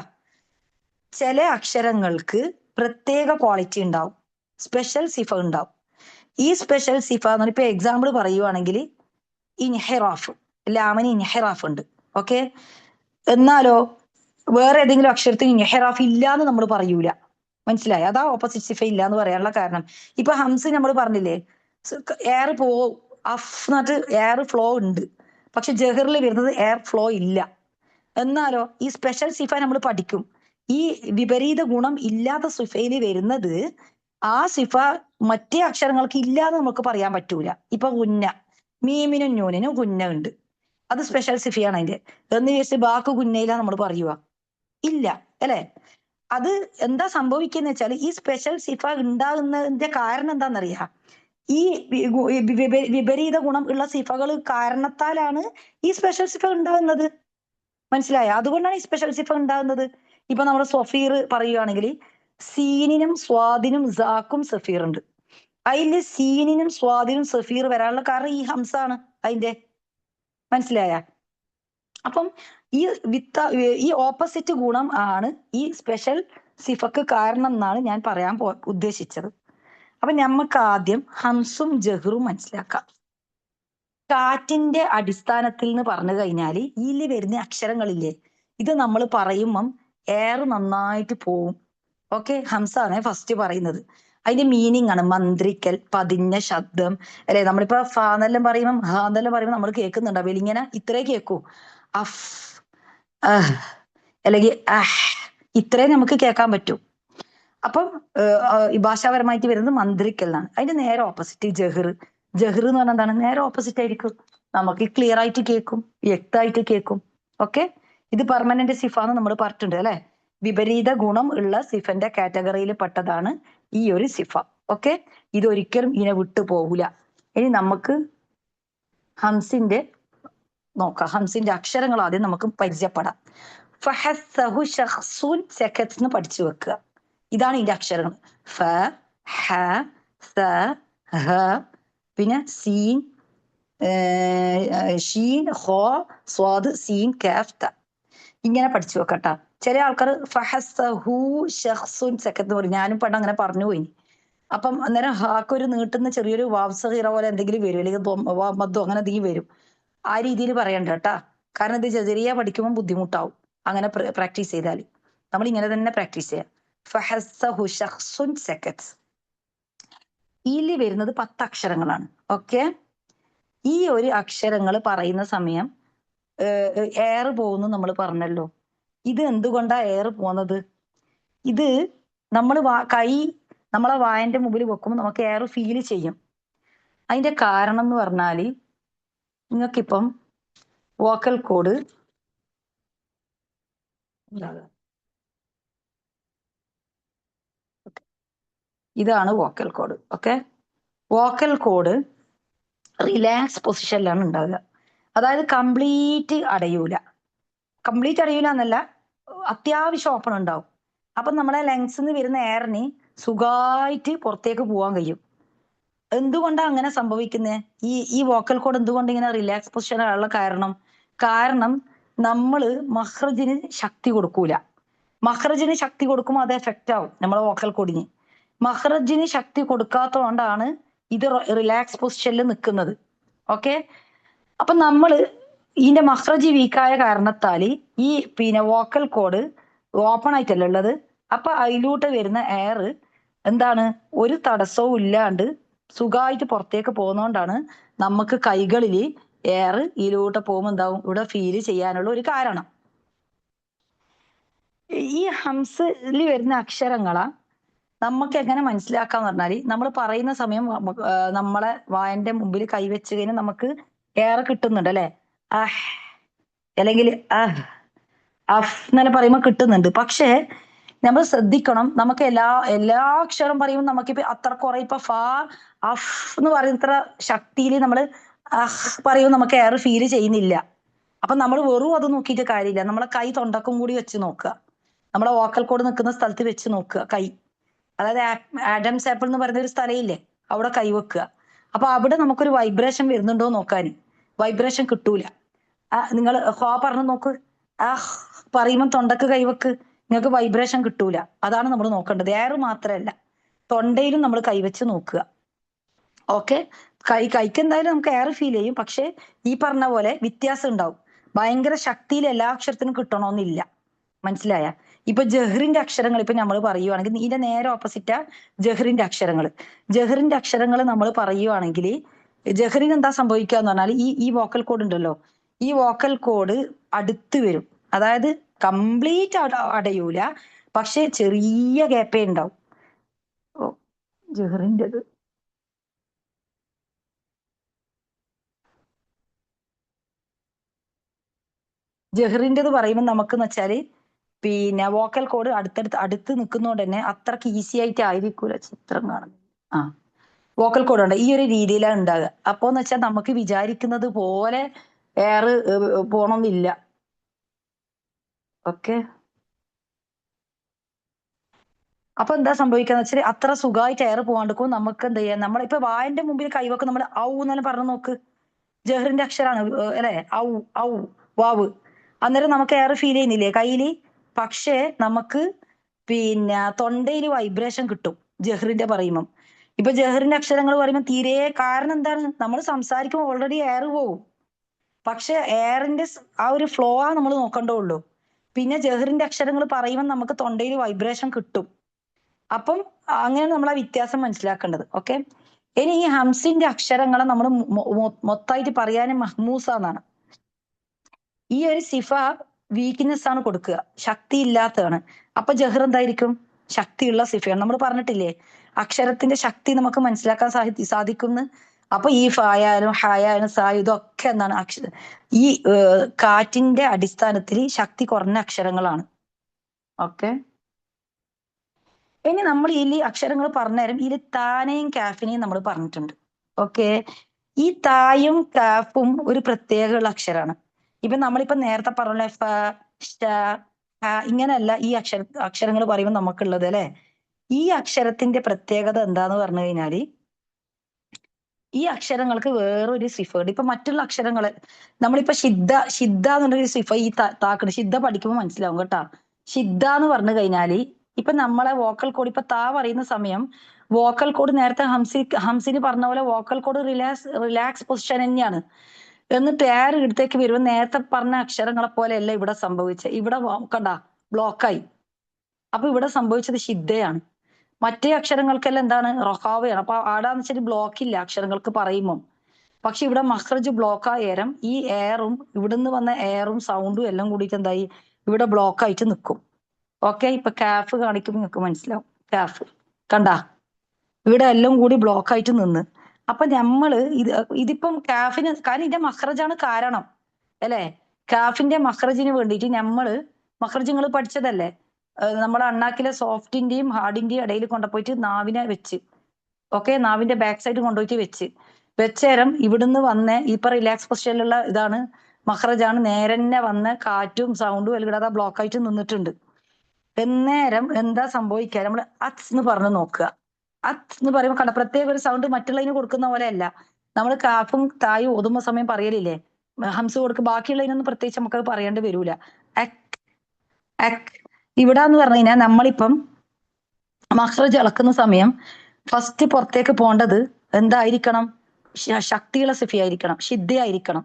ചില അക്ഷരങ്ങൾക്ക് പ്രത്യേക ക്വാളിറ്റി ഉണ്ടാവും, സ്പെഷ്യൽ സിഫ ഉണ്ടാവും. ഈ സ്പെഷ്യൽ സിഫ എന്ന് പറഞ്ഞാൽ ഇപ്പൊ എക്സാമ്പിൾ പറയുവാണെങ്കിൽ ഇൻഹിറാഫ്, ലാമിന് ഇൻഹിറാഫ് ഉണ്ട്. ഓക്കെ, എന്നാലോ വേറെ ഏതെങ്കിലും അക്ഷരത്തിന് ഇൻഹിറാഫ് ഇല്ല എന്ന് നമ്മൾ പറയൂല. മനസ്സിലായി? അതാ ഓപ്പോസിറ്റ് സിഫ ഇല്ല എന്ന് പറയാനുള്ള കാരണം. ഇപ്പൊ ഹംസ് നമ്മൾ പറഞ്ഞില്ലേ, എയർ പോവും, അഫ് എന്നിട്ട് എയർ ഫ്ലോ ഉണ്ട്. പക്ഷെ ജഹറിൽ വരുന്നത് എയർ ഫ്ലോ ഇല്ല. എന്നാലോ ഈ സ്പെഷ്യൽ സിഫ നമ്മൾ പഠിക്കും. ഈ വിപരീത ഗുണം ഇല്ലാത്ത സിഫയിൽ വരുന്നത് ആ സിഫ മറ്റേ അക്ഷരങ്ങൾക്ക് ഇല്ലാന്ന് നമുക്ക് പറയാൻ പറ്റൂല. ഇപ്പൊ ഗുന്ന, മീമിനും നൂനിനും ഗുന്ന ഉണ്ട്, അത് സ്പെഷ്യൽ സിഫയാണ് അതിന്റെ. എന്ന് ചോദിച്ച് ബാക്ക് ഗുന്നയില നമ്മൾ പറയുക ഇല്ല, അല്ലെ? അത് എന്താ സംഭവിക്കുന്ന വെച്ചാൽ ഈ സ്പെഷ്യൽ സിഫ ഉണ്ടാകുന്നതിന്റെ കാരണം എന്താണെന്നറിയാ, ഈ വിപരീത ഗുണം ഉള്ള സിഫകൾ കാരണത്താലാണ് ഈ സ്പെഷ്യൽ സിഫ ഉണ്ടാകുന്നത്. മനസ്സിലായ? അതുകൊണ്ടാണ് ഈ സ്പെഷ്യൽ സിഫ ഉണ്ടാകുന്നത്. ഇപ്പൊ നമ്മുടെ സൊഫീർ പറയുകയാണെങ്കിൽ സീനിനും സ്വാദിനും സാക്കും സഫീർ ഉണ്ട്. അതില് സീനിനും സ്വാദിനും സഫീർ വരാനുള്ള കാരണം ഈ ഹംസാണ് അതിന്റെ. മനസ്സിലായ? അപ്പം ഈ ഈ ഓപ്പോസിറ്റ് ഗുണം ആണ് ഈ സ്പെഷ്യൽ സിഫക്ക് കാരണം എന്നാണ് ഞാൻ പറയാൻ ഉദ്ദേശിച്ചത്. അപ്പൊ നമുക്ക് ആദ്യം ഹംസും ജഹറും മനസ്സിലാക്കാം. കാറ്റിന്റെ അടിസ്ഥാനത്തിൽ എന്ന് പറഞ്ഞു കഴിഞ്ഞാല് ഇതിൽ വരുന്ന അക്ഷരങ്ങളില്ലേ, ഇത് നമ്മൾ പറയുമ്പം എയർ നന്നായിട്ട് പോവും. ഓക്കെ, ഹംസാണ് ഫസ്റ്റ് പറയുന്നത്. അതിന്റെ മീനിങ് ആണ് മന്ത്രിക്കൽ, പതിഞ്ഞ ശബ്ദം, അല്ലെ? നമ്മളിപ്പോ ഫ എന്നെല്ലാം പറയുമ്പം ഹ എന്നെല്ലാം പറയുമ്പോൾ നമ്മൾ കേൾക്കുന്നുണ്ടാവില്ല, ഇങ്ങനെ ഇത്രേ കേൾക്കൂ. അഫ്, അഹ്, അല്ലെങ്കിൽ അഹ്, ഇത്രേ നമുക്ക് കേൾക്കാൻ പറ്റും. അപ്പം ഭാഷാപരമായിട്ട് വരുന്നത് മന്ത്രിക്കൽ എന്നാണ്. അതിന്റെ നേരെ ഓപ്പോസിറ്റ് ജഹർ. ജഹർ എന്ന് പറഞ്ഞാൽ എന്താണ്? നേരെ ഓപ്പോസിറ്റ് ആയിരിക്കും. നമുക്ക് ക്ലിയർ ആയിട്ട് കേൾക്കും, വ്യക്തമായിട്ട് കേൾക്കും. ഓക്കെ, ഇത് പെർമനന്റ് സിഫ എന്ന് നമ്മൾ പറഞ്ഞിട്ടുണ്ട്, അല്ലെ? വിപരീത ഗുണം ഉള്ള സിഫന്റെ കാറ്റഗറിയിൽ പെട്ടതാണ് ഈ ഒരു സിഫ. ഓക്കെ, ഇതൊരിക്കലും ഇതിനെ വിട്ടു പോകൂല. ഇനി നമുക്ക് ഹംസിന്റെ നോക്കാം. ഹംസിന്റെ അക്ഷരങ്ങൾ ആദ്യം നമുക്ക് പരിചയപ്പെടാം. ഫഹസ്സഹു ശഖ്സുൻ സകത്ത് എന്ന് പഠിച്ചു വെക്കുക. ഇതാണ് ഇതിന്റെ അക്ഷരങ്ങൾ. ഫ, ഹ, സ, ഹ, പിന്നെ സീൻ, ഷീൻ, ഹോ, സ്വാദ്, സീൻ, കാഫ്, ത. ഇങ്ങനെ പഠിച്ചു വെക്കട്ടാ. ചില ആൾക്കാർ ഫഹസ്സഹു ശഖ്സുൻ സകത്ത് എന്ന് പറയും. ഞാനും പണ്ട് അങ്ങനെ പറഞ്ഞു പോയി. അപ്പം അന്നേരം ഹാക്ക് ഒരു നീട്ടുന്ന ചെറിയൊരു വാവ്സഹീറ പോലെ എന്തെങ്കിലും വരും, അല്ലെങ്കിൽ മദ്ദോ അങ്ങനെ എന്തെങ്കിലും വരും. ആ രീതിയിൽ പറയണ്ട കേട്ടാ. കാരണം ഇത് ജസരിയ പഠിക്കുമ്പോൾ ബുദ്ധിമുട്ടാവും അങ്ങനെ പ്രാക്ടീസ് ചെയ്താൽ. നമ്മൾ ഇങ്ങനെ തന്നെ പ്രാക്ടീസ് ചെയ്യാം. ഫഹസ്സഹു ശഖ്സുൻ സകത്ത്. ഇതിൽ വരുന്നത് 10 അക്ഷരങ്ങളാണ്. ഓക്കെ, ഈ ഒരു അക്ഷരങ്ങൾ പറയുന്ന സമയം എയർ പോകുന്നു നമ്മൾ പറഞ്ഞല്ലോ. ഇത് എന്തുകൊണ്ടാ എയർ പോകുന്നത്? ഇത് നമ്മൾ നമ്മളെ വായന്റെ മുമ്പിൽ വെക്കുമ്പോൾ നമുക്ക് എയർ ഫീൽ ചെയ്യും. അതിന്റെ കാരണം എന്ന് പറഞ്ഞാല് നിങ്ങൾക്കിപ്പം വോക്കൽ കോഡ് ഇതാണ് vocal cord. Okay, vocal cord relax പൊസിഷനിലാണ് ഉണ്ടാവുക. അതായത് കംപ്ലീറ്റ് അടയൂല. കംപ്ലീറ്റ് അടയൂല എന്നല്ല, അത്യാവശ്യം ഓപ്പൺ ഉണ്ടാവും. അപ്പൊ നമ്മളെ ലങ്സിൽ നിന്ന് വരുന്ന എയറിന് സുഖമായിട്ട് പുറത്തേക്ക് പോകാൻ കഴിയും. എന്തുകൊണ്ടാണ് അങ്ങനെ സംഭവിക്കുന്നത്? ഈ വോക്കൽ കോഡ് എന്തുകൊണ്ട് ഇങ്ങനെ റിലാക്സ് പൊസിഷനുള്ള കാരണം നമ്മള് മഹ്റജിന് ശക്തി കൊടുക്കൂല. മഹ്റജിന് ശക്തി കൊടുക്കുമ്പോൾ അത് എഫക്റ്റ് ആവും നമ്മളെ വോക്കൽ കോഡിന്. മഹ്റജിന് ശക്തി കൊടുക്കാത്തതുകൊണ്ടാണ് ഇത് റിലാക്സ് പൊസിഷനിൽ നിൽക്കുന്നത്. ഓക്കെ, അപ്പൊ നമ്മള് ഇതിന്റെ മഹ്റജ് വീക്കായ കാരണത്താൽ ഈ വോക്കൽ കോഡ് ഓപ്പൺ ആയിട്ടല്ല ഉള്ളത്. അപ്പൊ അതിലൂടെ വരുന്ന എയർ എന്താണ്, ഒരു തടസ്സവും ഇല്ലാണ്ട് സുഖമായിട്ട് പുറത്തേക്ക് പോകുന്നോണ്ടാണ് നമുക്ക് കൈകളിൽ എയർ ഇതിലൂടെ പോകുമ്പോൾ എന്താവും, ഇവിടെ ഫീൽ ചെയ്യാനുള്ള ഒരു കാരണം. ഈ ഹംസിൽ വരുന്ന അക്ഷരങ്ങളാ നമുക്ക് എങ്ങനെ മനസ്സിലാക്കാന്ന് പറഞ്ഞാല്, നമ്മൾ പറയുന്ന സമയം നമ്മളെ വായന്റെ മുമ്പിൽ കൈവച്ച് കഴിഞ്ഞാൽ നമുക്ക് എയർ കിട്ടുന്നുണ്ട് അല്ലെ. അഹ് അല്ലെങ്കിൽ അഹ് അഫ് എന്നെ പറയുമ്പോൾ കിട്ടുന്നുണ്ട്. പക്ഷേ നമ്മൾ ശ്രദ്ധിക്കണം, നമുക്ക് എല്ലാ അക്ഷരം പറയുമ്പോൾ നമുക്കിപ്പോ അത്ര കുറെ ഇപ്പൊ ഫ അഫ് എന്ന് പറയുന്ന ശക്തിയിൽ നമ്മൾ അഹ് പറയുമ്പോൾ നമുക്ക് എയർ ഫീൽ ചെയ്യുന്നില്ല. അപ്പൊ നമ്മൾ വെറും അത് നോക്കിയിട്ട് കാര്യമില്ല. നമ്മളെ കൈ തൊണ്ടക്കും കൂടി വെച്ച് നോക്കുക, നമ്മളെ വോക്കൽ കോഡ് നിൽക്കുന്ന സ്ഥലത്ത് വെച്ച് നോക്കുക കൈ. അതായത് ആഡംസ് ആപ്പിൾ എന്ന് പറയുന്ന ഒരു സ്ഥലമില്ലേ, അവിടെ കൈവെക്കുക. അപ്പൊ അവിടെ നമുക്കൊരു വൈബ്രേഷൻ വരുന്നുണ്ടോ നോക്കാൻ. വൈബ്രേഷൻ കിട്ടൂല. നിങ്ങൾ ഹോ പറഞ്ഞു നോക്ക്, ആ പറയുമ്പോൾ തൊണ്ടക്ക് കൈവെക്ക്, നിങ്ങൾക്ക് വൈബ്രേഷൻ കിട്ടൂല. അതാണ് നമ്മൾ നോക്കേണ്ടത്. എയർ മാത്രമല്ല, തൊണ്ടയിലും നമ്മൾ കൈവച്ച് നോക്കുക. ഓക്കെ, കൈക്ക് എന്തായാലും നമുക്ക് എയർ ഫീൽ ചെയ്യും, പക്ഷെ ഈ പറഞ്ഞ പോലെ വ്യത്യാസം ഉണ്ടാവും. ഭയങ്കര ശക്തിയിൽ എല്ലാ അക്ഷരത്തിനും കിട്ടണമെന്നില്ല. മനസ്സിലായ? ഇപ്പൊ ജഹ്റിന്റെ അക്ഷരങ്ങൾ ഇപ്പൊ നമ്മൾ പറയുവാണെങ്കിൽ ഇതിന്റെ നേരെ ഓപ്പോസിറ്റാ ജഹ്റിന്റെ അക്ഷരങ്ങൾ. ജഹ്റിന്റെ അക്ഷരങ്ങൾ നമ്മൾ പറയുവാണെങ്കിൽ ജഹ്റിന് എന്താ സംഭവിക്കുക എന്ന് പറഞ്ഞാൽ ഈ വോക്കൽ കോഡ് ഉണ്ടല്ലോ, ഈ വോക്കൽ കോഡ് അടുത്ത് വരും. അതായത് കംപ്ലീറ്റ് അടയൂല, പക്ഷെ ചെറിയ ഗ്യാപ്പേ ഉണ്ടാവും. ജഹ്റിൻ്റെത് ജഹ്റിൻ്റെത് പറയുമ്പോൾ നമുക്കെന്ന് വെച്ചാല് വോക്കൽ കോഡ് അടുത്ത് നിൽക്കുന്നതുകൊണ്ട് തന്നെ അത്രക്ക് ഈസി ആയിട്ട് ആയിരിക്കൂല. ചിത്രം കാണുന്നത് വോക്കൽ കോഡ് ഉണ്ട് ഈ ഒരു രീതിയിലാണ് ഉണ്ടാകുക. അപ്പോന്ന് വെച്ചാൽ നമുക്ക് വിചാരിക്കുന്നത് പോലെ എയർ പോണമെന്നില്ല. ഓക്കെ, അപ്പൊ എന്താ സംഭവിക്കാന്ന് വെച്ചാൽ അത്ര സുഖമായിട്ട് എയർ പോകാണ്ടിരിക്കും. നമുക്ക് എന്ത് ചെയ്യാം, നമ്മളിപ്പോ വായന്റെ മുമ്പിൽ കൈവക്കും, നമ്മൾ ഔ എന്നെല്ലാം പറഞ്ഞു നോക്ക്, ജഹ്റിന്റെ അക്ഷരാണ് അല്ലെ, ഔ ഔ വാവ്. അന്നേരം നമുക്ക് എയർ ഫീൽ ചെയ്യുന്നില്ലേ കയ്യില്? പക്ഷേ നമുക്ക് തൊണ്ടയിൽ വൈബ്രേഷൻ കിട്ടും ജഹ്റിന്റെ പറയുമ്പം. ഇപ്പൊ ജഹ്റിന്റെ അക്ഷരങ്ങൾ പറയുമ്പോൾ തീരെ, കാരണം എന്താണ്, നമ്മൾ സംസാരിക്കുമ്പോൾ ഓൾറെഡി എയർ പോവും. പക്ഷെ എയറിന്റെ ആ ഒരു ഫ്ലോ ആ നമ്മൾ നോക്കണ്ടുള്ളൂ. പിന്നെ ജഹ്റിന്റെ അക്ഷരങ്ങൾ പറയുമ്പോൾ നമുക്ക് തൊണ്ടയിൽ വൈബ്രേഷൻ കിട്ടും. അപ്പം അങ്ങനെയാണ് നമ്മൾ ആ വ്യത്യാസം മനസ്സിലാക്കേണ്ടത്. ഓക്കെ, ഇനി ഈ ഹംസിന്റെ അക്ഷരങ്ങളെ നമ്മൾ മൊത്തമായിട്ട് പറയാനും മഹ്മൂസ എന്നാണ്. ഈ ഒരു സിഫ വീക്ക്നെസ് ആണ് കൊടുക്കുക, ശക്തി ഇല്ലാത്തതാണ്. അപ്പൊ ജഹ്ർ എന്തായിരിക്കും? ശക്തിയുള്ള സിഫയാണ്. നമ്മൾ പറഞ്ഞിട്ടില്ലേ അക്ഷരത്തിന്റെ ശക്തി നമുക്ക് മനസ്സിലാക്കാൻ സാധിക്കുന്നു. അപ്പൊ ഈ ഫായാലും ഹായാലും സായും ഇതൊക്കെ എന്താണ് ഈ കാറ്റിന്റെ അടിസ്ഥാനത്തിൽ ശക്തി കുറഞ്ഞ അക്ഷരങ്ങളാണ്. ഓക്കെ, ഇനി നമ്മൾ ഈ അക്ഷരങ്ങൾ പറഞ്ഞുതരും. ഇതിൽ താനെയും കാഫിനെയും നമ്മൾ പറഞ്ഞിട്ടുണ്ട്. ഓക്കെ, ഈ തായും കാഫും ഒരു പ്രത്യേക അക്ഷരമാണ്. ഇപ്പൊ നമ്മളിപ്പോ നേരത്തെ പറഞ്ഞ ഫ ഷ ഹ ഇങ്ങനെയല്ല ഈ അക്ഷരങ്ങൾ പറയുമ്പോൾ നമുക്കുള്ളത് അല്ലെ. ഈ അക്ഷരത്തിന്റെ പ്രത്യേകത എന്താന്ന് പറഞ്ഞു കഴിഞ്ഞാല് ഈ അക്ഷരങ്ങൾക്ക് വേറൊരു സിഫുണ്ട്. ഇപ്പൊ മറ്റുള്ള അക്ഷരങ്ങള് നമ്മളിപ്പോ ഷിദ്ദ എന്നുള്ളൊരു സിഫ ഈ താക്കട് ഷിദ്ദ പഠിക്കുമ്പോൾ മനസ്സിലാവും കേട്ടാ. ഷിദ്ദ എന്ന് പറഞ്ഞു കഴിഞ്ഞാല് ഇപ്പൊ നമ്മളെ വോക്കൽ കോഡ് ഇപ്പൊ താ പറയുന്ന സമയം വോക്കൽ കോഡ് നേരത്തെ ഹംസിന് പറഞ്ഞ പോലെ വോക്കൽ കോഡ് റിലാക്സ് പൊസിഷൻ തന്നെയാണ്. എന്നിട്ട് എയർ ഇടത്തേക്ക് വരുമ്പോൾ നേരത്തെ പറഞ്ഞ അക്ഷരങ്ങളെ പോലെയല്ല ഇവിടെ സംഭവിച്ചത്. ഇവിടെ കണ്ട ബ്ലോക്കായി. അപ്പൊ ഇവിടെ സംഭവിച്ചത് ഷിദ്ദയാണ്. മറ്റേ അക്ഷരങ്ങൾക്കെല്ലാം എന്താണ്, റൊഹാവയാണ്. അപ്പൊ ആടാന്ന് വെച്ചാൽ ബ്ലോക്ക് ഇല്ല അക്ഷരങ്ങൾക്ക് പറയുമ്പോൾ. പക്ഷെ ഇവിടെ മഹ്റജ് ബ്ലോക്ക് ആയേരം ഈ എയറും ഇവിടുന്ന് വന്ന എയറും സൗണ്ടും എല്ലാം കൂടിയിട്ട് എന്തായി, ഇവിടെ ബ്ലോക്ക് ആയിട്ട് നിൽക്കും. ഓക്കെ, ഇപ്പൊ കാഫ് കാണിക്കുമ്പോൾ നിങ്ങൾക്ക് മനസ്സിലാവും. കാഫ് കണ്ടാ, ഇവിടെ എല്ലാം കൂടി ബ്ലോക്ക് ആയിട്ട് നിന്ന്. അപ്പൊ നമ്മള് ഇതിപ്പം കാഫിന്, കാരണം ഇതിന്റെ മഹ്റജാണ് കാരണം അല്ലെ. കാഫിന്റെ മഹ്റജിന് വേണ്ടിയിട്ട് നമ്മള് മഹ്റജുകൾ പഠിച്ചതല്ലേ, നമ്മുടെ അണ്ണാക്കിലെ സോഫ്റ്റിന്റെയും ഹാർഡിന്റെയും ഇടയിൽ കൊണ്ടുപോയിട്ട് നാവിനെ വെച്ച്, ഓക്കെ, നാവിന്റെ ബാക്ക് സൈഡ് കൊണ്ടുപോയിട്ട് വെച്ച് വെച്ചേരം ഇവിടുന്ന് വന്ന് ഇപ്പൊ റിലാക്സ് പൊസിഷനിലുള്ള ഇതാണ് മഹ്റജാണ്. നേരെ തന്നെ വന്ന് കാറ്റും സൗണ്ടും എല്ലാം ബ്ലോക്ക് ആയിട്ട് നിന്നിട്ടുണ്ട്. എന്നേരം എന്താ സംഭവിക്കുക, നമ്മൾ അച്ച് എന്ന് പറഞ്ഞു നോക്കുക. അച്ച് എന്ന് പറയുമ്പോൾ കണ്ട പ്രത്യേക ഒരു സൗണ്ട് മറ്റുള്ളതിന് കൊടുക്കുന്ന പോലെ അല്ല. നമ്മൾ കാഫും തായും ഒതുമ്പ സമയം പറയലില്ലേ, ഹംസ് കൊടുക്കുക. ബാക്കിയുള്ളതിനൊന്നും പ്രത്യേകിച്ച് നമുക്കത് പറയേണ്ടി വരൂല. അക് അക്. ഇവിടാന്ന് പറഞ്ഞു കഴിഞ്ഞാൽ നമ്മളിപ്പം മഹ്റജ് ഇളക്കുന്ന സമയം ഫസ്റ്റ് പുറത്തേക്ക് പോകേണ്ടത് എന്തായിരിക്കണം? ശക്തിയുള്ള സിഫിയായിരിക്കണം, ഷിദ്ദയായിരിക്കണം.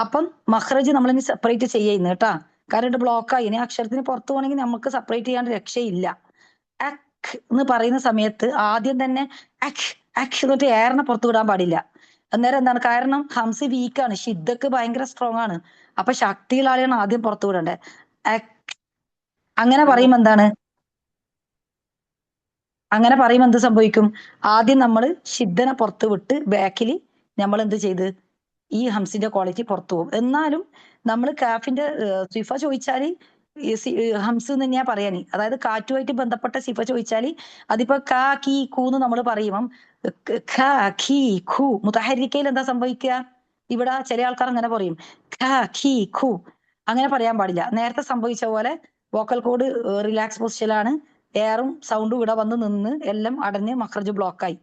അപ്പം മഹ്റജ് നമ്മളിനി സെപ്പറേറ്റ് ചെയ്യുന്നു കേട്ടാ. കാരണം ഇത് ബ്ലോക്കായി. ഇനി അക്ഷരത്തിന് പുറത്തു പോകണമെങ്കിൽ നമുക്ക് സെപ്പറേറ്റ് ചെയ്യാണ്ട് രക്ഷയില്ല. അക് എന്ന് പറയുന്ന സമയത്ത് ആദ്യം തന്നെ അക് അക് എന്നിട്ട് ഏറിനെ പുറത്തു വിടാൻ പാടില്ല. അന്നേരം എന്താണ് കാരണം? ഹംസ് വീക്കാണ്, ഷിദ്ദക്ക് ഭയങ്കര സ്ട്രോങ് ആണ്. അപ്പൊ ശക്തിയുള്ള ആളെയാണ് ആദ്യം പുറത്തു വിടണ്ടേ. അക്. അങ്ങനെ പറയുമ്പോ എന്താണ്? അങ്ങനെ പറയുമ്പോൾ എന്ത് സംഭവിക്കും? ആദ്യം നമ്മൾ ഷിദ്ദനെ പുറത്ത് വിട്ട് ബാക്കിൽ നമ്മൾ എന്ത് ചെയ്ത് ഈ ഹംസിന്റെ ക്വാളിറ്റി പുറത്തു പോകും. എന്നാലും നമ്മൾ കാഫിന്റെ സിഫ ചോദിച്ചാല് ഹംസ് എന്ന് തന്നെയാ പറയാന്. അതായത് കാറ്റുമായിട്ട് ബന്ധപ്പെട്ട സിഫ ചോദിച്ചാല് അതിപ്പോ കാ കീ കൂന്ന് നമ്മൾ പറയുമ്പം ഖ ഖീ ഖു മുതഹരിക്കയിൽ എന്താ സംഭവിക്കുക? ഇവിടെ ചില ആൾക്കാർ അങ്ങനെ പറയും, ഖ ഖീ ഖു. അങ്ങനെ പറയാൻ പാടില്ല. നേരത്തെ സംഭവിച്ച പോലെ വോക്കൽ കോഡ് റിലാക്സ് പൊസിഷനിലാണ്. എയറും സൗണ്ടും ഇവിടെ വന്ന് നിന്ന് എല്ലാം അടഞ്ഞ് മഖ്റജ് ബ്ലോക്കായി.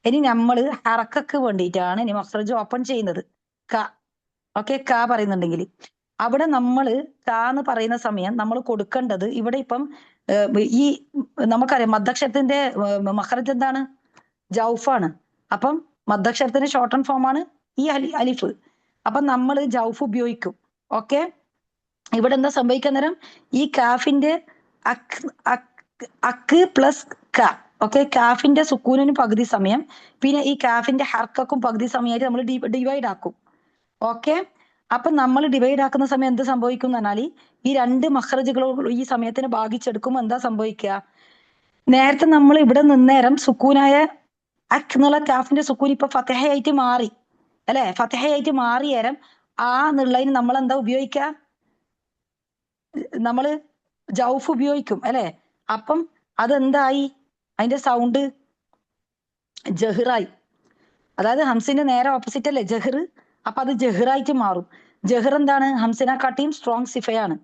ഇനി നമ്മൾ ഹറക്കക്ക് വേണ്ടിയിട്ടാണ് ഇനി മഖ്റജ് ഓപ്പൺ ചെയ്യുന്നത്. ക. ഓക്കെ, ക പറയുന്നുണ്ടെങ്കിൽ അവിടെ നമ്മൾ ക എന്ന് പറയുന്ന സമയം നമ്മൾ കൊടുക്കേണ്ടത് ഇവിടെ ഇപ്പം ഈ നമുക്കറിയാം മദ്ദക്ഷരത്തിന്റെ മഖ്റജ് എന്താണ്? ജൗഫാണ്. അപ്പം മദ്ദക്ഷരത്തിന്റെ ഷോർട്ടൺ ഫോം ആണ് ഈ അലിഫ്. അപ്പം നമ്മൾ ജൗഫ് ഉപയോഗിക്കും. ഓക്കെ, ഇവിടെ എന്താ സംഭവിക്കാൻ നേരം ഈ കാഫിന്റെ അക് അക്ക് പ്ലസ് ക. ഓക്കെ, കാഫിന്റെ സുക്കൂനിന് പകുതി സമയം, പിന്നെ ഈ കാഫിന്റെ ഹർക്കും പകുതി സമയമായിട്ട് നമ്മൾ ഡിവൈഡ് ആക്കും. ഓക്കെ, അപ്പൊ നമ്മൾ ഡിവൈഡ് ആക്കുന്ന സമയം എന്ത് സംഭവിക്കും എന്ന് പറഞ്ഞാൽ ഈ രണ്ട് മഹ്റജുകളും ഈ സമയത്തിന് ഭാഗിച്ചെടുക്കുമ്പോൾ എന്താ സംഭവിക്കുക? നേരത്തെ നമ്മൾ ഇവിടെ നിന്നേരം സുക്കൂനായ അക് എന്നുള്ള കാഫിന്റെ സുക്കൂൻ ഇപ്പൊ ഫതഹയായിട്ട് മാറി അല്ലെ. ഫതഹയായിട്ട് മാറിയേരം ആ എന്നുള്ളതിന് നമ്മൾ എന്താ ഉപയോഗിക്കുക? നമ്മള് ജൗഫ് ഉപയോഗിക്കും അല്ലെ. അപ്പം അതെന്തായി? അതിന്റെ സൗണ്ട് ജഹിറായി. അതായത് ഹംസിന്റെ നേരെ ഓപ്പോസിറ്റ് അല്ലേ ജഹിർ. അപ്പൊ അത് ജഹിറായിട്ട് മാറും. ജഹിർ എന്താണ്? ഹംസിനെക്കാട്ടിയും സ്ട്രോങ് സിഫയാണ്.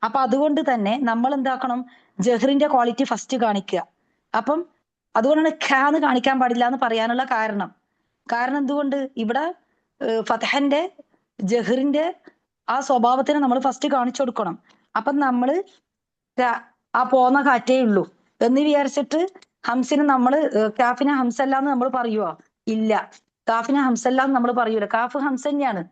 അപ്പൊ അതുകൊണ്ട് തന്നെ നമ്മൾ എന്താക്കണം? ജഹിറിന്റെ ക്വാളിറ്റി ഫസ്റ്റ് കാണിക്കുക. അപ്പം അതുകൊണ്ടാണ് ഖ എന്ന് കാണിക്കാൻ പാടില്ല എന്ന് പറയാനുള്ള കാരണം. കാരണം എന്തുകൊണ്ട്? ഇവിടെ ഫതഹന്റെ ജഹിറിന്റെ ആ സ്വഭാവത്തിനെ നമ്മൾ ഫസ്റ്റ് കാണിച്ചു കൊടുക്കണം. അപ്പം നമ്മള് ആ പോന്ന കാറ്റേ ഉള്ളൂ എന്ന് വിചാരിച്ചിട്ട് ഹംസിന് നമ്മള് കാഫിനെ ഹംസല്ല എന്ന് നമ്മൾ പറയുവോ? ഇല്ല. കാഫിനെ ഹംസല്ല എന്ന് നമ്മൾ പറയൂല. കാഫ് ഹംസ തന്നെയാണ്.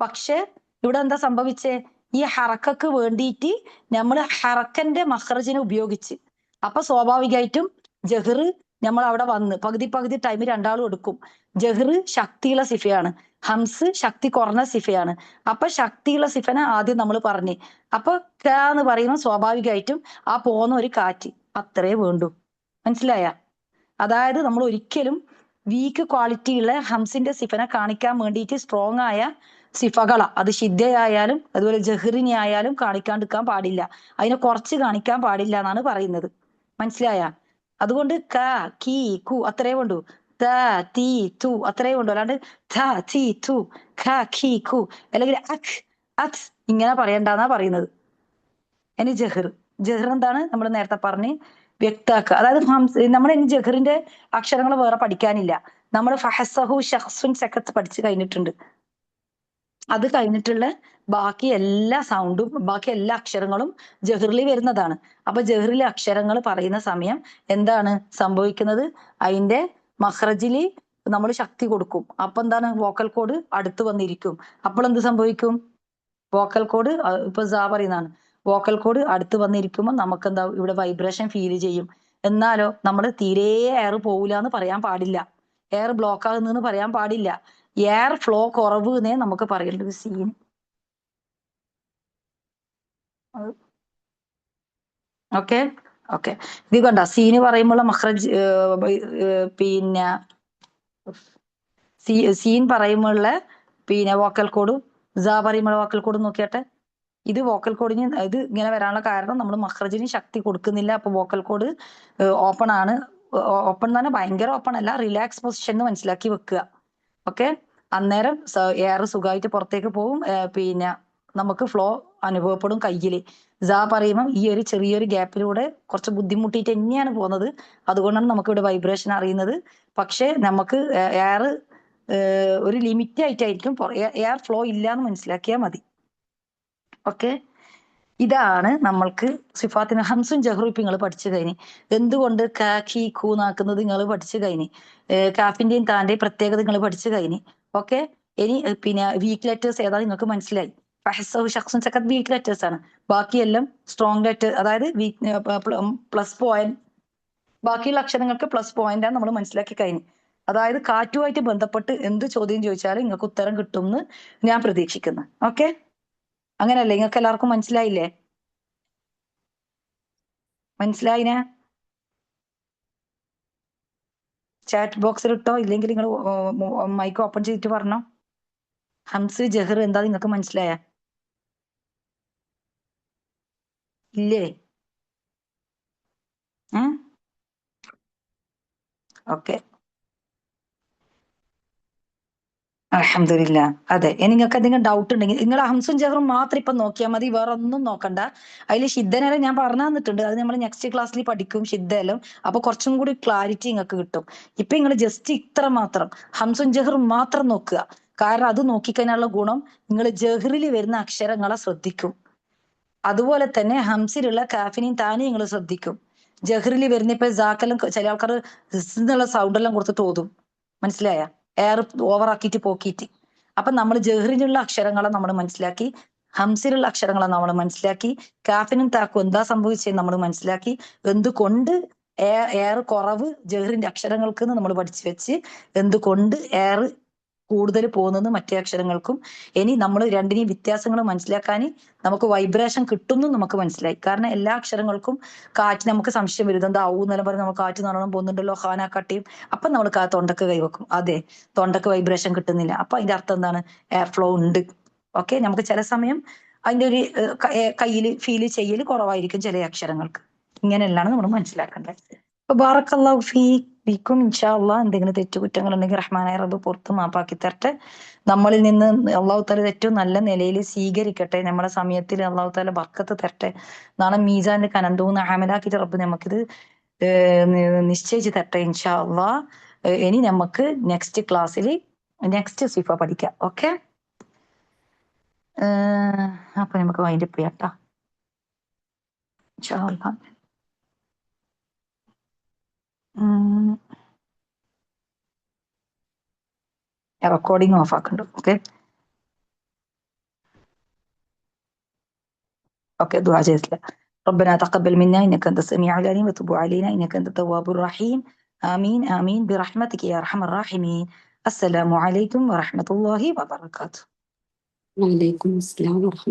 പക്ഷെ ഇവിടെ എന്താ സംഭവിച്ചേ? ഈ ഹറക്കക്ക് വേണ്ടിയിട്ട് നമ്മൾ ഹറക്കന്റെ മഹ്റജിനെ ഉപയോഗിച്ച്. അപ്പൊ സ്വാഭാവികമായിട്ടും ജഹിർ നമ്മൾ അവിടെ വന്ന് പകുതി പകുതി ടൈം രണ്ടാളും എടുക്കും. ജഹിർ ശക്തിയുള്ള സിഫയാണ്, ഹംസ് ശക്തി കുറഞ്ഞ സിഫയാണ്. അപ്പൊ ശക്തിയുള്ള സിഫനെ ആദ്യം നമ്മൾ പറഞ്ഞു. അപ്പൊ ക എന്ന് പറയുമ്പോൾ സ്വാഭാവികമായിട്ടും ആ പോന്ന ഒരു കാറ്റ് അത്രേ വേണ്ടു. മനസ്സിലായ? അതായത് നമ്മൾ ഒരിക്കലും വീക്ക് ക്വാളിറ്റി ഉള്ള ഹംസിന്റെ സിഫനെ കാണിക്കാൻ വേണ്ടിയിട്ട് സ്ട്രോങ് ആയ സിഫകള അത് ഷിദ്ദയായാലും അതുപോലെ ജഹിറിനെ ആയാലും കാണിക്കാണ്ടിരിക്കാൻ പാടില്ല. അതിനെ കുറച്ച് കാണിക്കാൻ പാടില്ല എന്നാണ് പറയുന്നത്. മനസ്സിലായ? അതുകൊണ്ട് ക കീ കു അത്രേ വേണ്ടു. ത തീ തു അത്രേ വേണ്ടു. അല്ലാണ്ട് ഥ തീ തു ഖ ഖീ ഖു അല്ലെങ്കിൽ അഖ് അഖ് ഇങ്ങനെ പറയണ്ടെന്നാ പറയുന്നത്. ഇനി ജഹിർ. ജഹിർ എന്താണ്? നമ്മൾ നേരത്തെ പറഞ്ഞ് വ്യക്താക്കുക. അതായത് നമ്മൾ ഇനി ജഹിറിന്റെ അക്ഷരങ്ങൾ വേറെ പഠിക്കാനില്ല. നമ്മൾ ഫഹസഹു ഷഖ്സുൻ സക്കത്ത് പഠിച്ചു കഴിഞ്ഞിട്ടുണ്ട്. അത് കഴിഞ്ഞിട്ടുള്ള ബാക്കി എല്ലാ സൗണ്ടും ബാക്കി എല്ലാ അക്ഷരങ്ങളും ജഹിറിൽ വരുന്നതാണ്. അപ്പൊ ജഹിറിലെ അക്ഷരങ്ങൾ പറയുന്ന സമയം എന്താണ് സംഭവിക്കുന്നത്? അതിന്റെ മഹ്റജില് നമ്മൾ ശക്തി കൊടുക്കും. അപ്പൊ എന്താണ്? വോക്കൽ കോഡ് അടുത്ത് വന്നിരിക്കും. അപ്പോൾ എന്ത് സംഭവിക്കും? വോക്കൽ കോഡ് ഇപ്പൊ ജാ പറയുന്നതാണ്. വോക്കൽ കോഡ് അടുത്ത് വന്നിരിക്കുമ്പോൾ നമുക്ക് എന്താ ഇവിടെ വൈബ്രേഷൻ ഫീൽ ചെയ്യും. എന്നാലോ നമ്മൾ തീരെ എയർ പോവില്ല എന്ന് പറയാൻ പാടില്ല. എയർ ബ്ലോക്ക് ആകുന്നെന്ന് പറയാൻ പാടില്ല. എയർ ഫ്ലോ കുറവ് എന്നേ നമുക്ക് പറയേണ്ടത്. Scene okay okay. ഇത് കണ്ട സീന് പറയുമ്പോൾ മഹ്റജ് പിന്നെ സീൻ പറയുമ്പോഴുള്ള പിന്നെ വോക്കൽ കോഡും ജാ പറയുമ്പോൾ വോക്കൽ കോഡും നോക്കിയാട്ടെ. ഇത് വോക്കൽ കോഡിന് ഇത് ഇങ്ങനെ വരാനുള്ള കാരണം നമ്മൾ മഹ്റജിന് ശക്തി കൊടുക്കുന്നില്ല. അപ്പൊ വോക്കൽ കോഡ് ഓപ്പൺ ആണ്. ഓപ്പൺ എന്ന് പറഞ്ഞാൽ ഭയങ്കര ഓപ്പൺ അല്ല, റിലാക്സ് പൊസിഷൻ എന്ന് മനസ്സിലാക്കി വെക്കുക. ഓക്കെ. അന്നേരം എയർ സുഖമായിട്ട് പുറത്തേക്ക് പോവും. പിന്നെ നമുക്ക് ഫ്ലോ അനുഭവപ്പെടും കയ്യില്. പറയുമ്പം ഈ ഒരു ചെറിയൊരു ഗ്യാപ്പിലൂടെ കുറച്ച് ബുദ്ധിമുട്ടിയിട്ട് തന്നെയാണ് പോകുന്നത്. അതുകൊണ്ടാണ് നമുക്ക് ഇവിടെ വൈബ്രേഷൻ അറിയുന്നത്. പക്ഷെ നമുക്ക് എയർ ഒരു ലിമിറ്റ് ആയിട്ടായിരിക്കും, എയർ ഫ്ലോ ഇല്ല എന്ന് മനസ്സിലാക്കിയാൽ മതി. ഓക്കെ. ഇതാണ് നമ്മൾക്ക് സിഫാത്തിന് ഹംസും ജഹ്റും ഇപ്പൊ നിങ്ങൾ പഠിച്ചു കഴിഞ്ഞ്. എന്തുകൊണ്ട് കാഖി കൂന്നാക്കുന്നത് നിങ്ങൾ പഠിച്ചു കഴിഞ്ഞ്. കാഫിന്റെയും താന്റെയും പ്രത്യേകത നിങ്ങൾ പഠിച്ചു കഴിഞ്ഞ്. ഓക്കെ. ഇനി പിന്നെ വീക്ക് ലെറ്റേഴ്സ് ഏതാ നിങ്ങൾക്ക് മനസ്സിലായി. ഫഹസു ഷഖ്സുൻ സക്കത്ത് വീക്ക് ലെറ്റേഴ്സ് ആണ്. ബാക്കിയെല്ലാം സ്ട്രോങ് ലെറ്റർ, അതായത് പ്ലസ് പോയിന്റ്. ബാക്കിയുള്ള അക്ഷരങ്ങൾക്ക് പ്ലസ് പോയിന്റ് ആണ് നമ്മൾ മനസ്സിലാക്കി കഴിഞ്ഞു. അതായത് കാറ്റുമായിട്ട് ബന്ധപ്പെട്ട് എന്ത് ചോദ്യം ചോദിച്ചാലും നിങ്ങൾക്ക് ഉത്തരം കിട്ടും എന്ന് ഞാൻ പ്രതീക്ഷിക്കുന്നു. ഓക്കെ. അങ്ങനെയല്ലേ? നിങ്ങൾക്ക് എല്ലാവർക്കും മനസ്സിലായില്ലേ? മനസ്സിലായിനെ? ചാറ്റ് ബോക്സിൽ ഇട്ടോ, ഇല്ലെങ്കിൽ നിങ്ങൾ മൈക്ക് ഓപ്പൺ ചെയ്തിട്ട് പറഞ്ഞോ. ഹംസ് ജഹർ എന്താ നിങ്ങൾക്ക് മനസ്സിലായ? ഇല്ലേ? ഓക്കെ. അൽഹംദുലില്ലാ. അതെ. ഇനി നിങ്ങൾക്ക് എന്തെങ്കിലും ഡൗട്ട് ഉണ്ടെങ്കിൽ നിങ്ങൾ ഹംസും ജഹറും മാത്രം ഇപ്പൊ നോക്കിയാൽ മതി, വേറെ ഒന്നും നോക്കണ്ട. അതിൽ ഷിദ്ദനെല്ലാം ഞാൻ പറഞ്ഞു തന്നിട്ടുണ്ട്. അത് നമ്മൾ നെക്സ്റ്റ് ക്ലാസ്സിൽ പഠിക്കും ഷിദ്ദെല്ലാം. അപ്പൊ കുറച്ചും കൂടി ക്ലാരിറ്റി നിങ്ങൾക്ക് കിട്ടും. ഇപ്പൊ നിങ്ങൾ ജസ്റ്റ് ഇത്ര മാത്രം ഹംസും ജഹറും മാത്രം നോക്കുക. കാരണം അത് നോക്കിക്കഴിഞ്ഞാലുള്ള ഗുണം, നിങ്ങൾ ജഹറിൽ വരുന്ന അക്ഷരങ്ങളെ ശ്രദ്ധിക്കും. അതുപോലെ തന്നെ ഹംസിലുള്ള കാഫിനെയും താനെയും നിങ്ങൾ ശ്രദ്ധിക്കും. ജഹറിൽ വരുന്ന ഇപ്പൊ ജാക്കെല്ലാം ചില ആൾക്കാർ എന്നുള്ള സൗണ്ട് എല്ലാം കൊടുത്തിട്ട് ഓതും. മനസ്സിലായ? എയർ ഓവറാക്കിയിട്ട് പോക്കിയിട്ട്. അപ്പൊ നമ്മൾ ജഹറിലുള്ള അക്ഷരങ്ങളെ നമ്മൾ മനസ്സിലാക്കി, ഹംസിലുള്ള അക്ഷരങ്ങളെ നമ്മൾ മനസ്സിലാക്കി, കാഫിനും താക്കും എന്താ സംഭവിച്ചത് നമ്മൾ മനസ്സിലാക്കി, എന്തുകൊണ്ട് എയർ കുറവ് ജഹറിന്റെ അക്ഷരങ്ങൾക്ക് നമ്മൾ പഠിച്ചു വെച്ച്, എന്തുകൊണ്ട് എയർ കൂടുതൽ പോകുന്നത് മറ്റേ അക്ഷരങ്ങൾക്കും. ഇനി നമ്മൾ രണ്ടിനെയും വ്യത്യാസങ്ങൾ മനസ്സിലാക്കാൻ നമുക്ക് വൈബ്രേഷൻ കിട്ടുന്നു നമുക്ക് മനസ്സിലായി. കാരണം എല്ലാ അക്ഷരങ്ങൾക്കും കാറ്റ് നമുക്ക് സംശയം വരും. എന്താ ഔ എന്നെല്ലാം പറഞ്ഞ് നമ്മൾ കാറ്റ് നല്ലോണം പോകുന്നുണ്ടല്ലോ, ഖാന കട്ടിയും. അപ്പൊ നമ്മൾ തൊണ്ടക്ക് കൈവെക്കും. അതെ, തൊണ്ടക്ക് വൈബ്രേഷൻ കിട്ടുന്നില്ല. അപ്പൊ അതിന്റെ അർത്ഥം എന്താണ്? എയർ ഫ്ലോ ഉണ്ട്. ഓക്കെ. നമുക്ക് ചില സമയം അതിന്റെ ഒരു കയ്യിൽ ഫീൽ ചെയ്യൽ കുറവായിരിക്കും ചില അക്ഷരങ്ങൾക്ക്. ഇങ്ങനെയല്ലാണ് നമ്മൾ മനസ്സിലാക്കേണ്ടത്. അപ്പൊ ബാറക്കല്ലാഹു ഫീക്കും ഇൻഷാ അള്ളാഹ്. എന്തെങ്കിലും തെറ്റുകുറ്റങ്ങൾ ഉണ്ടെങ്കിൽ റഹ്മാനായ റബ്ബ് പുറത്ത് മാപ്പാക്കി തരട്ടെ. നമ്മളിൽ നിന്ന് അള്ളാഹു താല ഏറ്റവും നല്ല നിലയിൽ സ്വീകരിക്കട്ടെ. നമ്മുടെ സമയത്തിൽ അള്ളാഹു താല ബർക്കത്ത് തരട്ടെ. നാളെ മീസാന്റെ കനന്തൂന്ന് ആമലാക്കിയിട്ട് റബ്ബ് നമുക്കിത് നിശ്ചയിച്ച് തരട്ടെ ഇൻഷാ അള്ളാഹ്. ഇനി നമുക്ക് നെക്സ്റ്റ് ക്ലാസ്സിൽ നെക്സ്റ്റ് സിഫ പഠിക്കാം. ഓക്കെ. അപ്പൊ നമുക്ക് വൈൻഡപ്പ് ചെയ്യാം കേട്ടോ ഇൻഷാ അള്ളാഹ്. റെക്കോർഡിംഗ് ഓഫ് ആക്കണ്ടു. ഓക്കെ. اوكي. دعاء جزيلا. ربنا تقبل منا انك انت السميع العليم وتب علينا انك انت التواب الرحيم. امين امين برحمتك يا ارحم الراحمين. السلام عليكم ورحمة الله وبركاته. وعليكم السلام ورحمة الله.